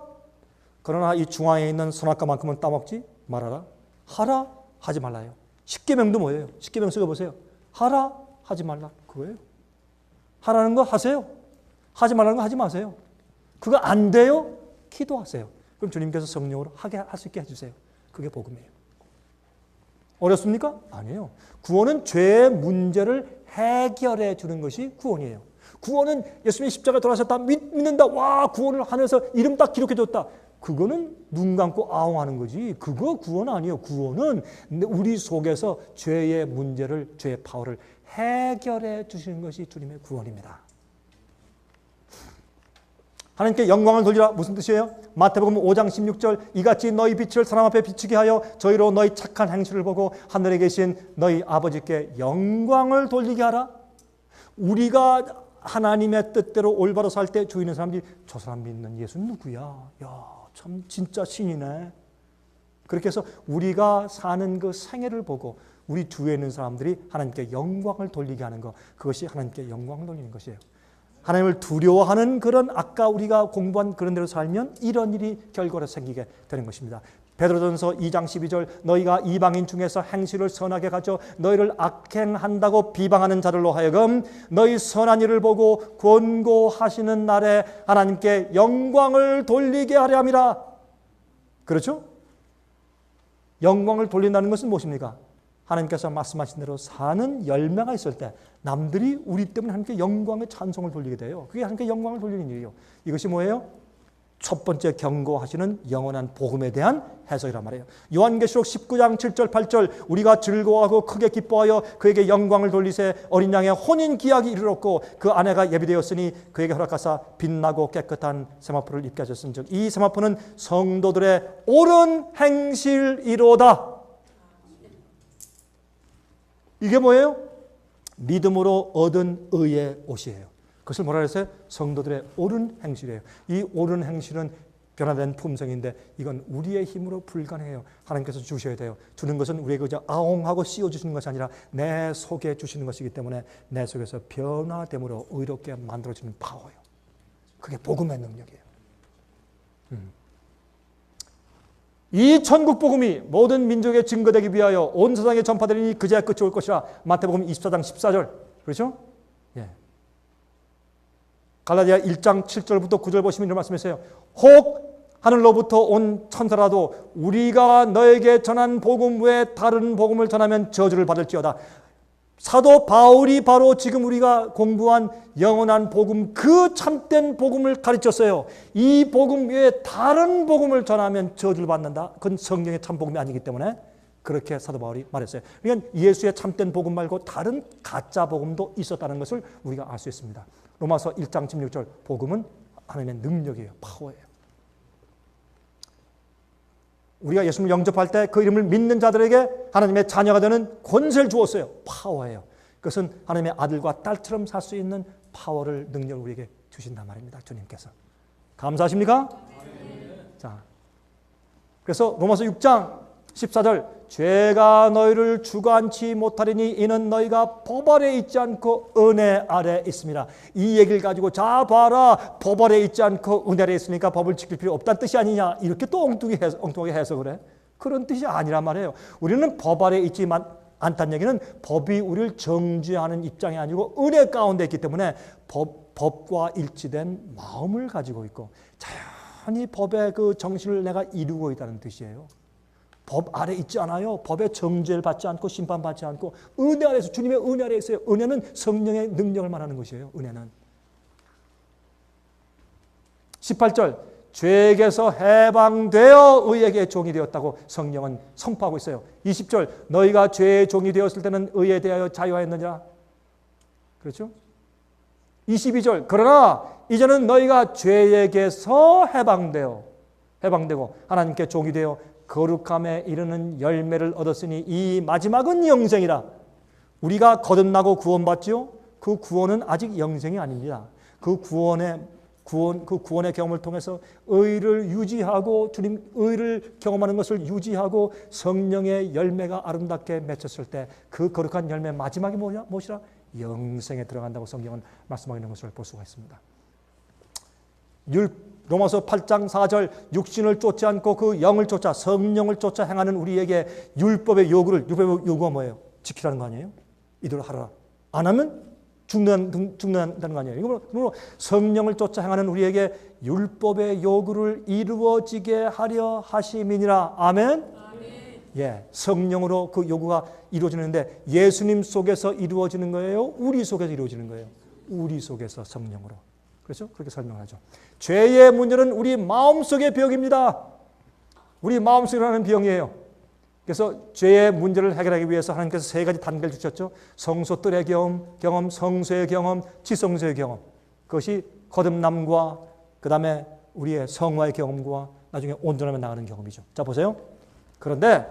그러나 이 중앙에 있는 선악과만큼은 따먹지 말아라. 하라, 하지 말라요. 십계명도 뭐예요? 십계명 쓰고 보세요. 하라, 하지 말라. 그거예요. 하라는 거 하세요. 하지 말라는 거 하지 마세요. 그거 안 돼요? 기도하세요. 그럼 주님께서 성령으로 할 수 있게 해주세요. 그게 복음이에요. 어렵습니까? 아니에요. 구원은 죄의 문제를 해결해 주는 것이 구원이에요. 구원은 예수님이 십자가에 돌아가셨다 믿는다. 와, 구원을 하늘에서 이름 딱 기록해 줬다. 그거는 눈 감고 아웅하는 거지. 그거 구원 아니에요. 구원은 우리 속에서 죄의 문제를, 죄의 파워를 해결해 주시는 것이 주님의 구원입니다. 하나님께 영광을 돌리라. 무슨 뜻이에요? 마태복음 5장 16절 이같이 너희 빛을 사람 앞에 비추게 하여 저희로 너희 착한 행실을 보고 하늘에 계신 너희 아버지께 영광을 돌리게 하라. 우리가 하나님의 뜻대로 올바로 살 때 주위는 사람들이 저 사람 믿는 예수는 누구야? 야, 참 진짜 신이네. 그렇게 해서 우리가 사는 그 생애를 보고 우리 주위에 있는 사람들이 하나님께 영광을 돌리게 하는 것, 그것이 하나님께 영광을 돌리는 것이에요. 하나님을 두려워하는 그런 아까 우리가 공부한 그런 대로 살면 이런 일이 결과로 생기게 되는 것입니다. 베드로전서 2장 12절 너희가 이방인 중에서 행실을 선하게 가져 너희를 악행한다고 비방하는 자들로 하여금 너희 선한 일을 보고 권고하시는 날에 하나님께 영광을 돌리게 하려 함이라. 그렇죠? 영광을 돌린다는 것은 무엇입니까? 하나님께서 말씀하신 대로 사는 열매가 있을 때 남들이 우리 때문에 하나님께 영광의 찬송을 돌리게 돼요. 그게 하나님께 영광을 돌리는 일이에요. 이것이 뭐예요? 첫 번째 경고하시는 영원한 복음에 대한 해석이란 말이에요. 요한계시록 19장 7절 8절 우리가 즐거워하고 크게 기뻐하여 그에게 영광을 돌리세 어린 양의 혼인 기약이 이르렀고 그 아내가 예비되었으니 그에게 허락하사 빛나고 깨끗한 세마포를 입게 하셨은즉 이 세마포는 성도들의 옳은 행실이로다. 이게 뭐예요? 믿음으로 얻은 의의 옷이에요. 그것을 뭐라 그랬어요? 성도들의 옳은 행실이에요. 이 옳은 행실은 변화된 품성인데 이건 우리의 힘으로 불가능해요. 하나님께서 주셔야 돼요. 주는 것은 우리에게 그저 아웅하고 씌워주시는 것이 아니라 내 속에 주시는 것이기 때문에 내 속에서 변화됨으로 의롭게 만들어지는 파워예요. 그게 복음의 능력이에요. 이 천국 복음이 모든 민족에 증거되기 위하여 온 세상에 전파되리니 그제야 끝이 올 것이라. 마태복음 24장 14절. 그렇죠? 예. 갈라디아 1장 7절부터 9절 보시면 이런 말씀이세요. 혹 하늘로부터 온 천사라도 우리가 너에게 전한 복음 외에 다른 복음을 전하면 저주를 받을지어다. 사도 바울이 바로 지금 우리가 공부한 영원한 복음, 그 참된 복음을 가르쳤어요. 이 복음 외에 다른 복음을 전하면 저주를 받는다. 그건 성경의 참 복음이 아니기 때문에 그렇게 사도 바울이 말했어요. 그러니까 예수의 참된 복음 말고 다른 가짜 복음도 있었다는 것을 우리가 알 수 있습니다. 로마서 1장 16절 복음은 하나님의 능력이에요. 파워예요. 우리가 예수님을 영접할 때 그 이름을 믿는 자들에게 하나님의 자녀가 되는 권세를 주었어요. 파워예요. 그것은 하나님의 아들과 딸처럼 살 수 있는 파워를, 능력을 우리에게 주신단 말입니다. 주님께서. 감사하십니까? 자, 그래서 로마서 6장 14절 죄가 너희를 주관치 못하리니 이는 너희가 법 아래 있지 않고 은혜 아래 있습니다. 이 얘기를 가지고 자 봐라 법 아래 있지 않고 은혜 아래 있으니까 법을 지킬 필요 없다는 뜻이 아니냐 이렇게 또 엉뚱하게 해석을 해. 그런 뜻이 아니란 말이에요. 우리는 법 아래 있지만 않다는 얘기는 법이 우리를 정죄하는 입장이 아니고 은혜 가운데 있기 때문에 법과 일치된 마음을 가지고 있고 자연히 법의 그 정신을 내가 이루고 있다는 뜻이에요. 법 아래 있지 않아요. 법의 정죄를 받지 않고 심판받지 않고 은혜 아래서 주님의 은혜 아래 있어요. 은혜는 성령의 능력을 말하는 것이에요. 은혜는. 18절 죄에게서 해방되어 의에게 종이 되었다고 성령은 선포하고 있어요. 20절 너희가 죄의 종이 되었을 때는 의에 대하여 자유하였느냐. 그렇죠? 22절 그러나 이제는 너희가 죄에게서 해방되고 하나님께 종이 되어 거룩함에 이르는 열매를 얻었으니 이 마지막은 영생이라. 우리가 거듭나고 구원받지요? 그 구원은 아직 영생이 아닙니다. 그 구원의 경험을 통해서 의를 유지하고 주님 의를 경험하는 것을 유지하고 성령의 열매가 아름답게 맺혔을 때 그 거룩한 열매 마지막이 무엇이라? 영생에 들어간다고 성경은 말씀하고 있는 것을 볼 수가 있습니다. 로마서 8장 4절 육신을 쫓지 않고 그 영을 쫓아 성령을 쫓아 행하는 우리에게 율법의 요구가 뭐예요? 지키라는 거 아니에요? 이대로 하라. 안 하면 죽는다는 거 아니에요? 이거 성령을 쫓아 행하는 우리에게 율법의 요구를 이루어지게 하려 하심이니라. 아멘? 예, 성령으로 그 요구가 이루어지는데 예수님 속에서 이루어지는 거예요? 우리 속에서 이루어지는 거예요? 우리 속에서 성령으로. 그렇죠? 그렇게 설명하죠. 죄의 문제는 우리 마음속의 병입니다. 우리 마음속에 하는 병이에요. 그래서 죄의 문제를 해결하기 위해서 하나님께서 세 가지 단계를 주셨죠. 성소뜰의 경험, 성소의 경험, 지성소의 경험. 그것이 거듭남과 그 다음에 우리의 성화의 경험과 나중에 온전하며 나가는 경험이죠. 자 보세요. 그런데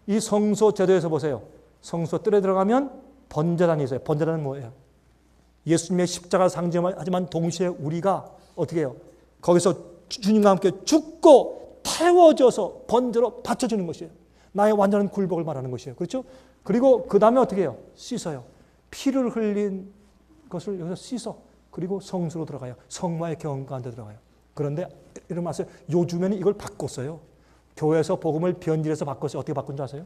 이 성소 제도에서 보세요. 성소뜰에 들어가면 번제단이 있어요. 번제단은 뭐예요? 예수님의 십자가를 상징하지만 동시에 우리가 어떻게 해요? 거기서 주님과 함께 죽고 태워져서 번제로 바쳐지는 것이에요. 나의 완전한 굴복을 말하는 것이에요. 그렇죠? 그리고 그 다음에 어떻게 해요? 씻어요. 피를 흘린 것을 여기서 씻어. 그리고 성수로 들어가요. 성마의 경험 가운데 들어가요. 그런데 이런 말씀, 요즘에는 이걸 바꿨어요. 교회에서 복음을 변질해서 바꿨어요. 어떻게 바꾼 줄 아세요?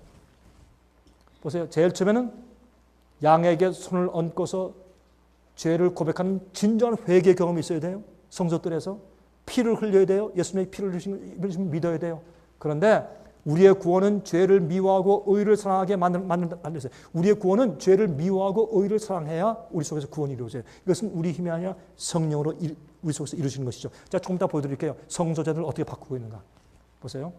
보세요. 제일 처음에는 양에게 손을 얹고서 죄를 고백하는 진정한 회개 경험이 있어야 돼요. 성소들에서 피를 흘려야 돼요. 예수님의 피를 흘리시면 믿어야 돼요. 그런데 우리의 구원은 죄를 미워하고 의를 사랑하게 만들었어요. 우리의 구원은 죄를 미워하고 의를 사랑해야 우리 속에서 구원이 이루어져요. 이것은 우리 힘이 아니라 성령으로 우리 속에서 이루어지는 것이죠. 자, 조금 더 보여드릴게요. 성소제들을 어떻게 바꾸고 있는가. 보세요.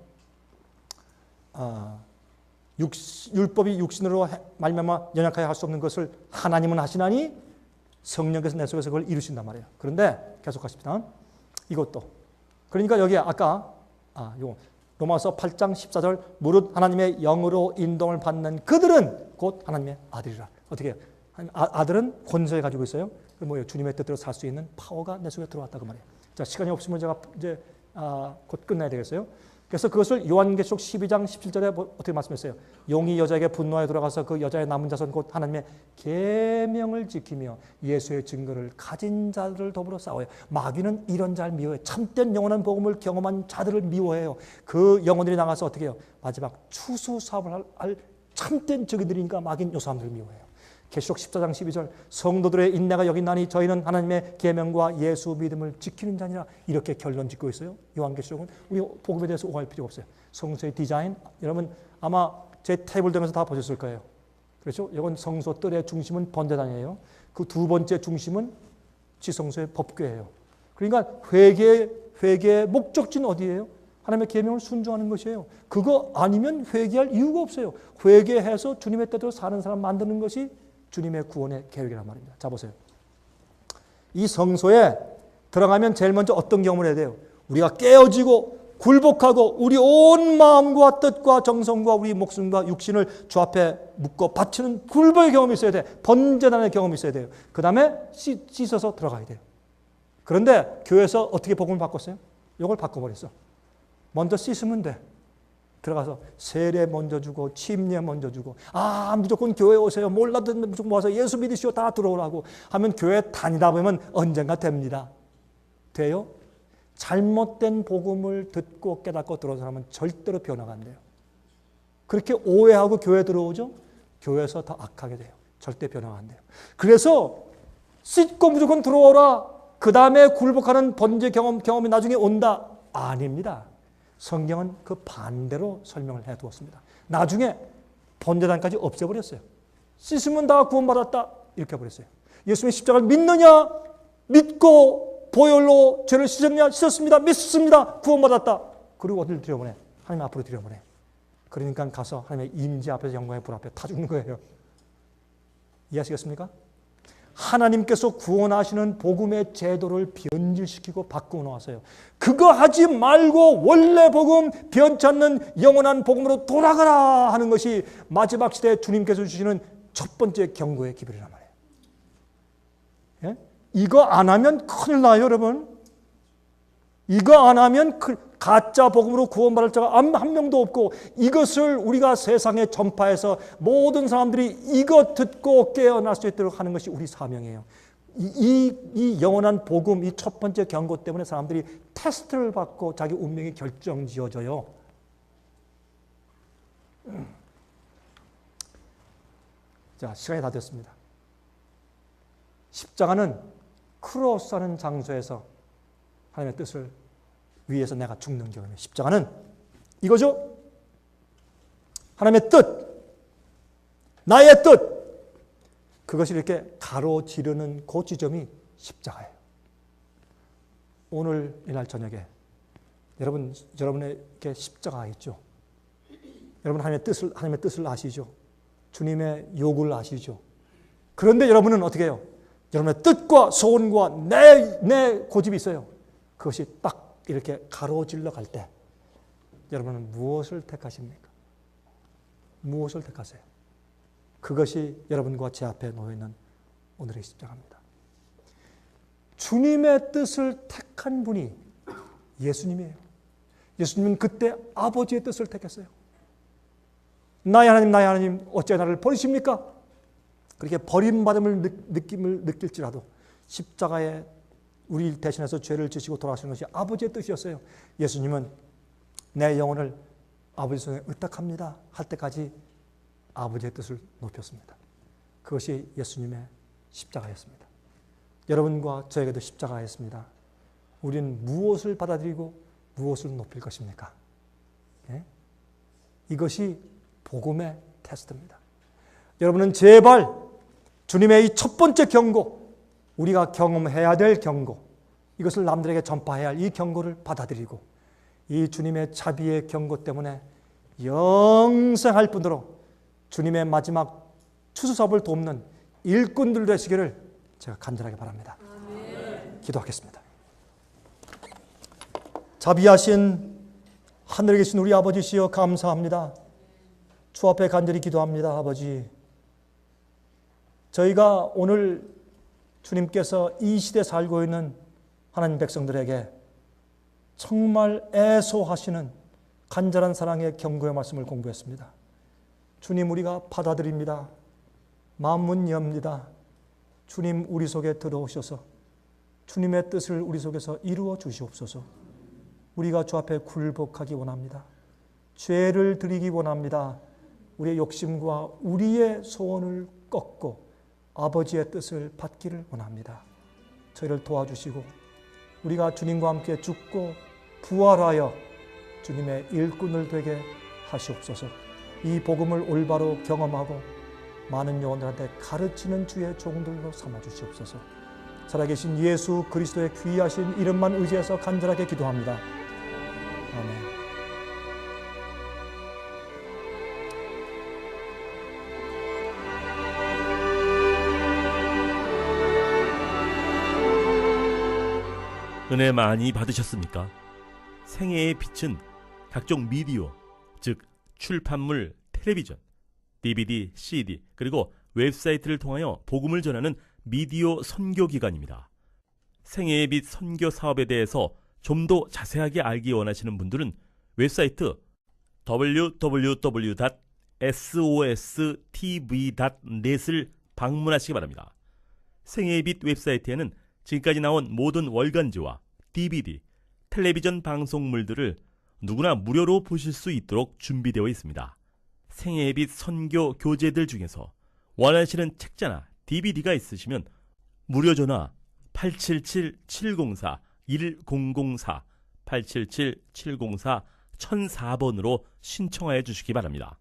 율법이 육신으로 말미암아 연약하게 할 수 없는 것을 하나님은 하시나니 성령께서 내 속에서 그걸 이루신단 말이에요. 그런데 계속 가십니다. 이것도. 그러니까 여기 아까 요 로마서 8장 14절 무릇 하나님의 영으로 인도를 받는 그들은 곧 하나님의 아들이라. 어떻게 해요? 아들은 권세를 가지고 있어요. 뭐예요? 주님의 뜻대로 살 수 있는 파워가 내 속에 들어왔다 그 말이에요. 자, 시간이 없으면 제가 이제 곧 끝내야 되겠어요. 그래서 그것을 요한계시록 12장 17절에 어떻게 말씀했어요? 용이 여자에게 분노하여 들어가서 그 여자의 남은 자손 곧 하나님의 계명을 지키며 예수의 증거를 가진 자들을 더불어 싸워요. 마귀는 이런 자를 미워해요. 참된 영원한 복음을 경험한 자들을 미워해요. 그 영혼들이 나가서 어떻게 해요? 마지막 추수 사업을 할 참된 적이들이니까 마귀는 요 사람들을 미워해요. 계시록 14장 12절 성도들의 인내가 여기 나니 저희는 하나님의 계명과 예수 믿음을 지키는 자니라. 이렇게 결론 짓고 있어요. 요한계시록은 우리 복음에 대해서 오할 필요가 없어요. 성소의 디자인 여러분 아마 제 테이블 등에서 다 보셨을 거예요. 그렇죠? 이건 성소 뜰의 중심은 번제단이에요. 그 두 번째 중심은 지성소의 법궤예요. 그러니까 회개의 목적지는 어디예요? 하나님의 계명을 순종하는 것이에요. 그거 아니면 회개할 이유가 없어요. 회개해서 주님의 뜻대로 사는 사람 만드는 것이 주님의 구원의 계획이란 말입니다. 자, 보세요. 이 성소에 들어가면 제일 먼저 어떤 경험을 해야 돼요? 우리가 깨어지고 굴복하고 우리 온 마음과 뜻과 정성과 우리 목숨과 육신을 주 앞에 묶어 바치는 굴복의 경험이 있어야 돼. 번제단의 경험이 있어야 돼요. 그 다음에 씻어서 들어가야 돼요. 그런데 교회에서 어떻게 복음을 바꿨어요? 이걸 바꿔버렸어. 먼저 씻으면 돼. 들어가서 세례 먼저 주고 침례 먼저 주고 무조건 교회 오세요. 몰라도 무조건 와서 예수 믿으시오. 다 들어오라고 하면 교회 다니다 보면 언젠가 됩니다. 돼요? 잘못된 복음을 듣고 깨닫고 들어온 사람은 절대로 변화가 안 돼요. 그렇게 오해하고 교회 들어오죠? 교회에서 더 악하게 돼요. 절대 변화가 안 돼요. 그래서 씻고 무조건 들어오라. 그 다음에 굴복하는 번제 경험이 나중에 온다. 아닙니다. 성경은 그 반대로 설명을 해두었습니다. 나중에 번제단까지 없애버렸어요. 씻으면 다 구원받았다 이렇게 해버렸어요. 예수님의 십자가를 믿느냐? 믿고 보혈로 죄를 씻었냐? 씻었습니다. 믿습니다. 구원받았다. 그리고 어디를 들여보내? 하나님 앞으로 들여보내. 그러니까 가서 하나님의 임재 앞에서 영광의 불 앞에 타 죽는 거예요. 이해하시겠습니까? 하나님께서 구원하시는 복음의 제도를 변질시키고 바꾸어 놓았어요. 그거 하지 말고 원래 복음 변치 않는 영원한 복음으로 돌아가라 하는 것이 마지막 시대에 주님께서 주시는 첫 번째 경고의 기별이란 말이에요. 예? 이거 안 하면 큰일 나요, 여러분. 이거 안 하면 가짜 복음으로 구원받을 자가 한 명도 없고 이것을 우리가 세상에 전파해서 모든 사람들이 이거 듣고 깨어날 수 있도록 하는 것이 우리 사명이에요. 이 영원한 복음, 이 첫 번째 경고 때문에 사람들이 테스트를 받고 자기 운명이 결정지어져요. 자, 시간이 다 됐습니다. 십자가는 크로스하는 장소에서 하나님의 뜻을 위해서 내가 죽는 경우에 십자가는 이거죠. 하나님의 뜻, 나의 뜻, 그것이 이렇게 가로지르는 그 지점이 십자가예요. 오늘 이날 저녁에 여러분에게 십자가가 있죠. 여러분 하나님의 뜻을 아시죠. 주님의 요구를 아시죠. 그런데 여러분은 어떻게 해요? 여러분의 뜻과 소원과 내 고집이 있어요. 그것이 딱 이렇게 가로질러 갈 때 여러분은 무엇을 택하십니까? 무엇을 택하세요? 그것이 여러분과 제 앞에 놓여있는 오늘의 십자가입니다. 주님의 뜻을 택한 분이 예수님이에요. 예수님은 그때 아버지의 뜻을 택했어요. 나의 하나님 어찌 나를 버리십니까? 그렇게 버림받음을 느낄지라도 십자가에 우리 대신해서 죄를 지시고 돌아가시는 것이 아버지의 뜻이었어요. 예수님은 내 영혼을 아버지 손에 의탁합니다 할 때까지 아버지의 뜻을 높였습니다. 그것이 예수님의 십자가였습니다. 여러분과 저에게도 십자가였습니다. 우리는 무엇을 받아들이고 무엇을 높일 것입니까? 예? 이것이 복음의 테스트입니다. 여러분은 제발 주님의 이 첫 번째 경고, 우리가 경험해야 될 경고, 이것을 남들에게 전파해야 할 이 경고를 받아들이고 이 주님의 자비의 경고 때문에 영생할 뿐더러 주님의 마지막 추수삽을 돕는 일꾼들 되시기를 제가 간절하게 바랍니다. 기도하겠습니다. 자비하신 하늘에 계신 우리 아버지시여 감사합니다. 주 앞에 간절히 기도합니다. 아버지, 저희가 오늘 주님께서 이 시대에 살고 있는 하나님 백성들에게 정말 애소하시는 간절한 사랑의 경고의 말씀을 공부했습니다. 주님, 우리가 받아들입니다. 마음문 엽니다. 주님, 우리 속에 들어오셔서 주님의 뜻을 우리 속에서 이루어 주시옵소서. 우리가 주 앞에 굴복하기 원합니다. 죄를 드리기 원합니다. 우리의 욕심과 우리의 소원을 꺾고 아버지의 뜻을 받기를 원합니다. 저희를 도와주시고 우리가 주님과 함께 죽고 부활하여 주님의 일꾼을 되게 하시옵소서. 이 복음을 올바로 경험하고 많은 영혼들한테 가르치는 주의 종들로 삼아주시옵소서. 살아계신 예수 그리스도의 귀하신 이름만 의지해서 간절하게 기도합니다. 아멘. 은혜 많이 받으셨습니까? 생애의 빛은 각종 미디어, 즉 출판물, 텔레비전, DVD, CD, 그리고 웹사이트를 통하여 복음을 전하는 미디어 선교기관입니다. 생애의 빛 선교 사업에 대해서 좀 더 자세하게 알기 원하시는 분들은 웹사이트 www.sostv.net을 방문하시기 바랍니다. 생애의 빛 웹사이트에는 지금까지 나온 모든 월간지와 DVD, 텔레비전 방송물들을 누구나 무료로 보실 수 있도록 준비되어 있습니다. 생애의 빛 선교 교재들 중에서 원하시는 책자나 DVD가 있으시면 무료 전화 877-704-1004 877-704-1004번으로 신청하여 주시기 바랍니다.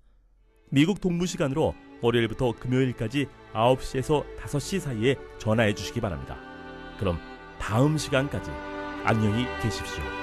미국 동부시간으로 월요일부터 금요일까지 9시에서 5시 사이에 전화해 주시기 바랍니다. 그럼 다음 시간까지 안녕히 계십시오.